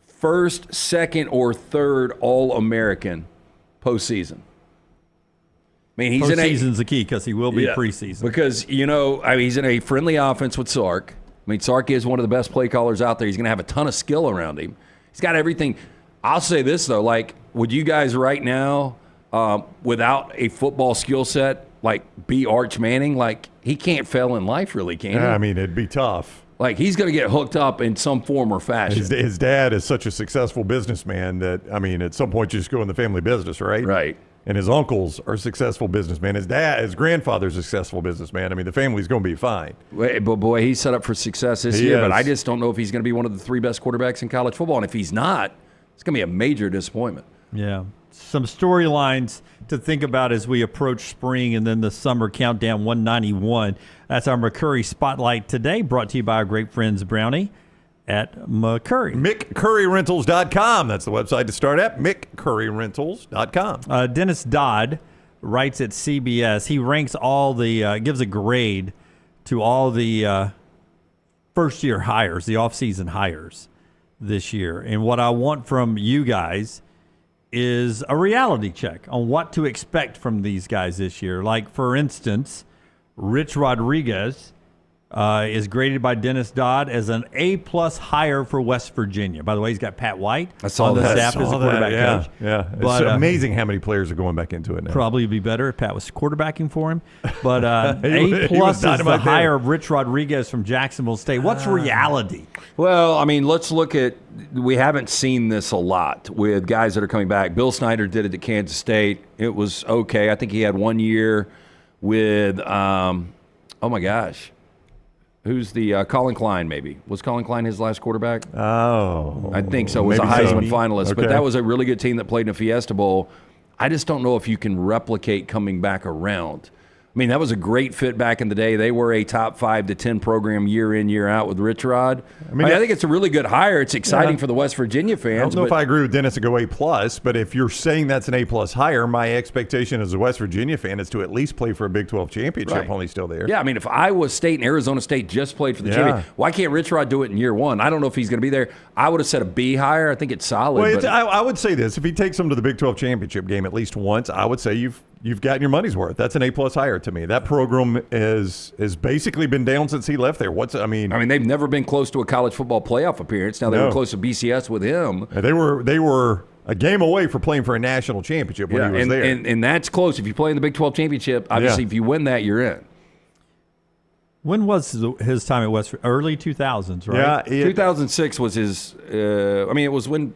first, second, or third All-American postseason? I mean, postseason's the key because he will be preseason. Because, he's in a friendly offense with Sark. I mean, Sark is one of the best play callers out there. He's going to have a ton of skill around him. He's got everything. I'll say this, though. Like, would you guys right now, without a football skill set, be Arch Manning? Like, he can't fail in life, really, can he? Yeah, I mean, it'd be tough. Like, he's going to get hooked up in some form or fashion. His dad is such a successful businessman that, I mean, at some point you just go in the family business, right? Right. And his uncles are successful businessmen. His grandfather's a successful businessman. I mean, the family's going to be fine. But boy, he's set up for success this year. But I just don't know if he's going to be one of the 3 best quarterbacks in college football. And if he's not, it's going to be a major disappointment. Yeah. Some storylines to think about as we approach spring and then the summer countdown 191. That's our McCurry Spotlight today, brought to you by our great friends Brownie at McCurry. McCurryRentals.com. That's the website to start at, McCurryRentals.com. Dennis Dodd writes at CBS. He ranks all the, gives a grade to all the first-year hires, the offseason hires this year. And what I want from you guys is a reality check on what to expect from these guys this year. Like, for instance, Rich Rodriguez is graded by Dennis Dodd as an A-plus hire for West Virginia. By the way, he's got Pat White on the staff as a quarterback coach. Yeah, but, it's amazing how many players are going back into it now. Probably be better if Pat was quarterbacking for him. But A-plus is the hire of Rich Rodriguez from Jacksonville State. What's reality? Well, I mean, let's look at – we haven't seen this a lot with guys that are coming back. Bill Snyder did it at Kansas State. It was okay. I think he had 1 year with oh, my gosh. Who's the Colin Klein, maybe? Was Colin Klein his last quarterback? Oh. I think so. Was a Heisman finalist. Okay. But that was a really good team that played in a Fiesta Bowl. I just don't know if you can replicate coming back around. I mean, that was a great fit back in the day. They were a top 5 to 10 program year in, year out with Rich Rod. I think it's a really good hire. It's exciting for the West Virginia fans. I don't know if I agree with Dennis to go A+, but if you're saying that's an A+ hire, my expectation as a West Virginia fan is to at least play for a Big 12 championship while he's still there. Yeah, I mean, if Iowa State and Arizona State just played for the championship, why can't Rich Rod do it in year 1? I don't know if he's going to be there. I would have said a B hire. I think it's solid. Well, I would say this. If he takes them to the Big 12 championship game at least once, I would say you've gotten your money's worth. That's an A+ hire to me. That program has basically been down since he left there. I mean, they've never been close to a college football playoff appearance. Now they were close to BCS with him. They were a game away for playing for a national championship when he was there. And that's close. If you play in the Big 12 championship, obviously if you win that, you're in. When was his time at West? Early 2000s, right? Yeah, 2006 was his. It was when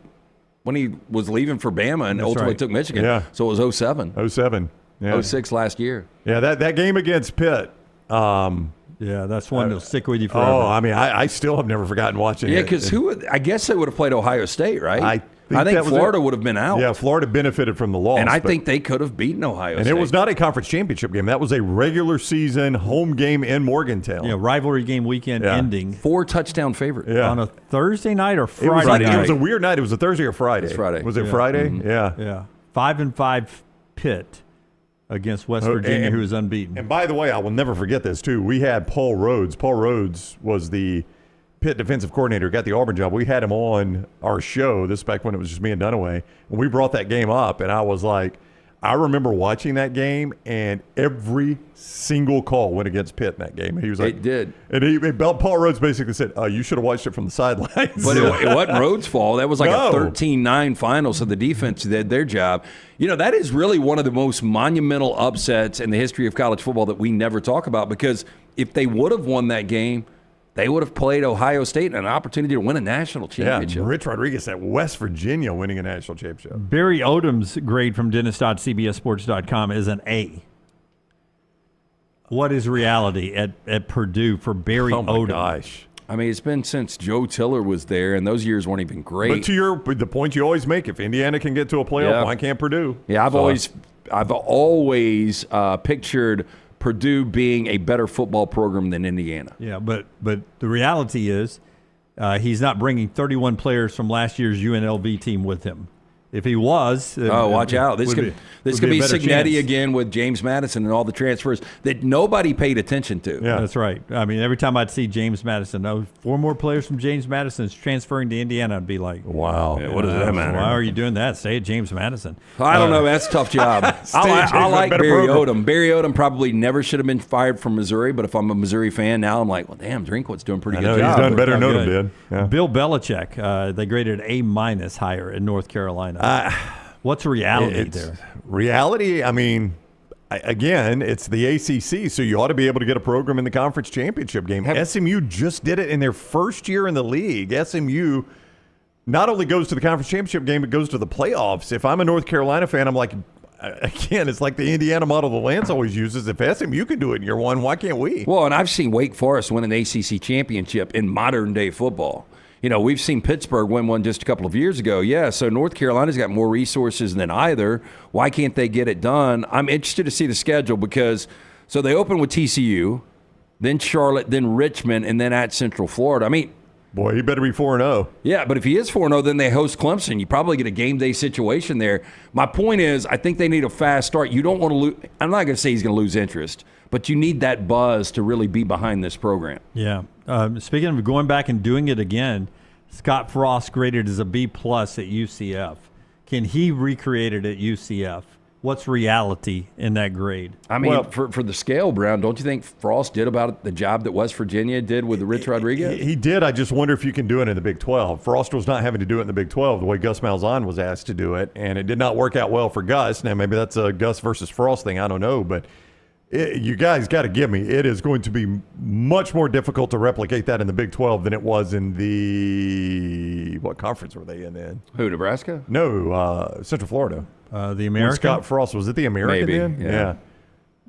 he was leaving for Bama and ultimately took Michigan. Yeah. So it was 07. 07. Yeah. 06 last year. Yeah, that game against Pitt. Yeah, that's one that'll stick with you forever. Oh, I mean, I still have never forgotten watching it. Yeah, because I guess they would have played Ohio State, right? I think Florida would have been out. Yeah, Florida benefited from the loss. And I think they could have beaten Ohio State. And it was not a conference championship game. That was a regular season home game in Morgantown. Yeah, rivalry game weekend ending. 4-touchdown favorite. Yeah. On a Thursday night or Friday night? It was a weird night. It was a Thursday or Friday. It was Friday. Was it Friday? Mm-hmm. Yeah. Yeah. 5-5 Pitt against West Virginia, who was unbeaten. And by the way, I will never forget this, too. We had Paul Rhodes. Paul Rhodes was the Pitt defensive coordinator, got the Auburn job. We had him on our show. This is back when it was just me and Dunaway. And we brought that game up, and I was like, I remember watching that game, and every single call went against Pitt in that game. And he was like, it did. And Paul Rhodes basically said, you should have watched it from the sidelines. But it wasn't Rhodes' fault. That was like a 13-9 final, so the defense did their job. That is really one of the most monumental upsets in the history of college football that we never talk about, because if they would have won that game, they would have played Ohio State and an opportunity to win a national championship. Yeah, Rich Rodriguez at West Virginia winning a national championship. Barry Odom's grade from Dennis.cbssports.com is an A. What is reality at Purdue for Barry Odom? Oh, my gosh. I mean, it's been since Joe Tiller was there, and those years weren't even great. But to the point you always make, if Indiana can get to a playoff, why can't Purdue? Yeah, I've always pictured Purdue being a better football program than Indiana. Yeah, but the reality is he's not bringing 31 players from last year's UNLV team with him. If he was, watch out! This could be Cignetti again with James Madison and all the transfers that nobody paid attention to. Yeah, that's right. I mean, every time I'd see James Madison, 4 more players from James Madison is transferring to Indiana, I'd be like, wow, what does that matter? Why are you doing that? Stay at James Madison. I don't know. That's a tough job. I like Barry Odom. Barry Odom probably never should have been fired from Missouri, but if I'm a Missouri fan now, I'm like, well, damn, Drinkwitz doing a pretty good job. He's done better than Odom did. Yeah. Bill Belichick, they graded A- higher in North Carolina. What's reality there? Reality, I mean, again, it's the ACC, so you ought to be able to get a program in the conference championship game. SMU just did it in their first year in the league. SMU not only goes to the conference championship game, but goes to the playoffs. If I'm a North Carolina fan, I'm like, again, it's like the Indiana model the Lance always uses. If SMU can do it in year 1, why can't we? Well, and I've seen Wake Forest win an ACC championship in modern-day football. We've seen Pittsburgh win one just a couple of years ago. Yeah, so North Carolina's got more resources than either. Why can't they get it done? I'm interested to see the schedule because so they open with TCU, then Charlotte, then Richmond, and then at Central Florida. I mean, boy, he better be 4-0. Yeah, but if he is 4-0, then they host Clemson. You probably get a game day situation there. My point is, I think they need a fast start. You don't want to lose. I'm not going to say he's going to lose interest, but you need that buzz to really be behind this program. Yeah. Speaking of going back and doing it again, Scott Frost graded as a B+ at UCF. Can he recreate it at UCF what's reality in that grade? I mean, for the scale, Brown, don't you think Frost did about the job that West Virginia did with Rich Rodriguez? He did. I just wonder if you can do it in the Big 12. Frost was not having to do it in the Big 12 the way Gus Malzahn was asked to do it, and it did not work out well for Gus. Now, maybe that's a Gus versus Frost thing. I don't know, but you guys got to give me. It is going to be much more difficult to replicate that in the Big 12 than it was in the – what conference were they in then? Who, Nebraska? No, Central Florida. The American? When Scott Frost, was it the American Maybe, then? yeah.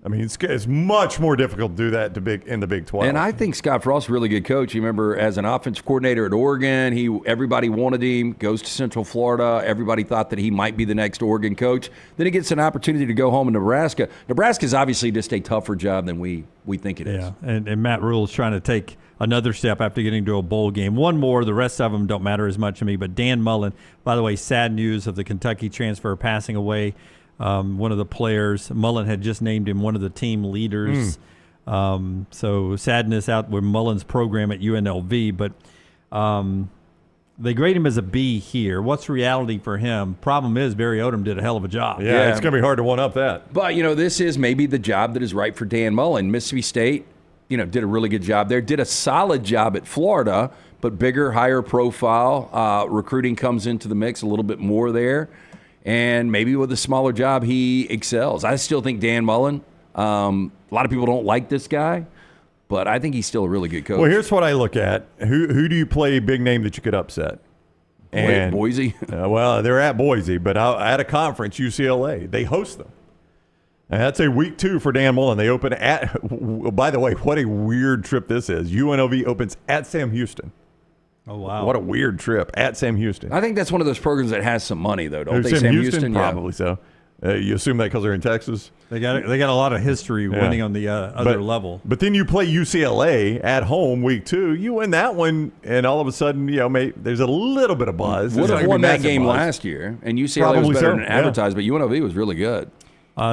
I mean, it's much more difficult to do that in the Big 12. And I think Scott Frost's a really good coach. You remember as an offensive coordinator at Oregon, everybody wanted him, goes to Central Florida. Everybody thought that he might be the next Oregon coach. Then he gets an opportunity to go home in Nebraska. Nebraska is obviously just a tougher job than we think it is. Yeah, and Matt Rule is trying to take another step after getting to a bowl game. One more, the rest of them don't matter as much to me, but Dan Mullen, by the way, sad news of the Kentucky transfer passing away. One of the players, Mullen had just named him one of the team leaders. So sadness out with Mullen's program at UNLV, but they grade him as a B here. What's reality for him? Problem is, Barry Odom did a hell of a job. Yeah, it's going to be hard to one-up that. But, this is maybe the job that is right for Dan Mullen. Mississippi State, did a really good job there. Did a solid job at Florida, but bigger, higher profile. Recruiting comes into the mix a little bit more there. And maybe with a smaller job, he excels. I still think Dan Mullen, a lot of people don't like this guy, but I think he's still a really good coach. Well, here's what I look at. Who do you play big name that you could upset? And Boise? Well, they're at Boise, but at a conference, UCLA. They host them. And that's a week 2 for Dan Mullen. They open at, by the way, what a weird trip this is. UNLV opens at Sam Houston. Oh, wow. What a weird trip at Sam Houston. I think that's one of those programs that has some money, though, don't they? Sam Houston? Probably so. You assume that because they're in Texas? They got a lot of history winning on the other level. But then you play UCLA at home week 2. You win that one, and all of a sudden, there's a little bit of buzz. Would have won that game last year, and UCLA was better than advertised, but UNLV was really good.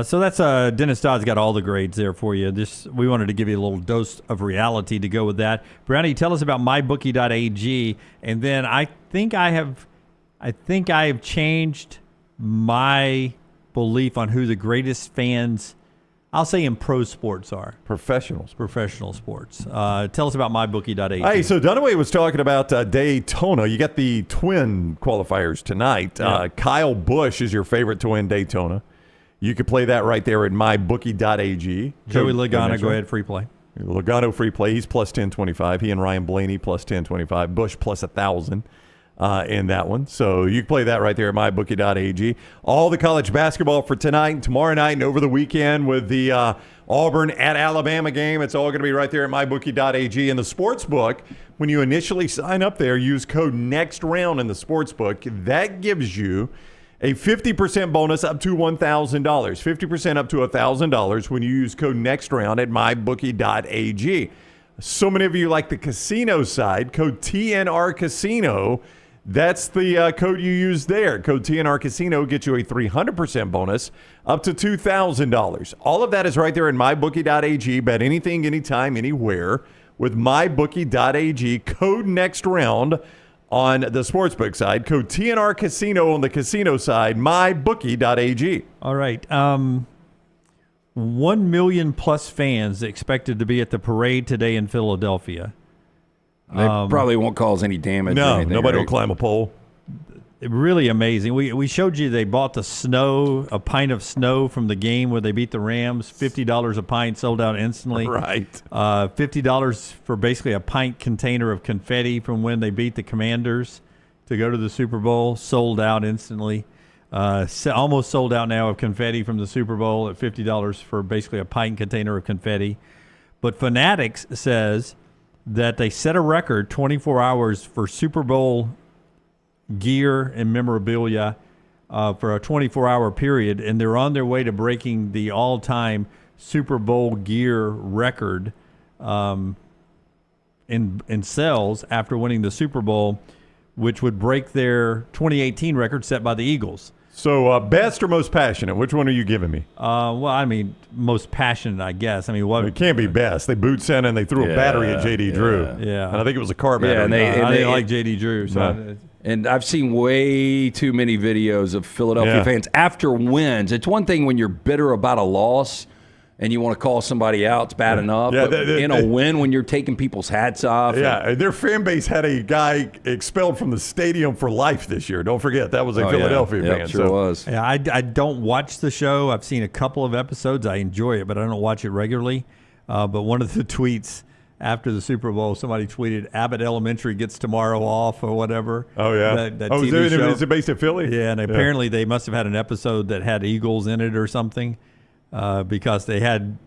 So that's Dennis Dodd's got all the grades there for you. We wanted to give you a little dose of reality to go with that. Brownie, tell us about mybookie.ag, and then I think I have changed my belief on who the greatest fans, I'll say, in pro sports are. Professional sports. Tell us about mybookie.ag. Hey, so Dunaway was talking about Daytona. You got the twin qualifiers tonight. Yeah. Kyle Busch is your favorite to win Daytona. You could play that right there at mybookie.ag. Joey Logano, go ahead, free play. Logano free play. He's plus 1025. He and Ryan Blaney plus 1025. Bush plus 1,000 in that one. So you can play that right there at mybookie.ag. All the college basketball for tonight and tomorrow night and over the weekend with the Auburn at Alabama game. It's all going to be right there at mybookie.ag. In the sports book, when you initially sign up there, use code NEXTROUND in the sports book. That gives you a 50% bonus up to $1,000, 50% up to $1,000 when you use code NEXTROUND at mybookie.ag. So many of you like the casino side, code TNR Casino. That's the code you use there. Code TNR Casino gets you a 300% bonus up to $2,000. All of that is right there in mybookie.ag. Bet anything, anytime, anywhere with mybookie.ag. Code NEXTROUND on the sportsbook side, code TNR Casino on the casino side, mybookie.ag. All right. 1 million plus fans expected to be at the parade today in Philadelphia. They probably won't cause any damage. No, or anything, nobody right? will climb a pole. Really amazing. We showed you they bought the snow, a pint of snow from the game where they beat the Rams, $50 a pint, sold out instantly. Right. $50 for basically a pint container of confetti from when they beat the Commanders to go to the Super Bowl, sold out instantly. Almost sold out now of confetti from the Super Bowl at $50 for basically a pint container of confetti. But Fanatics says that they set a record 24 hours for Super Bowl gear and memorabilia for a 24-hour period, and they're on their way to breaking the all-time Super Bowl gear record in sales after winning the Super Bowl, which would break their 2018 record set by the Eagles. So best or most passionate? Which one are you giving me? Well, I mean, most passionate, I guess. I mean, what? It can't be best. They boot sent and they threw a battery at J.D. Drew. Yeah. And I think it was a car battery. I didn't like J.D. Drew. So And I've seen way too many videos of Philadelphia fans after wins. It's one thing when you're bitter about a loss and you want to call somebody out. It's bad enough. Yeah, but in a win, when you're taking people's hats off. Yeah, their fan base had a guy expelled from the stadium for life this year. Don't forget, that was a Philadelphia fan. Yep, sure was. Yeah, I don't watch the show. I've seen a couple of episodes. I enjoy it, but I don't watch it regularly. But one of the tweets after the Super Bowl, somebody tweeted, Abbott Elementary gets tomorrow off or whatever. Oh, yeah. That TV show. Is it based in Philly? Yeah, and apparently they must have had an episode that had Eagles in it or something because they had,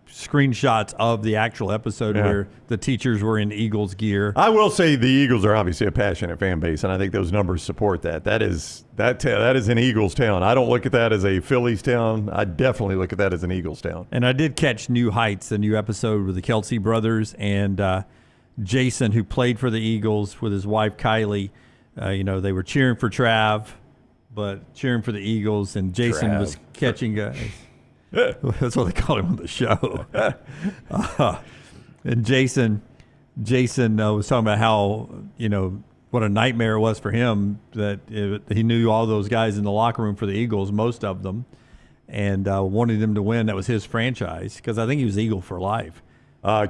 screenshots of the actual episode where the teachers were in Eagles gear. I will say the Eagles are obviously a passionate fan base, and I think those numbers support that. That is an Eagles town. I don't look at that as a Phillies town. I definitely look at that as an Eagles town. And I did catch New Heights, a new episode with the Kelsey brothers, and Jason, who played for the Eagles with his wife Kylie. They were cheering for Trav, but cheering for the Eagles, and Jason was catching that's what they call him on the show. And Jason was talking about how, what a nightmare it was for him that he knew all those guys in the locker room for the Eagles, most of them, and wanted them to win. That was his franchise because I think he was Eagle for life.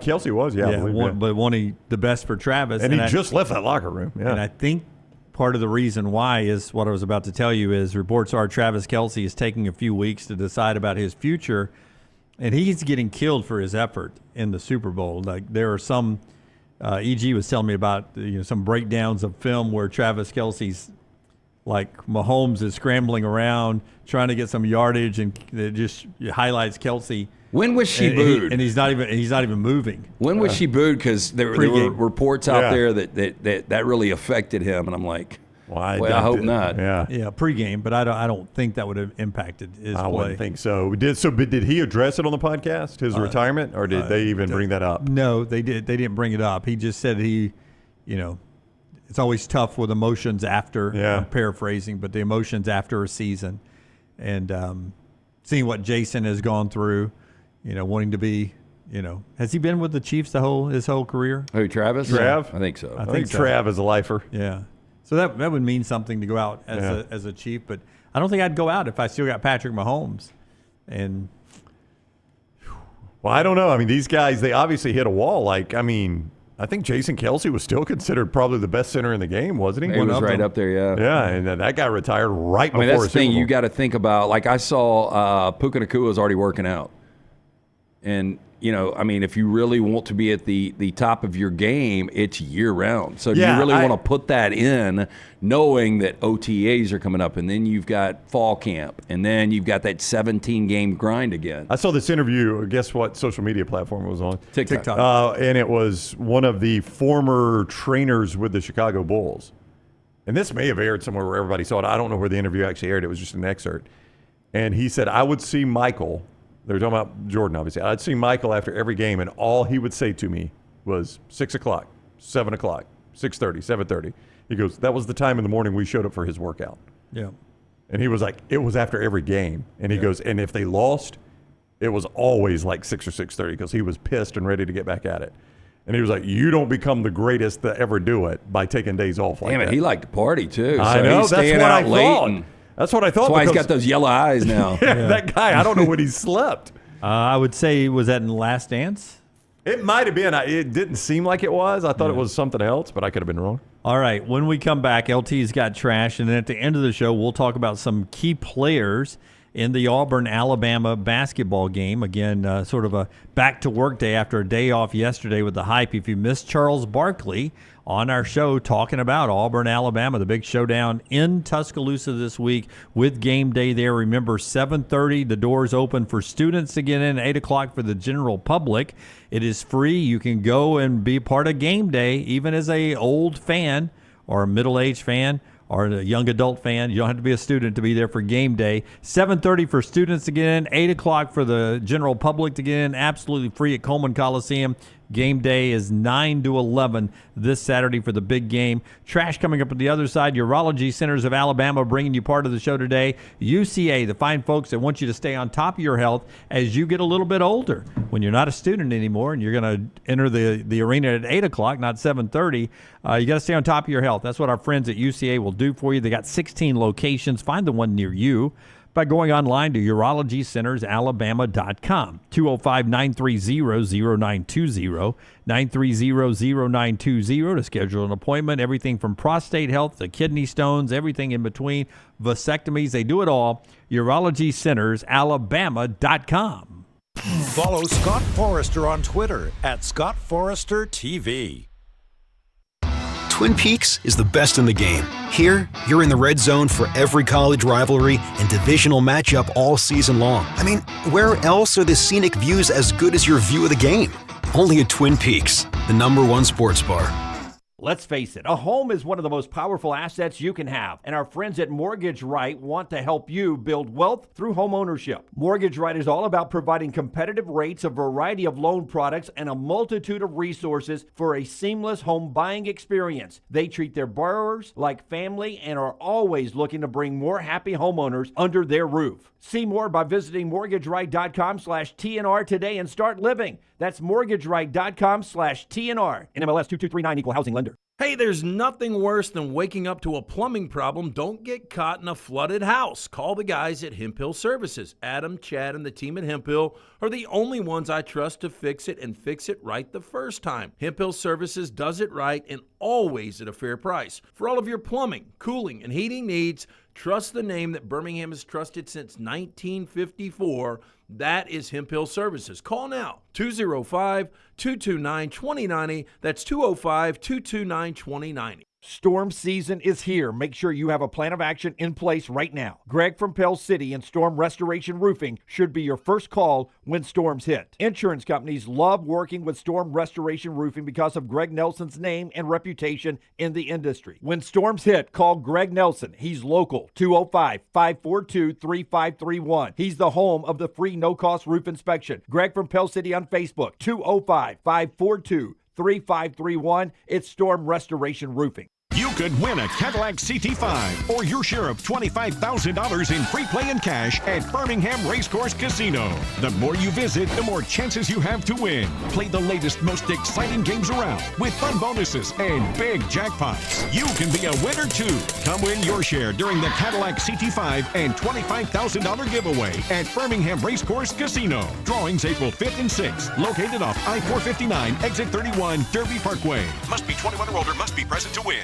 Kelsey was, but wanting the best for Travis. And he just left that locker room. Yeah. And I think part of the reason why is what I was about to tell you is reports are Travis Kelce is taking a few weeks to decide about his future, and he's getting killed for his effort in the Super Bowl. Like there are some, EG was telling me about some breakdowns of film where Travis Kelce's like Mahomes is scrambling around trying to get some yardage, and it just highlights Kelce. When was she booed? And he's not even moving. When was she booed? Because there were reports out there that really affected him, and I'm like, I hope not. Yeah, pregame, but I don't think that would have impacted his play. I wouldn't think so. But did he address it on the podcast, his retirement, or did they even bring that up? No, they did. They didn't bring it up. He just said it's always tough with emotions after. I'm paraphrasing, but the emotions after a season, and seeing what Jason has gone through. Wanting to be, has he been with the Chiefs his whole career? Who, Travis? Trav? I think so. I think so. Trav is a lifer. Yeah. So that would mean something to go out as a Chief, but I don't think I'd go out if I still got Patrick Mahomes. And well, I don't know. I mean, these guys, they obviously hit a wall. I think Jason Kelce was still considered probably the best center in the game, wasn't he? He was right up there, yeah. Yeah, and then that guy retired right before. That's the thing you got to think about. Like I saw Puka Nakua's already working out. And, if you really want to be at the top of your game, it's year-round. So you really want to put that in knowing that OTAs are coming up, and then you've got fall camp, and then you've got that 17-game grind again. I saw this interview. Guess what social media platform it was on? TikTok. And it was one of the former trainers with the Chicago Bulls. And this may have aired somewhere where everybody saw it. I don't know where the interview actually aired. It was just an excerpt. And he said, I would see Michael. They were talking about Jordan, obviously. I'd see Michael after every game, and all he would say to me was 6 o'clock, 7 o'clock, 6:30, 7:30. He goes, that was the time in the morning we showed up for his workout. Yeah. And he was like, it was after every game. And he goes, and if they lost, it was always like 6 or 6:30 because he was pissed and ready to get back at it. And he was like, you don't become the greatest to ever do it by taking days off like that. Damn it, he liked to party, too. I know, that's what I thought. That's what I thought. That's why he's got those yellow eyes now. That guy, I don't know when he slept. I would say, was that in Last Dance? It might have been. It didn't seem like it was. I thought it was something else, but I could have been wrong. All right. When we come back, LT's got trash, and then at the end of the show, we'll talk about some key players in the Auburn-Alabama basketball game. Again, sort of a back-to-work day after a day off yesterday with the hype. If you missed Charles Barkley on our show talking about Auburn-Alabama, the big showdown in Tuscaloosa this week with game day there. Remember, 7:30, the doors open for students to get in, 8 o'clock for the general public. It is free. You can go and be part of game day, even as a old fan or a middle-aged fan or a young adult fan. You don't have to be a student to be there for game day. 7:30 for students to get in, 8 o'clock for the general public to get in, absolutely free at Coleman Coliseum. Game day is 9 to 11 this Saturday for the big game. Trash coming up on the other side. Urology Centers of Alabama bringing you part of the show today. UCA, the fine folks that want you to stay on top of your health as you get a little bit older. When you're not a student anymore and you're going to enter the arena at 8 o'clock, not 7:30, you got to stay on top of your health. That's what our friends at UCA will do for you. They got 16 locations. Find the one near you by going online to urologycentersalabama.com. 205-930-0920, 930-0920 to schedule an appointment. Everything from prostate health to kidney stones, everything in between, vasectomies, they do it all. urologycentersalabama.com. Follow Scott Forrester on Twitter at scottforestertv. Twin Peaks is the best in the game. Here, you're in the red zone for every college rivalry and divisional matchup all season long. I mean, where else are the scenic views as good as your view of the game? Only at Twin Peaks, the #1 sports bar. Let's face it, a home is one of the most powerful assets you can have, and our friends at Mortgage Right want to help you build wealth through home ownership. Mortgage Right is all about providing competitive rates, a variety of loan products, and a multitude of resources for a seamless home buying experience. They treat their borrowers like family and are always looking to bring more happy homeowners under their roof. See more by visiting mortgageright.com/TNR today and start living. That's mortgageright.com/TNR. NMLS 2239, equal housing lender. Hey, there's nothing worse than waking up to a plumbing problem. Don't get caught in a flooded house. Call the guys at Hemp Hill Services. Adam, Chad, and the team at Hemp Hill are the only ones I trust to fix it and fix it right the first time. Hemp Hill Services does it right and always at a fair price. For all of your plumbing, cooling, and heating needs, trust the name that Birmingham has trusted since 1954. That is Hemp Hill Services. Call now, 205-229-2090. That's 205-229-2090. Storm season is here. Make sure you have a plan of action in place right now. Greg from Pell City and Storm Restoration Roofing should be your first call when storms hit. Insurance companies love working with Storm Restoration Roofing because of Greg Nelson's name and reputation in the industry. When storms hit, call Greg Nelson. He's local, 205-542-3531. He's the home of the free no-cost roof inspection. Greg from Pell City on Facebook, 205-542-3531. It's Storm Restoration Roofing. You could win a Cadillac CT5 or your share of $25,000 in free play and cash at Birmingham Racecourse Casino. The more you visit, the more chances you have to win. Play the latest, most exciting games around with fun bonuses and big jackpots. You can be a winner too. Come win your share during the Cadillac CT5 and $25,000 giveaway at Birmingham Racecourse Casino. Drawings April 5th and 6th. Located off I-459, exit 31, Derby Parkway. Must be 21 or older, must be present to win.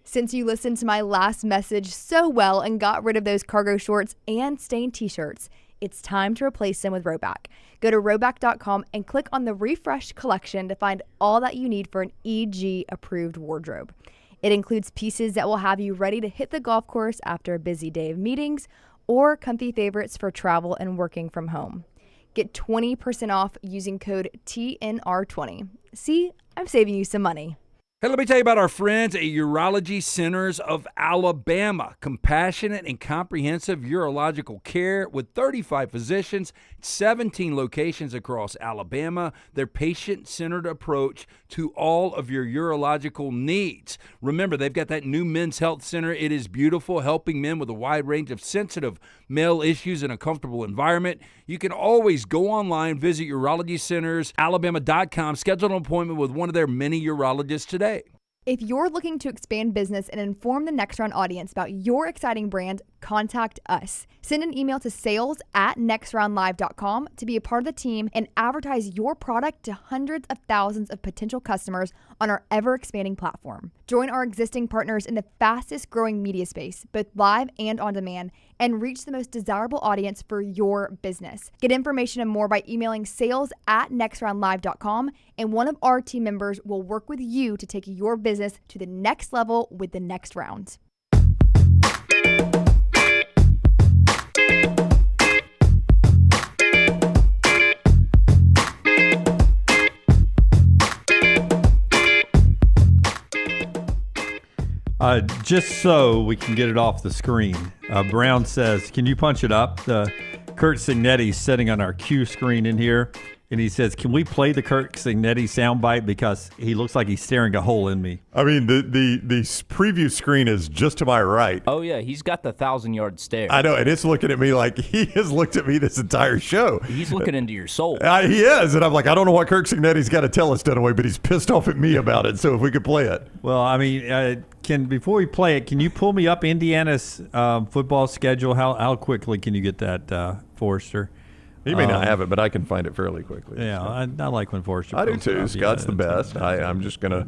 Since you listened to my last message so well and got rid of those cargo shorts and stained t-shirts, it's time to replace them with Rhoback. Go to rhoback.com and click on the refreshed collection to find all that you need for an EG-approved wardrobe. It includes pieces that will have you ready to hit the golf course after a busy day of meetings or comfy favorites for travel and working from home. Get 20% off using code TNR20. See, I'm saving you some money. Hey, let me tell you about our friends at Urology Centers of Alabama. Compassionate and comprehensive urological care with 35 physicians, 17 locations across Alabama. Their patient-centered approach to all of your urological needs. Remember, they've got that new men's health center. It is beautiful, helping men with a wide range of sensitive male issues in a comfortable environment. You can always go online, visit urologycentersalabama.com, schedule an appointment with one of their many urologists today. If you're looking to expand business and inform the Next Round audience about your exciting brand, contact us. Send an email to sales@nextroundlive.com to be a part of the team and advertise your product to hundreds of thousands of potential customers on our ever-expanding platform. Join our existing partners in the fastest-growing media space, both live and on demand, and reach the most desirable audience for your business. Get information and more by emailing sales@nextroundlive.com, and one of our team members will work with you to take your business to the next level with the Next Round. Just so we can get it off the screen, Brown says, can you punch it up? Kurt Signetti's sitting on our Q screen in here, And he says, "Can we play the Kirk Cignetti soundbite because he looks like he's staring a hole in me?" I mean, the preview screen is just to my right. Oh yeah, he's got the 1,000-yard stare. I know, and it's looking at me like he has looked at me this entire show. He's looking into your soul. He is, and I'm like, I don't know what Kirk Cignetti's got to tell us, Dunaway, but he's pissed off at me about it. So if we could play it. Well, I mean, before we play it, can you pull me up Indiana's football schedule? How quickly can you get that, Forrester? He may not have it, but I can find it fairly quickly. Yeah, so. I like when Forrester. I do too. Scott's the best. I'm just going to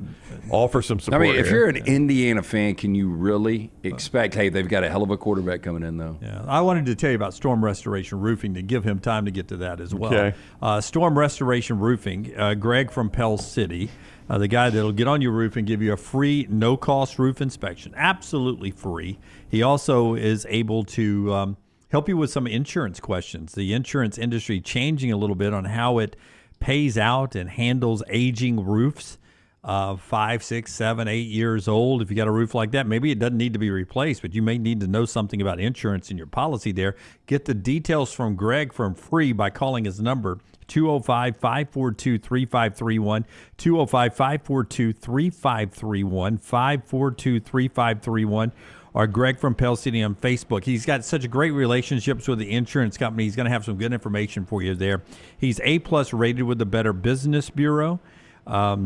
offer some support. I mean, if here. you're an Indiana fan, can you really expect? Hey, they've got a hell of a quarterback coming in, though. Yeah, I wanted to tell you about Storm Restoration Roofing to give him time to get to that as well. Okay. Storm Restoration Roofing, Greg from Pell City, the guy that'll get on your roof and give you a free, no-cost roof inspection, absolutely free. He also is able to help you with some insurance questions. The insurance industry changing a little bit on how it pays out and handles aging roofs, 5, 6, 7, 8 years old. If you got a roof like that, maybe it doesn't need to be replaced, but you may need to know something about insurance in your policy there. Get the details from Greg for free by calling his number, 205-542-3531, 205-542-3531, 542-3531. Or Greg from Pell City on Facebook. He's got such great relationships with the insurance company. He's going to have some good information for you there. He's A+ rated with the Better Business Bureau.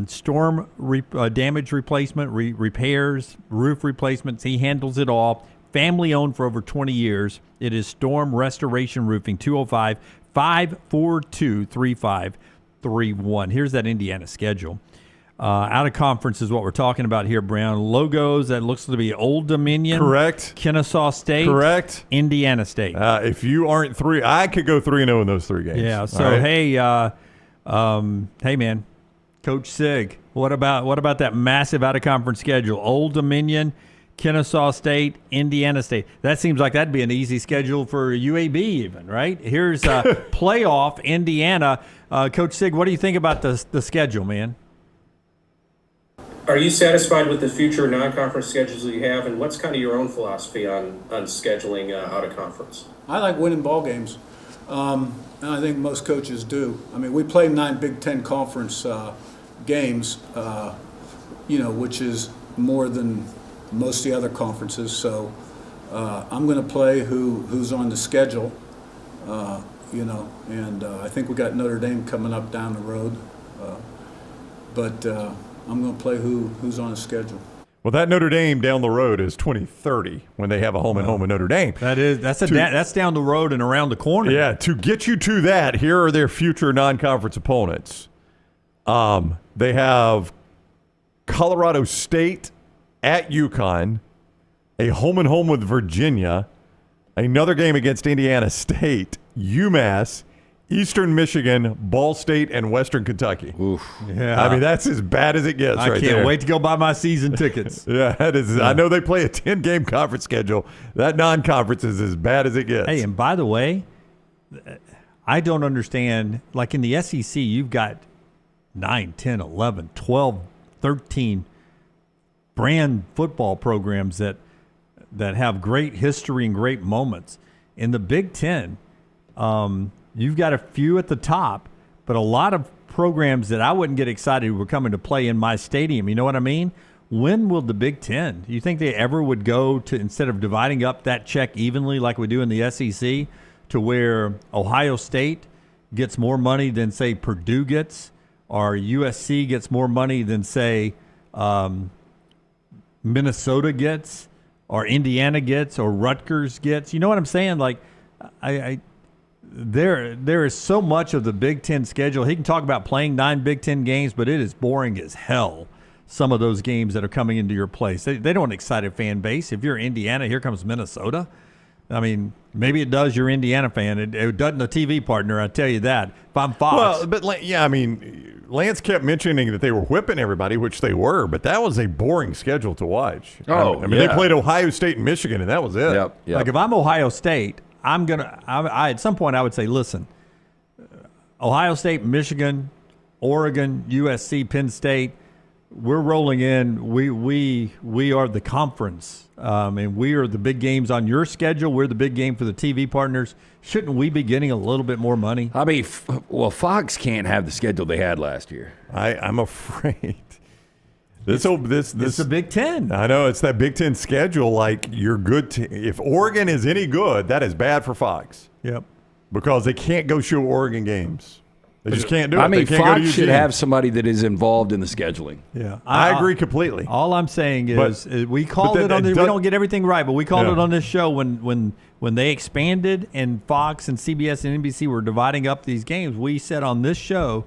Storm damage replacement, repairs, roof replacements. He handles it all. Family owned for over 20 years. It is Storm Restoration Roofing, 205-542-3531. Here's that Indiana schedule. Out of conference is what we're talking about here, Brown. Logos, that looks to be Old Dominion. Correct. Kennesaw State. Correct. Indiana State. If you aren't I could go 3-0 in those 3 games. Yeah. So, right. Hey, man, Coach Sig, what about that massive out of conference schedule? Old Dominion, Kennesaw State, Indiana State. That seems like that'd be an easy schedule for UAB even, right? Here's playoff Indiana. Coach Sig, what do you think about the schedule, man? Are you satisfied with the future non-conference schedules that you have, and what's kind of your own philosophy on scheduling out of conference? I like winning ball games, and I think most coaches do. I mean, we play 9 Big Ten conference games, which is more than most of the other conferences. So I'm going to play who's on the schedule, and I think we got Notre Dame coming up down the road, but. I'm going to play who's on the schedule. Well, that Notre Dame down the road is 2030 when they have a home and home in Notre Dame. That's down the road and around the corner. Yeah, to get you to that, here are their future non-conference opponents. They have Colorado State at UConn, a home and home with Virginia, another game against Indiana State, UMass, Eastern Michigan, Ball State, and Western Kentucky. Oof. Yeah. I mean, that's as bad as it gets right there. I can't wait to go buy my season tickets. Yeah, that is. I know they play a 10-game conference schedule. That non-conference is as bad as it gets. Hey, and by the way, I don't understand. Like in the SEC, you've got 9, 10, 11, 12, 13 brand football programs that have great history and great moments. In the Big Ten, you've got a few at the top, but a lot of programs that I wouldn't get excited were coming to play in my stadium. You know what I mean? When will the Big Ten, do you think they ever would go to, instead of dividing up that check evenly like we do in the SEC, to where Ohio State gets more money than, say, Purdue gets, or USC gets more money than, say, Minnesota gets, or Indiana gets, or Rutgers gets? You know what I'm saying? Like, There is so much of the Big Ten schedule. He can talk about playing 9 Big Ten games, but it is boring as hell, some of those games that are coming into your place. They don't excite a fan base. If you're Indiana, here comes Minnesota. I mean, maybe it does. You're an Indiana fan. It doesn't a TV partner, I tell you that. If I'm Fox. Well, but yeah, I mean, Lance kept mentioning that they were whipping everybody, which they were, but that was a boring schedule to watch. Oh, I mean, they played Ohio State and Michigan, and that was it. Yep. Like if I'm Ohio State, I at some point I would say, listen, Ohio State, Michigan, Oregon, USC, Penn State, we're rolling in. We are the conference, and we are the big games on your schedule. We're the big game for the TV partners. Shouldn't we be getting a little bit more money? I mean, well, Fox can't have the schedule they had last year. I'm afraid. This It's the Big Ten. I know, it's that Big Ten schedule. Like, you're good if Oregon is any good, that is bad for Fox. Yep. Because they can't go show Oregon games. They just can't do it. I mean, they can't Fox go to should have somebody that is involved in the scheduling. Yeah, I agree completely. All I'm saying is we called it on this. We don't get everything right, but we called it on this show when they expanded and Fox and CBS and NBC were dividing up these games. We said on this show,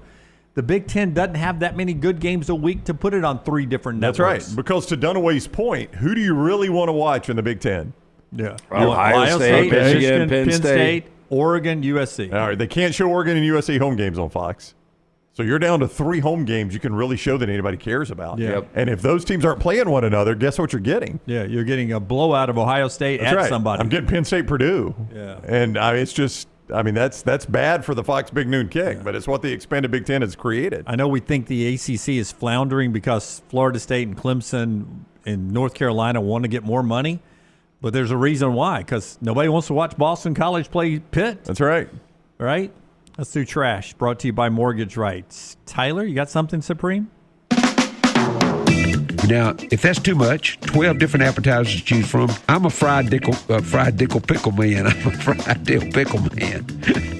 the Big Ten doesn't have that many good games a week to put it on 3 different networks. That's right. Because to Dunaway's point, who do you really want to watch in the Big Ten? Yeah. Ohio State, Michigan, Penn State, Oregon, USC. All right. They can't show Oregon and USC home games on Fox. So you're down to 3 home games you can really show that anybody cares about. Yeah. Yep. And if those teams aren't playing one another, guess what you're getting? Yeah, you're getting a blowout of Ohio State at somebody. I'm getting Penn State, Purdue. Yeah. And it's just, that's bad for the Fox Big Noon kick, but it's what the expanded Big Ten has created. I know we think the ACC is floundering because Florida State and Clemson and North Carolina want to get more money, but there's a reason why, because nobody wants to watch Boston College play Pitt. That's right. Right? Let's do trash, brought to you by Mortgage Rights. Tyler, you got something, Supreme? Now, if that's too much, 12 different appetizers to choose from. I'm a fried dickle pickle man. I'm a fried dill pickle man.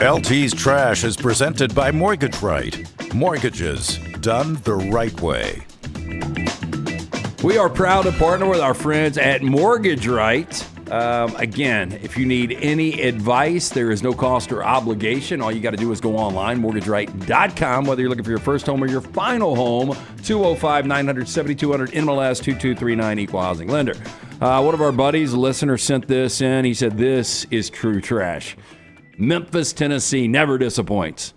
LT's Trash is presented by Mortgage Right. Mortgages done the right way. We are proud to partner with our friends at Mortgage Right. Again, if you need any advice, there is no cost or obligation. All you got to do is go online, mortgageright.com, whether you're looking for your first home or your final home, 205-900-7200, NMLS 2239, Equal Housing Lender. One of our buddies, a listener, sent this in. He said, this is true trash. Memphis, Tennessee never disappoints.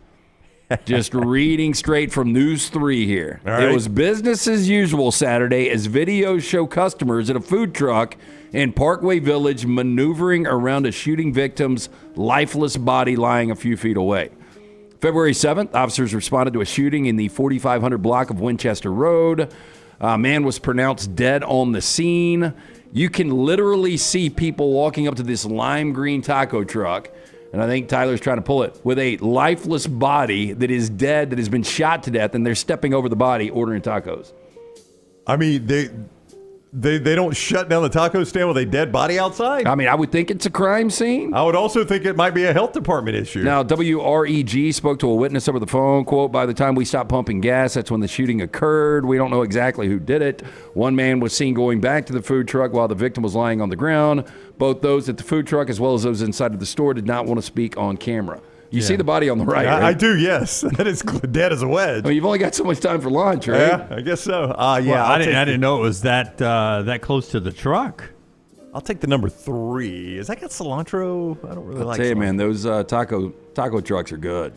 Just reading straight from News 3 here. All right. It was business as usual Saturday as videos show customers at a food truck in Parkway Village maneuvering around a shooting victim's lifeless body lying a few feet away. February 7th, officers responded to a shooting in the 4500 block of Winchester Road. A man was pronounced dead on the scene. You can literally see people walking up to this lime green taco truck, and I think Tyler's trying to pull it, with a lifeless body that is dead, that has been shot to death, and they're stepping over the body ordering tacos. I mean, they don't shut down the taco stand with a dead body outside? I mean, I would think it's a crime scene. I would also think it might be a health department issue. Now, WREG spoke to a witness over the phone, quote, by the time we stopped pumping gas, that's when the shooting occurred. We don't know exactly who did it. One man was seen going back to the food truck while the victim was lying on the ground. Both those at the food truck as well as those inside of the store did not want to speak on camera. You see the body on the right, right? I do, yes. That is dead as a wedge. I mean, you've only got so much time for lunch, right? Yeah, I guess so. Well, I didn't know it was that close to the truck. I'll take the number 3. Has that got cilantro? I don't really like cilantro. cilantro. Man, those taco trucks are good.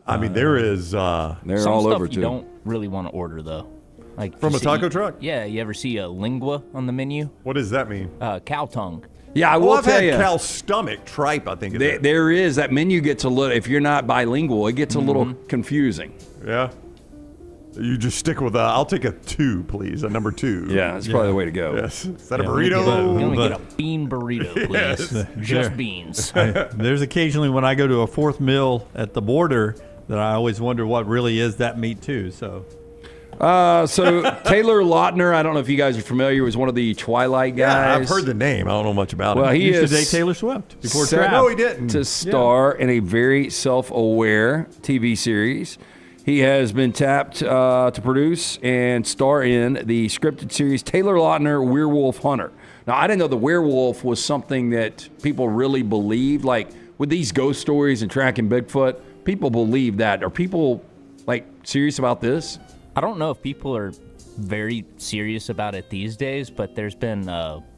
I mean, there is... they're some all stuff over, too. You don't really want to order, though. Like From a taco truck? Yeah, you ever see a lingua on the menu? What does that mean? Cow tongue. Yeah, I will tell you. I've had cow stomach, tripe, I think. There is. That menu gets a little, if you're not bilingual, it gets a little confusing. Yeah. You just stick with I'll take a 2, please. A number 2. Yeah, that's probably the way to go. Yes. Is that a burrito? Can we get a bean burrito, please? Yes. Just beans. There's occasionally when I go to a fourth meal at the border that I always wonder what really is that meat too. So Taylor Lautner, I don't know if you guys are familiar, was one of the Twilight guys. Yeah, I've heard the name. I don't know much about him. He used to date Taylor Swift before Trav. No, he didn't. To star in a very self-aware TV series. He has been tapped to produce and star in the scripted series Taylor Lautner, Werewolf Hunter. Now, I didn't know the werewolf was something that people really believed. Like, with these ghost stories and tracking Bigfoot, people believe that. Are people, serious about this? I don't know if people are very serious about it these days, but there's been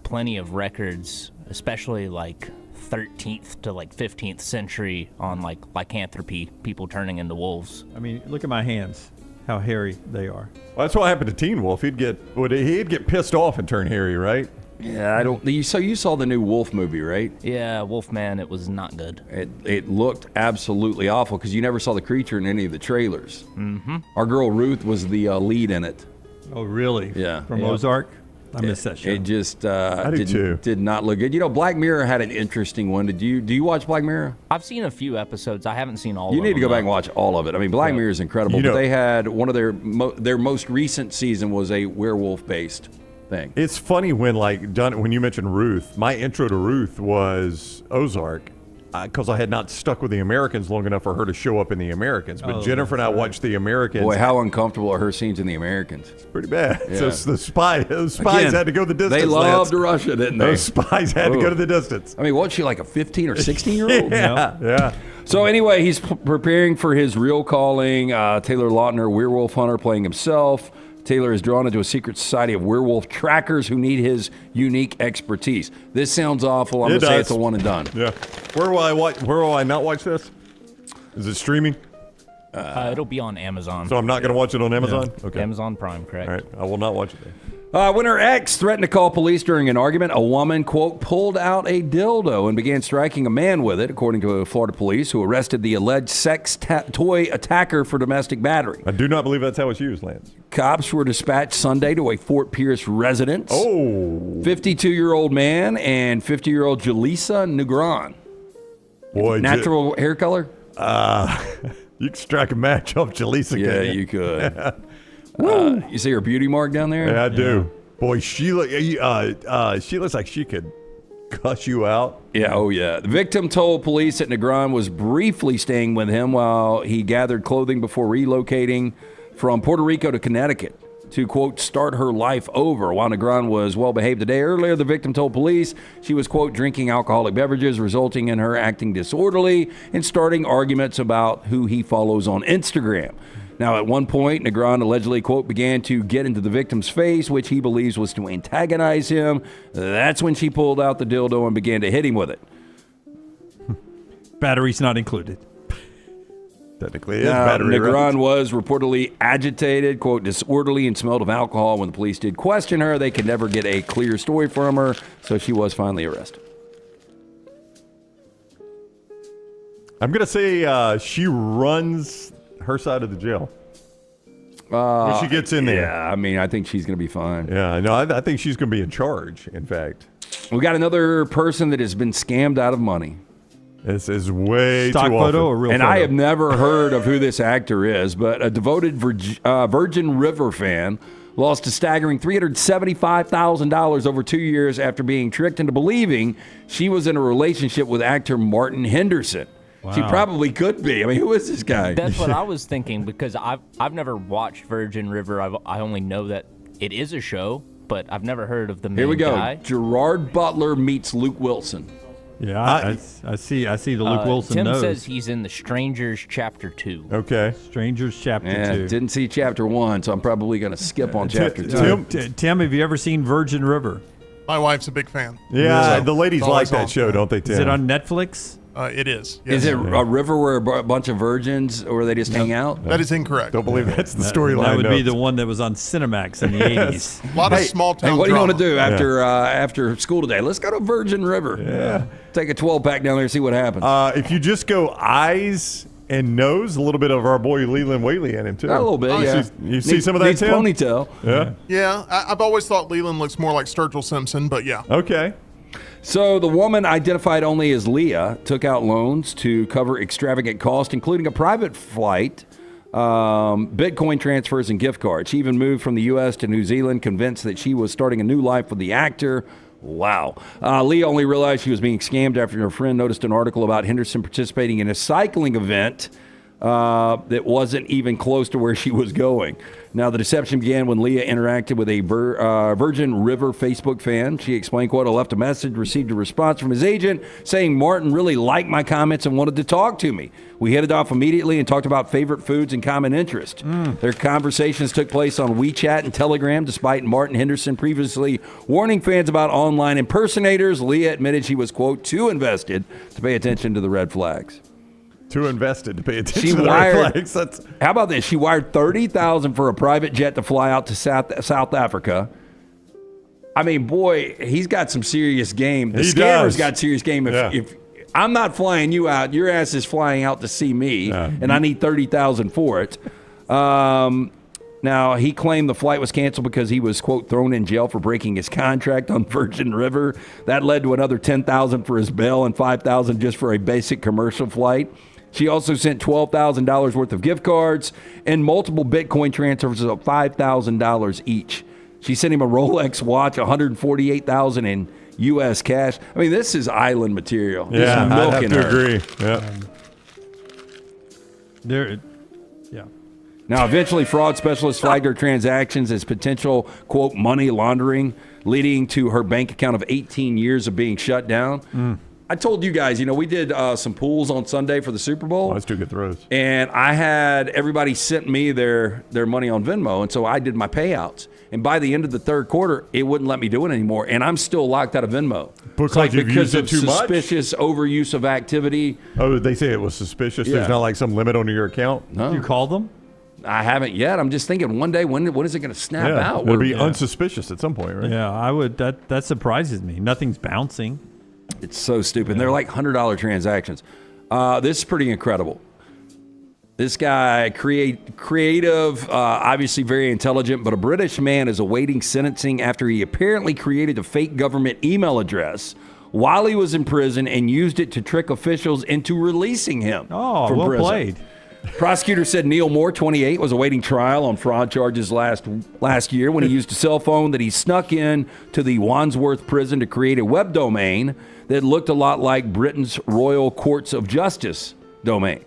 plenty of records, especially 13th to 15th century on lycanthropy, people turning into wolves. I mean, look at my hands, how hairy they are. Well, that's what happened to Teen Wolf. He'd get pissed off and turn hairy, right? Yeah, I don't. So you saw the new Wolf movie, right? Yeah, Wolfman. It was not good. It looked absolutely awful because you never saw the creature in any of the trailers. Mm-hmm. Our girl Ruth was the lead in it. Oh, really? Yeah. From Ozark? I missed that show. It just did not look good. You know, Black Mirror had an interesting one. Do you watch Black Mirror? I've seen a few episodes. I haven't seen all of them. You need to go back and watch all of it. I mean, Black Mirror is incredible. But they had one of their most recent season was a werewolf-based thing. It's funny when you mentioned Ruth, my intro to Ruth was Ozark. Because I had not stuck with the Americans long enough for her to show up in the Americans. But Jennifer and I watched the Americans. Boy, how uncomfortable are her scenes in the Americans? It's pretty bad. Yeah. So those spies had to go the distance. They loved Russia, didn't they? Those spies had to go to the distance. I mean, wasn't she like a 15 or 16-year-old? Yeah. So anyway, he's preparing for his real calling. Taylor Lautner, werewolf hunter, playing himself. Taylor is drawn into a secret society of werewolf trackers who need his unique expertise. This sounds awful. I'm going to say it's a one and done. Yeah. Where will I not watch this? Is it streaming? It'll be on Amazon. So I'm not going to watch it on Amazon? Yeah. Okay. Amazon Prime, correct. All right. I will not watch it then. When her ex threatened to call police during an argument, a woman, quote, pulled out a dildo and began striking a man with it, according to Florida police, who arrested the alleged sex toy attacker for domestic battery. I do not believe that's how it's used, Lance. Cops were dispatched Sunday to a Fort Pierce residence. Oh. 52-year-old man and 50-year-old Jaleesa Negron. Boy, natural hair color? You could strike a match off Jaleesa. Yeah, you could. You see her beauty mark down there? Yeah, I do. Boy, she looks like she could cuss you out. Yeah, oh yeah. The victim told police that Negron was briefly staying with him while he gathered clothing before relocating from Puerto Rico to Connecticut to, quote, start her life over. While Negron was well behaved a day earlier, the victim told police she was, quote, drinking alcoholic beverages, resulting in her acting disorderly and starting arguments about who he follows on Instagram. Now, at one point, Negron allegedly, quote, began to get into the victim's face, which he believes was to antagonize him. That's when she pulled out the dildo and began to hit him with it. Batteries not included. Technically, it is battery. Negron was reportedly agitated, quote, disorderly, and smelled of alcohol. When the police did question her, they could never get a clear story from her, so she was finally arrested. I'm going to say she runs her side of the jail. When she gets in there. Yeah, I mean, I think she's going to be fine. Yeah, no, I think she's going to be in charge, in fact. We got another person that has been scammed out of money. This is way Stock too photo often. or real and photo? I have never heard of who this actor is, but a devoted Virgin River fan lost a staggering $375,000 over 2 years after being tricked into believing she was in a relationship with actor Martin Henderson. Wow. She probably could be. I mean, who is this guy? That's what I was thinking, because I've never watched Virgin River. I only know that it is a show, but I've never heard of the main Here we go. guy. Gerard Butler meets Luke Wilson. Yeah, I see the Luke Wilson Tim nose. says he's in The Strangers Chapter 2. Okay. Strangers Chapter 2. Didn't see Chapter 1, so I'm probably going to skip on Chapter 2. Tim, have you ever seen Virgin River? My wife's a big fan. Yeah, the ladies like that show, don't they, Tim? Is it on Netflix? It is. Yes. Is it a river where a bunch of virgins, or they just hang out? That is incorrect. Don't believe that's the storyline. That would be the one that was on Cinemax in the 80s. A lot of small town Hey, what do you want to drama. do after school today? Let's go to Virgin River. Yeah. Take a 12-pack down there and see what happens. If you just go eyes and nose, a little bit of our boy Leland Whaley in him, too. A little bit, yeah. You see some of that, Needs Tim? ponytail. Yeah. Yeah, I've always thought Leland looks more like Sturgill Simpson, but yeah. Okay. So the woman, identified only as Leah, took out loans to cover extravagant costs, including a private flight, Bitcoin transfers, and gift cards. She even moved from the U.S. to New Zealand, convinced that she was starting a new life with the actor. Wow. Leah only realized she was being scammed after her friend noticed an article about Henderson participating in a cycling event that wasn't even close to where she was going. Now, the deception began when Leah interacted with a Virgin River Facebook fan. She explained, quote, I left a message, received a response from his agent saying Martin really liked my comments and wanted to talk to me. We hit it off immediately and talked about favorite foods and common interest. Their conversations took place on WeChat and Telegram, despite Martin Henderson previously warning fans about online impersonators. Leah admitted she was, quote, too invested to pay attention to the red flags. Too invested to pay attention to the red flags. How about this? She wired $30,000 for a private jet to fly out to South Africa. I mean, boy, he's got some serious game. The scammer's got serious game. If I'm not flying you out, your ass is flying out to see me, and I need $30,000 for it. Now, Now, he claimed the flight was canceled because he was, quote, thrown in jail for breaking his contract on Virgin River. That led to another $10,000 for his bail and $5,000 just for a basic commercial flight. She also sent $12,000 worth of gift cards and multiple Bitcoin transfers of $5,000 each. She sent him a Rolex watch, $148,000 in U.S. cash. I mean, this is island material. Yeah, I have to agree. Yeah. Now, eventually, fraud specialists flagged her transactions as potential, quote, money laundering, leading to her bank account of 18 years of being shut down. I told you guys, we did some pools on Sunday for the Super Bowl. Oh, that's 2 good throws. And I had everybody sent me their money on Venmo, and so I did my payouts. And by the end of the third quarter, it wouldn't let me do it anymore, and I'm still locked out of Venmo. Because you've used it too much? Suspicious overuse of activity. Oh, they say it was suspicious? Yeah. There's not like some limit on your account? No. You called them? I haven't yet. I'm just thinking one day, when is it going to snap out? It'll be unsuspicious at some point, right? Yeah, I would. That surprises me. Nothing's bouncing. It's so stupid. Yeah. They're like $100 transactions. This is pretty incredible. This guy, creative, obviously very intelligent, but a British man is awaiting sentencing after he apparently created a fake government email address while he was in prison and used it to trick officials into releasing him from well prison. Played. Prosecutor said Neil Moore, 28, was awaiting trial on fraud charges last year when he used a cell phone that he snuck in to the Wandsworth prison to create a web domain that looked a lot like Britain's Royal Courts of Justice domain.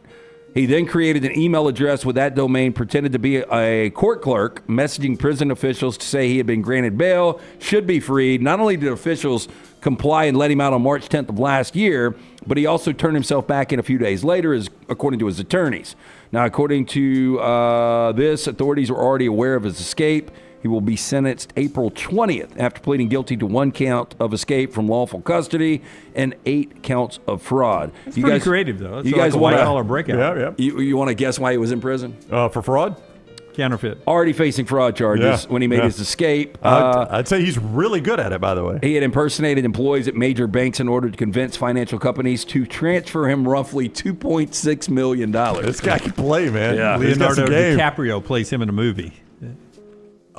He then created an email address with that domain, pretended to be a court clerk, messaging prison officials to say he had been granted bail, should be freed. Not only did officials comply and let him out on March 10th of last year, but he also turned himself back in a few days later, according to his attorneys. Now, according to this, authorities are already aware of his escape. He will be sentenced April 20th after pleading guilty to 1 count of escape from lawful custody and 8 counts of fraud. It's pretty creative, though. It's you guys like a $1 breakout. Yeah. You want to guess why he was in prison? For fraud? Counterfeit. Already facing fraud charges when he made his escape. I'd say he's really good at it, by the way. He had impersonated employees at major banks in order to convince financial companies to transfer him roughly $2.6 million. This guy can play, man. Yeah. Leonardo DiCaprio plays him in a movie.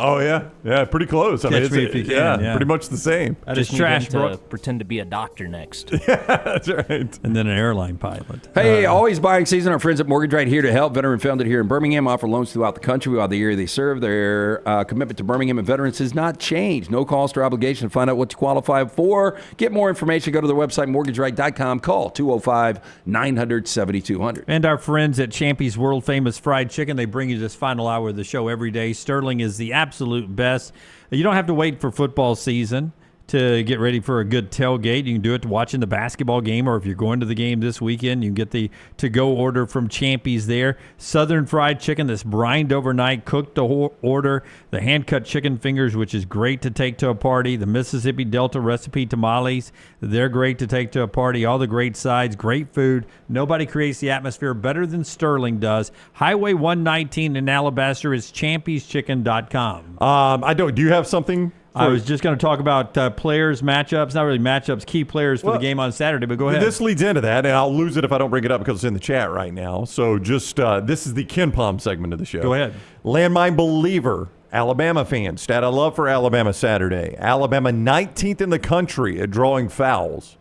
Oh, yeah. Pretty close. Catch me if you can. Yeah, pretty much the same. Just trash, bro. Pretend to be a doctor next. Yeah, that's right. And then an airline pilot. Hey, always buying season. Our friends at Mortgage Right here to help. Veteran founded here in Birmingham, offer loans throughout the country while the area they serve. Their commitment to Birmingham and veterans has not changed. No cost or obligation to find out what you qualify for. Get more information. Go to their website, mortgageright.com. Call 205-900-7200. And our friends at Champy's World Famous Fried Chicken. They bring you this final hour of the show every day. Sterling is the absolute best. You don't have to wait for football season to get ready for a good tailgate. You can do it watching the basketball game, or if you're going to the game this weekend, you can get the to-go order from Champy's there. Southern fried chicken that's brined overnight, cooked to order. The hand-cut chicken fingers, which is great to take to a party. The Mississippi Delta recipe tamales, they're great to take to a party. All the great sides, great food. Nobody creates the atmosphere better than Sterling does. Highway 119 in Alabaster is champyschicken.com. Do you have something? I was just going to talk about players, matchups, not really matchups, key players for the game on Saturday, but go ahead. This leads into that, and I'll lose it if I don't bring it up because it's in the chat right now. So just this is the Ken Palm segment of the show. Go ahead. Landmine believer, Alabama fan. Stat I love for Alabama Saturday. Alabama 19th in the country at drawing fouls.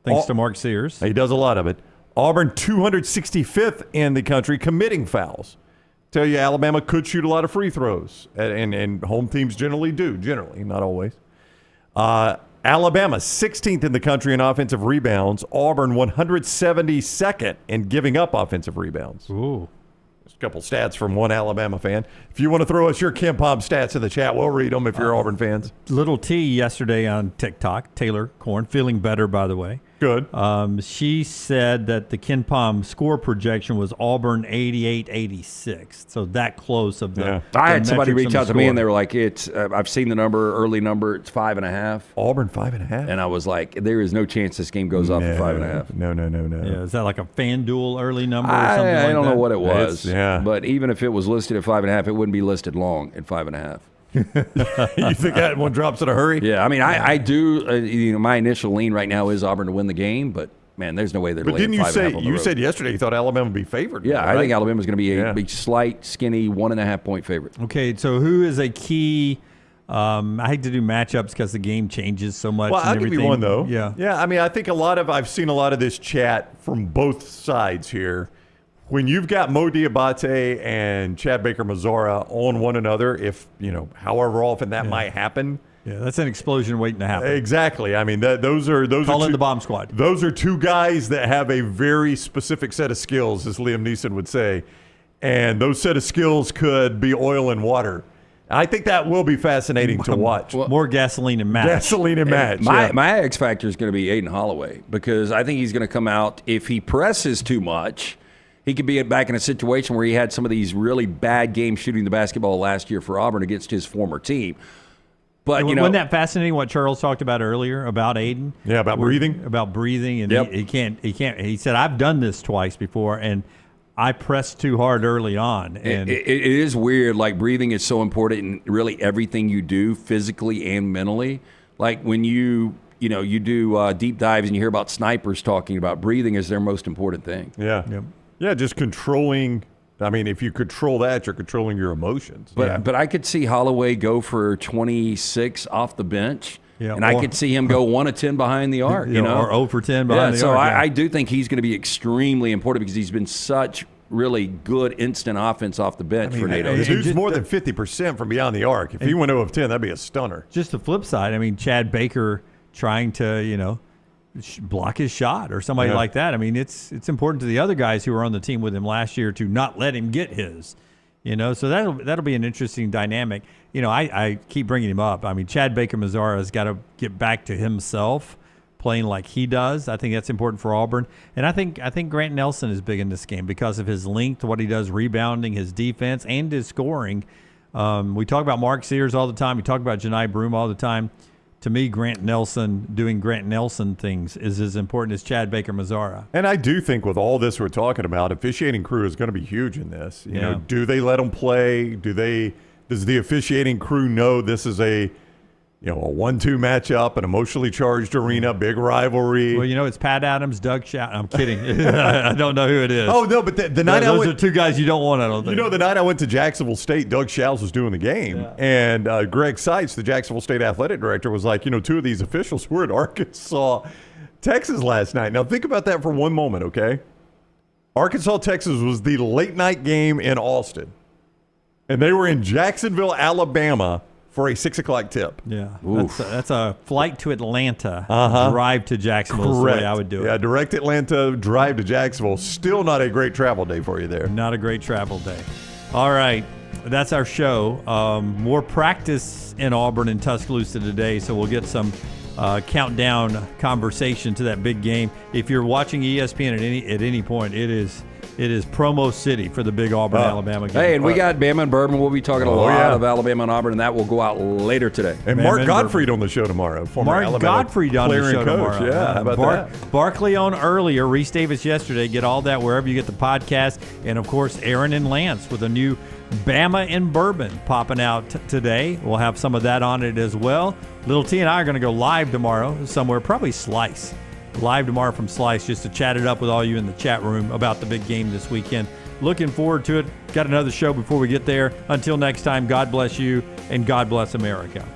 Thanks to Mark Sears. He does a lot of it. Auburn 265th in the country committing fouls. Tell you Alabama could shoot a lot of free throws, and home teams generally do, not always. Alabama 16th in the country in offensive rebounds. Auburn 172nd in giving up offensive rebounds. Ooh. There's a couple stats from one Alabama fan. If you want to throw us your Ken Palm stats in the chat, we'll read them if you're Auburn fans. Little T yesterday on TikTok, Taylor Korn, feeling better, by the way. Good. She said that the Ken Palm score projection was Auburn 88-86. So that close of the. Yeah. I had somebody reach out to me and they were like, "It's I've seen the early number. It's 5.5. Auburn 5.5." And I was like, "There is no chance this game goes off at 5.5." No. Yeah, is that like a FanDuel early number or something like that? I don't know what it was. Yeah. But even if it was listed at 5.5, it wouldn't be listed long at 5.5. You think that one drops in a hurry? Yeah, I mean, I do. My initial lean right now is Auburn to win the game, but man, there's no way they're. But didn't you say you said yesterday you thought Alabama would be favored? Yeah, right? I think Alabama's going to be a slight, skinny 1.5 point favorite. Okay, so who is a key? I hate to do matchups because the game changes so much. Well, I'll give you one though. Yeah. I mean, I think I've seen a lot of this chat from both sides here. When you've got Mo Diabate and Chad Baker-Mazara on one another, if however often that might happen. Yeah, that's an explosion waiting to happen. Exactly. I mean, those are Call in the bomb squad. Those are two guys that have a very specific set of skills, as Liam Neeson would say, and those set of skills could be oil and water. I think that will be fascinating to watch. More gasoline and match. Gasoline and match. My X factor is going to be Aiden Holloway because I think he's going to come out if he presses too much. He could be back in a situation where he had some of these really bad games shooting the basketball last year for Auburn against his former team. But wasn't that fascinating what Charles talked about earlier about Aiden? Yeah, about breathing. About breathing, and he can't. He said, "I've done this twice before, and I pressed too hard early on." And it is weird. Like breathing is so important in really everything you do, physically and mentally. Like when you do deep dives and you hear about snipers talking about breathing is their most important thing. Yeah. Yep. Yeah, just controlling. I mean, if you control that, you're controlling your emotions. But I could see Holloway go for 26 off the bench, and I could see him go 1 of 10 behind the arc. Or 0 for 10 behind the arc. So I do think he's going to be extremely important because he's been such really good instant offense off the bench for NATO. The dude's more than 50% from beyond the arc. If he went 0 of 10, that'd be a stunner. Just the flip side. I mean, Chad Baker trying to, block his shot or somebody like that. I mean, it's important to the other guys who were on the team with him last year to not let him get his, so that'll be an interesting dynamic. I keep bringing him up. I mean, Chad Baker-Mazara has got to get back to himself playing like he does. I think that's important for Auburn. And I think Grant Nelson is big in this game because of his length, what he does rebounding, his defense, and his scoring. We talk about Mark Sears all the time. We talk about Janai Broome all the time. To me, Grant Nelson doing Grant Nelson things is as important as Chad Baker-Mazara. And I do think with all this we're talking about, officiating crew is going to be huge in this. You know, do they let them play? Does the officiating crew know this is a 1-2 matchup, an emotionally charged arena, big rivalry? Well, it's Pat Adams, Doug Shout. I'm kidding. I don't know who it is. Oh, no, but the night those are two guys you don't want, I don't think. The night I went to Jacksonville State, Doug Shout was doing the game, and Greg Seitz, the Jacksonville State athletic director, was like, two of these officials were at Arkansas, Texas last night. Now, think about that for one moment, okay? Arkansas, Texas was the late-night game in Austin, and they were in Jacksonville, Alabama, for a 6 o'clock tip. Yeah, that's a flight to Atlanta, drive to Jacksonville. Correct. Is the way I would do it. Yeah, direct Atlanta, drive to Jacksonville. Still not a great travel day for you there. Not a great travel day. All right, that's our show. More practice in Auburn and Tuscaloosa today, so we'll get some countdown conversation to that big game. If you're watching ESPN at any point, it is promo city for the big Auburn Alabama game. Hey, and we got Bama and Bourbon. We'll be talking a lot of Alabama and Auburn, and that will go out later today. And Bama Mark Gottfried on the show tomorrow. Mark Gottfried on the show tomorrow. Yeah, how about that? Barkley on earlier, Reese Davis yesterday. Get all that wherever you get the podcast. And, of course, Aaron and Lance with a new Bama and Bourbon popping out today. We'll have some of that on it as well. Little T and I are going to go live tomorrow somewhere, probably Slice. Live tomorrow from Slice, just to chat it up with all you in the chat room about the big game this weekend. Looking forward to it. Got another show before we get there. Until next time, God bless you and God bless America.